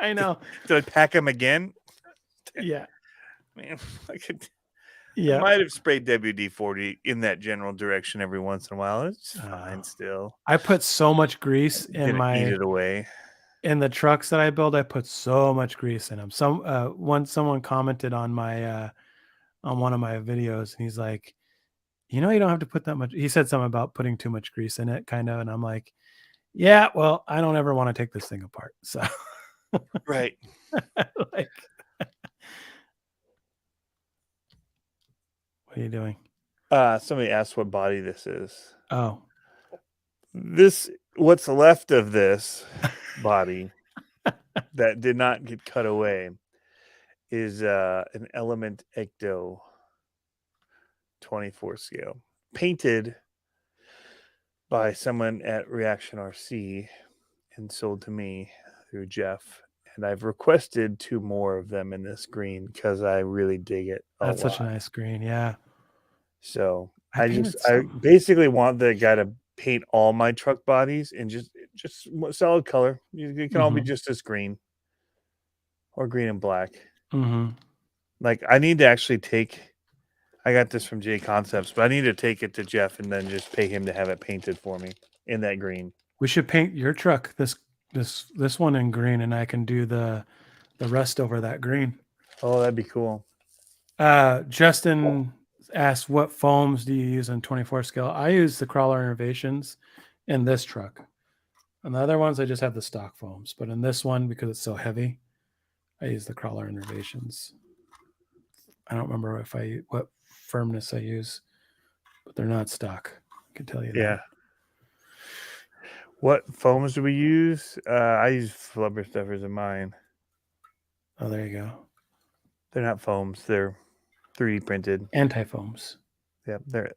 I know. Did I pack them again? Yeah, Man, I could. I yeah. might have sprayed WD-40 in that general direction every once in a while. It's fine still. I put so much grease in Didn't eat my it away. in the trucks that I build. I put so much grease in them. Someone commented on my on one of my videos, and he's like, you know, you don't have to put that much. He said something about putting too much grease in it, kind of, and I'm like, yeah, well, I don't ever want to take this thing apart. So, Right. like, what are you doing? Somebody asked what body this is. Oh, What's left of this body that did not get cut away is an Element Ecto 24 scale, painted by someone at Reaction RC and sold to me through Jeff. And I've requested 2 more of them in this green because I really dig it a that's such a lot. nice green. Yeah, So I painted I some. basically want the guy to paint all my truck bodies in just solid color. You can all be Mm-hmm. just as green or green and black. Mm-hmm. Like I need to actually take. I got this from J Concepts, but I need to take it to Jeff and then just pay him to have it painted for me in that green. We should paint your truck this one in green, and I can do the rest over that green. Oh, that'd be cool. Justin asked, what foams do you use on 24 scale? I use the Crawler Innovations in this truck. On the other ones, I just have the stock foams. But in this one, because it's so heavy, I use the Crawler Innovations. I don't remember what firmness I use, but they're not stock. I can tell you Yeah. that. What foams do we use? I use flubber stuffers in mine. Oh, there you go. They're not foams. They're 3D printed. Anti-foams. Yep, they're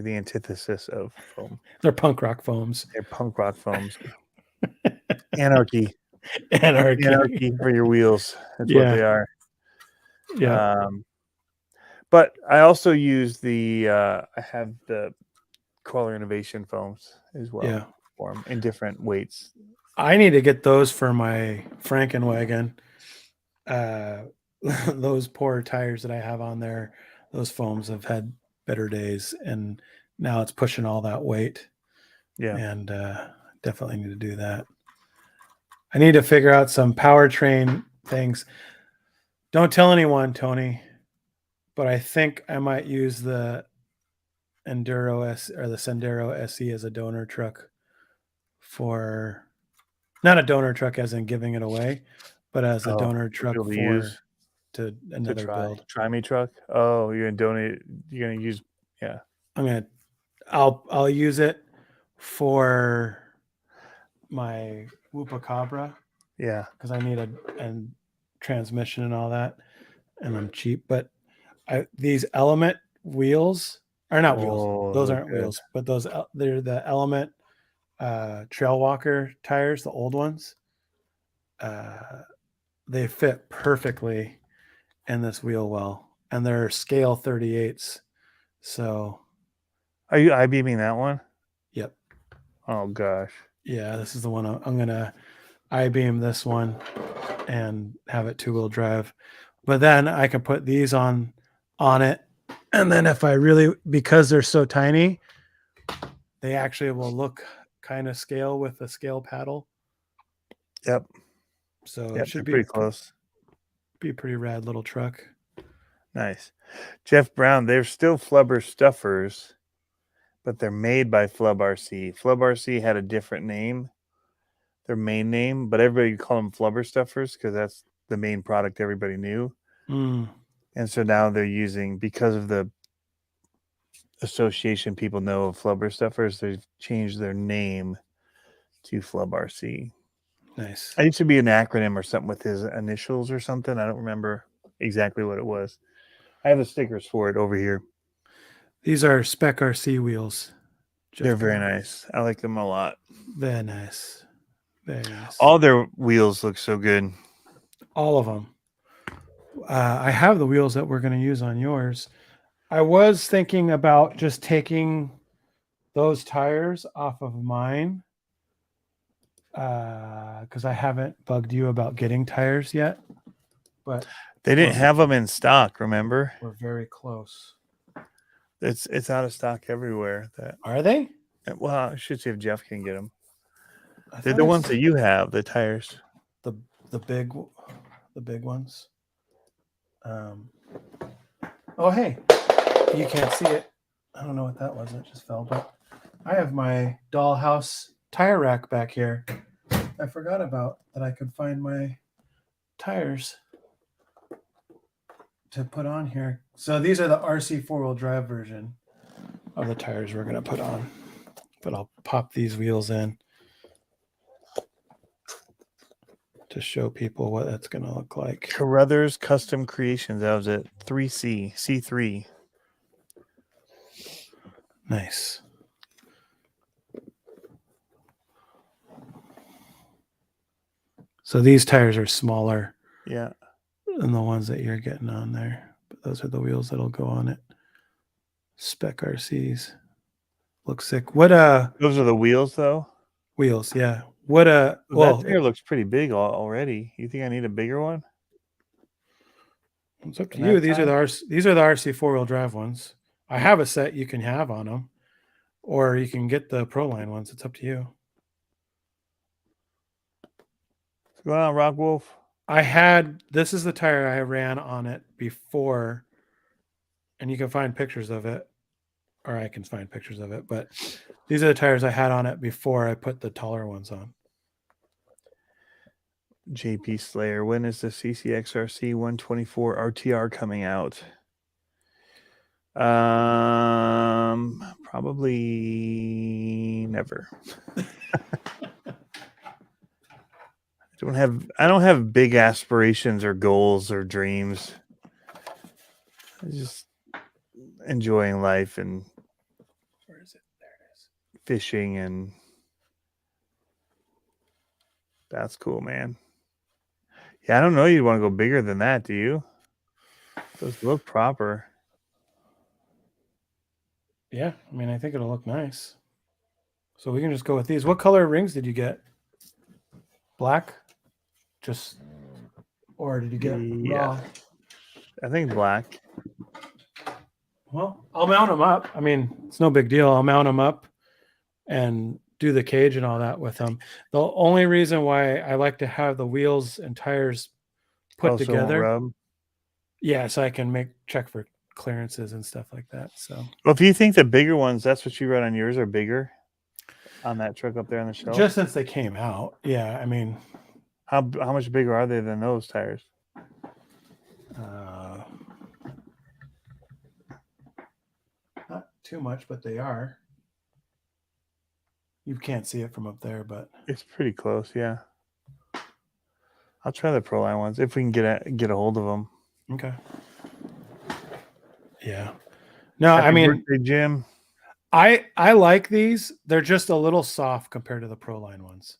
the antithesis of foam. They're punk rock foams. They're punk rock foams. Anarchy. Anarchy. Anarchy for your wheels. That's what Yeah. they are. Yeah. But I also use I have the Crawler Innovation foams as well Yeah. for them in different weights. I need to get those for my Frankenwagon. Those poor tires that I have on there, those foams have had better days, and now it's pushing all that weight. Yeah. And definitely need to do that. I need to figure out some powertrain things. Don't tell anyone, Tony, but I think I might use the Enduro S or the Sandero SE as a donor truck for not a donor truck as in giving it away, but as a donor truck people to use to to another try build. try me truck. Oh, you're gonna donate. You're gonna use. Yeah. I'll use it for my Whoopacabra Yeah. because I need a transmission and all that, and I'm cheap. But these Element wheels are not wheels; Oh, those look aren't good. wheels. But they're the Element Trail Walker tires, the old ones. They fit perfectly in this wheel well, and they're scale 38s. So, Are you I-beaming that one? yep, Oh gosh. yeah, this is the one I'm gonna I-beam this one and have it 2-wheel drive. But then I can put these on it, and then if I really, because they're so tiny, they actually will look kind of scale with the scale paddle. Yep. So Yep. it should They're pretty close. be a pretty rad little truck. Nice. Jeff Brown. They're still Flubber stuffers, but they're made by Flub RC. Flub RC had a different name, their main name, but everybody called them Flubber stuffers because that's the main product everybody knew. Mm. And so now they're using, because of the association people know of Flubber Stuffers, they've changed their name to Flub RC. Nice. It used to be an acronym or something with his initials or something. I don't remember exactly what it was. I have the stickers for it over here. These are Spec RC wheels. They're very nice. I like them a lot. Very nice. Very nice. All their wheels look so good. All of them. I have the wheels that we're going to use on yours. I was thinking about just taking those tires off of mine because I haven't bugged you about getting tires yet. But they didn't have them in stock, remember? We're very close. It's out of stock everywhere. Are they? Well, I should see if Jeff can get them. They're the ones that you have, the tires. The big ones. Oh, hey, you can't see it. I don't know what that was. It just fell. But I have my dollhouse tire rack back here. I forgot about that. I could find my tires to put on here. So these are the RC 4-wheel drive version of the tires we're going to put on. But I'll pop these wheels in to show people what that's going to look like. Carruthers Custom Creations. That was it. 3C. C3. Nice. So these tires are smaller. Yeah. Than the ones that you're getting on there. But those are the wheels that'll go on it. Spec RCs. Looks sick. What those are the wheels though? Wheels, yeah. What well, that tire looks pretty big already. You think I need a bigger one? It's up to you. These are the RC 4-wheel drive ones. I have a set you can have on them. Or you can get the Pro Line ones. It's up to you. What's going on, Rock Wolf? This is the tire I ran on it before, and you can find pictures of it, or I can find pictures of it, but these are the tires I had on it before I put the taller ones on. JP Slayer, when is the CCXRC 124 RTR coming out? Probably never. I don't have big aspirations or goals or dreams. I'm just enjoying life and where is it? There it is. Fishing, and that's cool, man. Yeah, I don't know you'd want to go bigger than that, do you? Those look proper. Yeah, I mean, I think it'll look nice. So we can just go with these. What color rings did you get? Black? Or did you get raw? I think black. Well, I'll mount them up. I mean, it's no big deal. I'll mount them up and do the cage and all that with them. The only reason why I like to have the wheels and tires put together. Yeah, so I can check for clearances and stuff like that. So, well, if you think the bigger ones, that's what you run on yours, are bigger on that truck up there on the shelf. Just since they came out, yeah. I mean, how much bigger are they than those tires? Not too much, but they are. You can't see it from up there, but it's pretty close. Yeah, I'll try the Pro Line ones if we can get a hold of them. Okay. Yeah. No, Happy I mean, birthday, Jim. I like these. They're just a little soft compared to the Pro Line ones.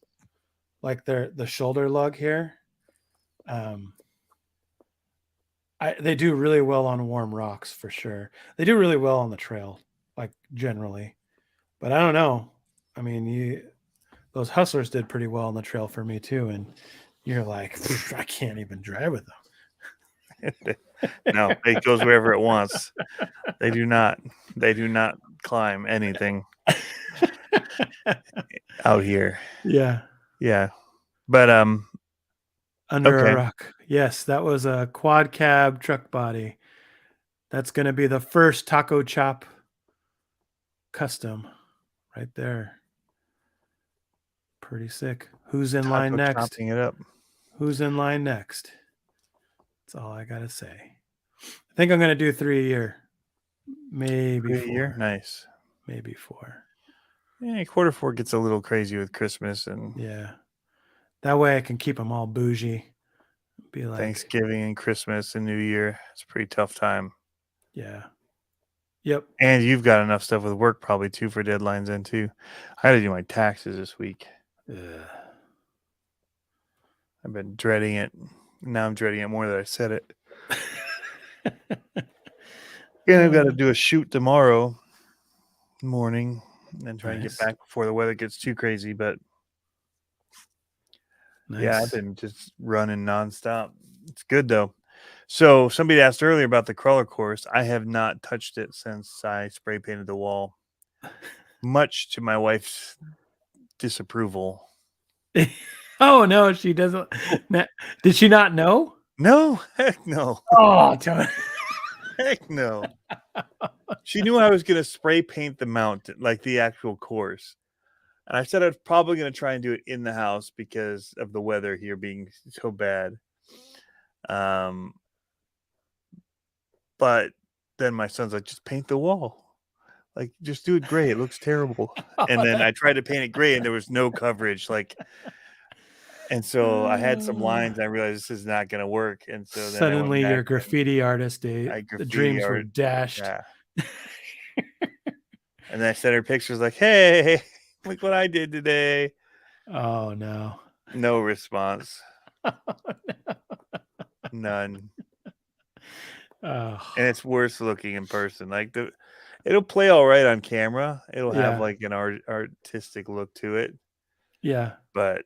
Like the shoulder lug here. They do really well on warm rocks for sure. They do really well on the trail, like generally. But I don't know. I mean, those Hustlers did pretty well on the trail for me too, and you're like, I can't even drive with them. No, it goes wherever it wants. They do not climb anything out here. Yeah. But under a rock. Yes, that was a quad cab truck body. That's going to be the first taco chop custom right there. Pretty sick. Who's in line next? Chopping it up. Who's in line next? That's all I got to say. I think I'm going to do 3 a year. Maybe a year. 4. Nice. Maybe 4. Yeah, Q4 gets a little crazy with Christmas and Yeah. That way I can keep them all bougie. Be like, Thanksgiving and Christmas and New Year. It's a pretty tough time. yeah. Yep. And you've got enough stuff with work probably too for deadlines then too. I had to do my taxes this week. Ugh. I've been dreading it. Now I'm dreading it more that I said it. And I've got to do a shoot tomorrow morning and try and get Nice. back before the weather gets too crazy. But yeah, I've Nice. been just running nonstop. It's good though. So somebody asked earlier about the crawler course. I have not touched it since I spray painted the wall, much to my wife's disapproval. Oh no, she doesn't. Did she not know? No, heck no. Oh, Tony. Heck no. She knew I was going to spray paint the mountain, like the actual course. And I said I was probably going to try and do it in the house because of the weather here being so bad. But then my son's like, just paint the wall. Like, just do it gray. It looks terrible. And then I tried to paint it gray and there was no coverage. And so I had some lines. And I realized this is not going to work. And so then I went Suddenly, back your and graffiti artist I the graffiti dreams were art. dashed. Yeah. And then I sent her pictures like, hey, look what I did today. Oh no. No response. Oh, None. no. And it's worse looking in person. Like it'll play all right on camera. It'll have Yeah. like an artistic look to it. Yeah. But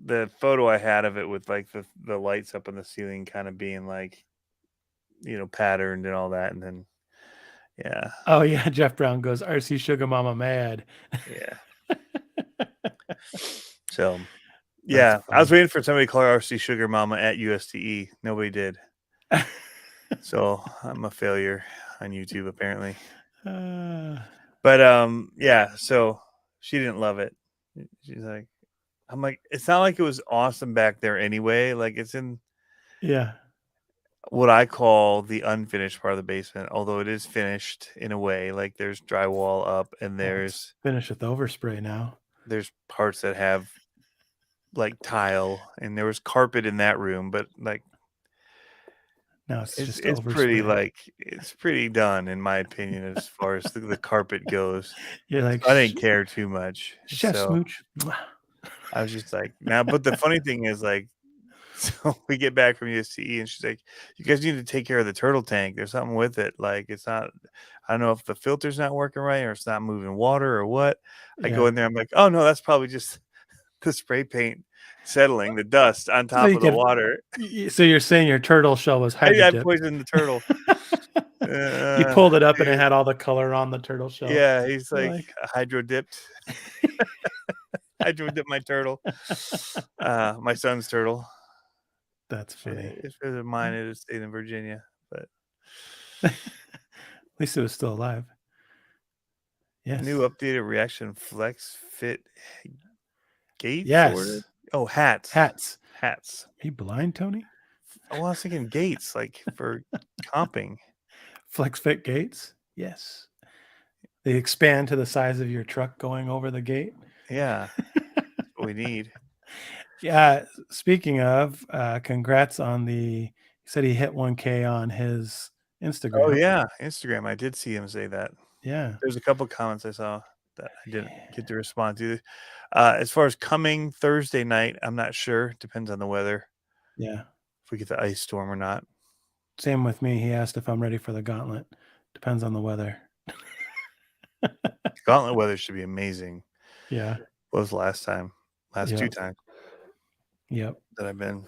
the photo I had of it with like the lights up on the ceiling kind of being like, patterned and all that. And then, yeah. Oh yeah. Jeff Brown goes, RC Sugar Mama mad. Yeah. So, That's yeah. I was funny. waiting for somebody to call RC Sugar Mama at USTE. Nobody did. So I'm a failure on YouTube apparently. But yeah, so she didn't love it. She's like, I'm like, it's not like it was awesome back there anyway. Like it's in yeah. what I call the unfinished part of the basement, although it is finished in a way. Like there's drywall up and Well, it's there's finished with overspray now. parts that have like tile and there was carpet in that room, but like Now it's just it's pretty overspray. it's pretty done in my opinion as far as the carpet goes. You're like, So I didn't care too much. Chef So Smooch. I was just like, now, but the funny thing is like, so we get back from USTE and she's like, you guys need to take care of the turtle tank. There's something with it. Like it's not, I don't know if the filter's not working right or it's not moving water or what. I go Yeah. in there. I'm like, oh no, that's probably just the spray paint settling the dust on So top you of the could. water. So you're saying your turtle shell was hydro I dipped. poisoned the turtle. You pulled it up and it Dude. had all the color on the turtle shell. Yeah. He's You're like like, hydro dipped. Hydro dipped my turtle. My son's turtle. that's funny. If it was mine, it would stayed in Virginia. But At least it was still alive. Yes. new updated reaction flex fit gates ordered. Yes. Oh, hats. Hats. Hats. Are you blind, Tony? Oh, I was thinking gates, like for comping. Flex fit gates. Yes. They expand to the size of your truck going over the gate. Yeah. That's what we need. Yeah. Speaking of, congrats on he said he hit 1K on his Instagram. Oh yeah, Instagram. I did see him say that. Yeah. There's a couple comments I saw that I didn't get to respond to. As far as coming Thursday night, I'm not sure. Depends on the weather. Yeah. If we get the ice storm or not. Same with me. He asked if I'm ready for the gauntlet. Depends on the weather. Gauntlet weather should be amazing. Yeah. What was the last time? Last 2 times Yep. that I've been.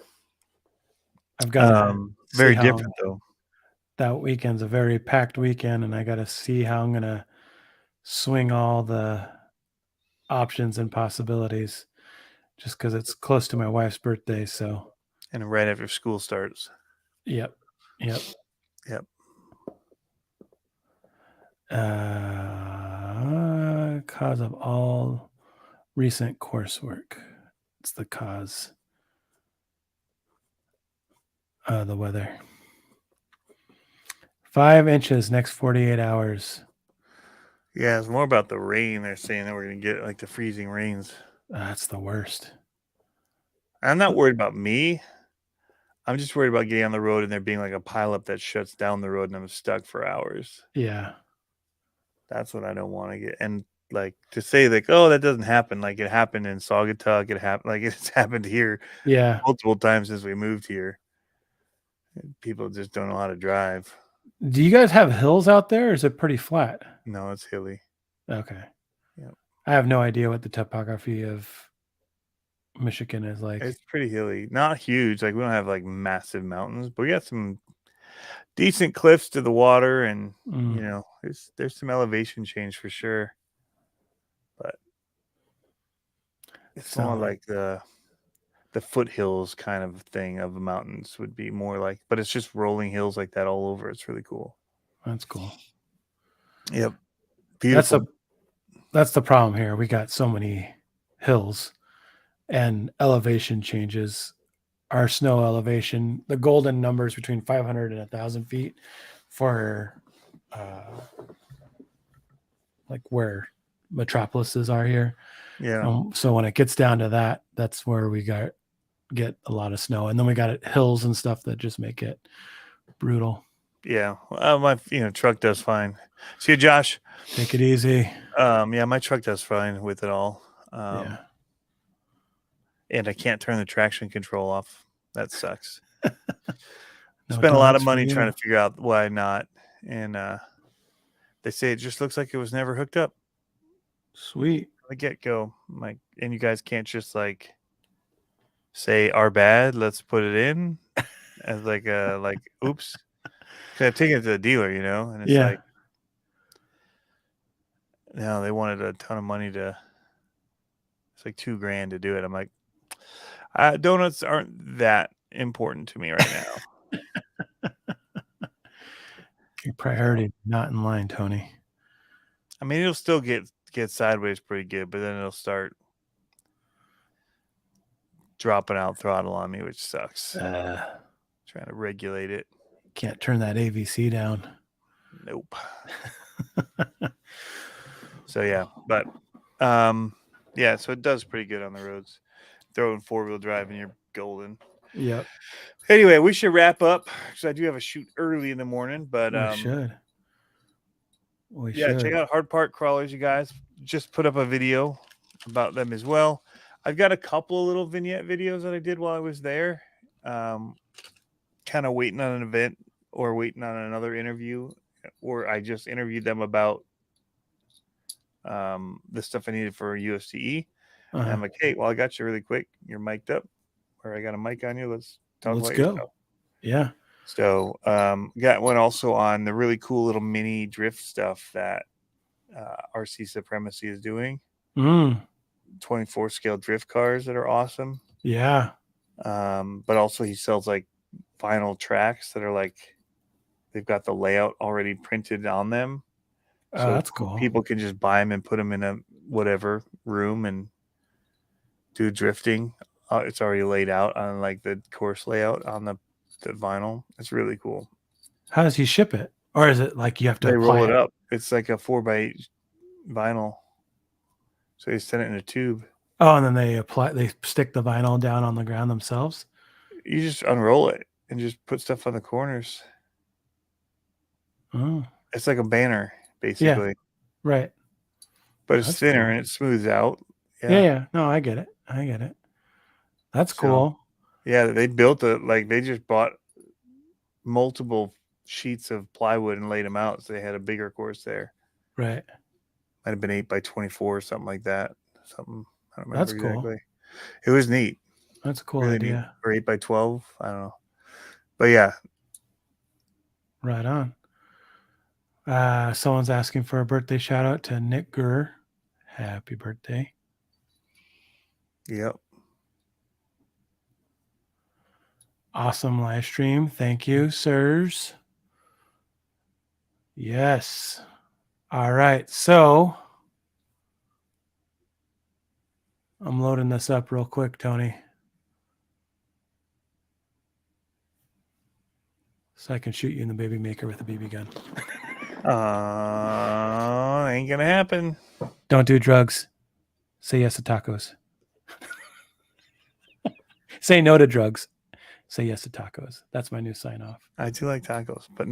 I've got very different though. That weekend's a very packed weekend, and I got to see how I'm gonna swing all the options and possibilities. Just because it's close to my wife's birthday, so. And right after school starts. Yep. Yep. Yep. Cause of all recent coursework. It's the cause. The weather. 5 inches next 48 hours. Yeah, it's more about the rain. They're saying that we're going to get like the freezing rains. That's the worst. I'm not worried about me. I'm just worried about getting on the road and there being like a pileup that shuts down the road and I'm stuck for hours. Yeah. That's what I don't want to get. And like to say like, oh, that doesn't happen. Like it happened in Saugatuck. It happened like it's happened here Yeah. multiple times since we moved here. People just don't know how to drive. Do you guys have hills out there or is it pretty flat? No, it's hilly. Okay. Yep. I have no idea what the topography of Michigan is like. It's pretty hilly. Not huge. Like we don't have like massive mountains, but we got some decent cliffs to the water and you know, there's some elevation change for sure. But it's more like the foothills kind of thing of the mountains would be more like, but it's just rolling hills like that all over. It's really cool. That's cool. Yep. Beautiful. That's the problem here. We got so many hills and elevation changes. Our snow elevation, the golden numbers between 500 and 1,000 feet for like where metropolises are here. Yeah. So when it gets down to that, that's where we get a lot of snow, and then we got hills and stuff that just make it brutal. Yeah. My truck does fine. See you, Josh. Take it easy. Yeah, my truck does fine with it all. Yeah. And I can't turn the traction control off. That sucks. No Spent a lot of dogs for money you. trying to figure out why not. And they say it just looks like it was never hooked up. Sweet. From the get-go. Like, and you guys can't just like say our bad, let's put it in as like oops. Cause I've taken it to the dealer, and it's like no, they wanted a ton of money it's like $2,000 to do it. I'm like, donuts aren't that important to me right now. Your priority not in line, Tony. I mean, it'll still get sideways pretty good, but then it'll start dropping out throttle on me, which sucks. Trying to regulate it. Can't turn that AVC down. Nope. So yeah, but yeah, so it does pretty good on the roads. Throwing 4-wheel drive and you're golden. Yep. Anyway, we should wrap up because I do have a shoot early in the morning. But we should. Check out Hard Part Crawlers, you guys. Just put up a video about them as well. I've got a couple of little vignette videos that I did while I was there. Kind of waiting on an event or waiting on another interview, or I just interviewed them about the stuff I needed for USTE. And I'm like, hey, well, I got you really quick. You're mic'd up, or I got a mic on you. Let's talk about your stuff. Yeah. So got one also on the really cool little mini drift stuff that RC Supremacy is doing. 24 scale drift cars that are awesome. Yeah. But also he sells like vinyl tracks that are like they've got the layout already printed on them. So that's cool. People can just buy them and put them in a whatever room and do drifting. It's already laid out on like the course layout on the vinyl. It's really cool. How does he ship it? Or is it like you have to roll it up? It's like a 4x8 vinyl. So you send it in a tube. Oh, and then they stick the vinyl down on the ground themselves? You just unroll it and just put stuff on the corners. Oh. It's like a banner, basically. Yeah. Right. But it's thinner and it smooths out. Yeah. No, I get it. That's cool. Yeah, they built they just bought multiple sheets of plywood and laid them out. So they had a bigger course there. Right. Might have been 8x24 or something like that. Something. I don't remember That's exactly. Cool. It was neat. That's a cool idea. Neat. Or 8x12. I don't know. But yeah. Right on. Someone's asking for a birthday shout out to Nick Gurr. Happy birthday. Yep. Awesome live stream. Thank you, sirs. Yes. All right. So I'm loading this up real quick, Tony. so I can shoot you in the baby maker with a BB gun. Ain't gonna happen. Don't do drugs. Say yes to tacos. Say no to drugs. Say yes to tacos. That's my new sign off. I do like tacos, but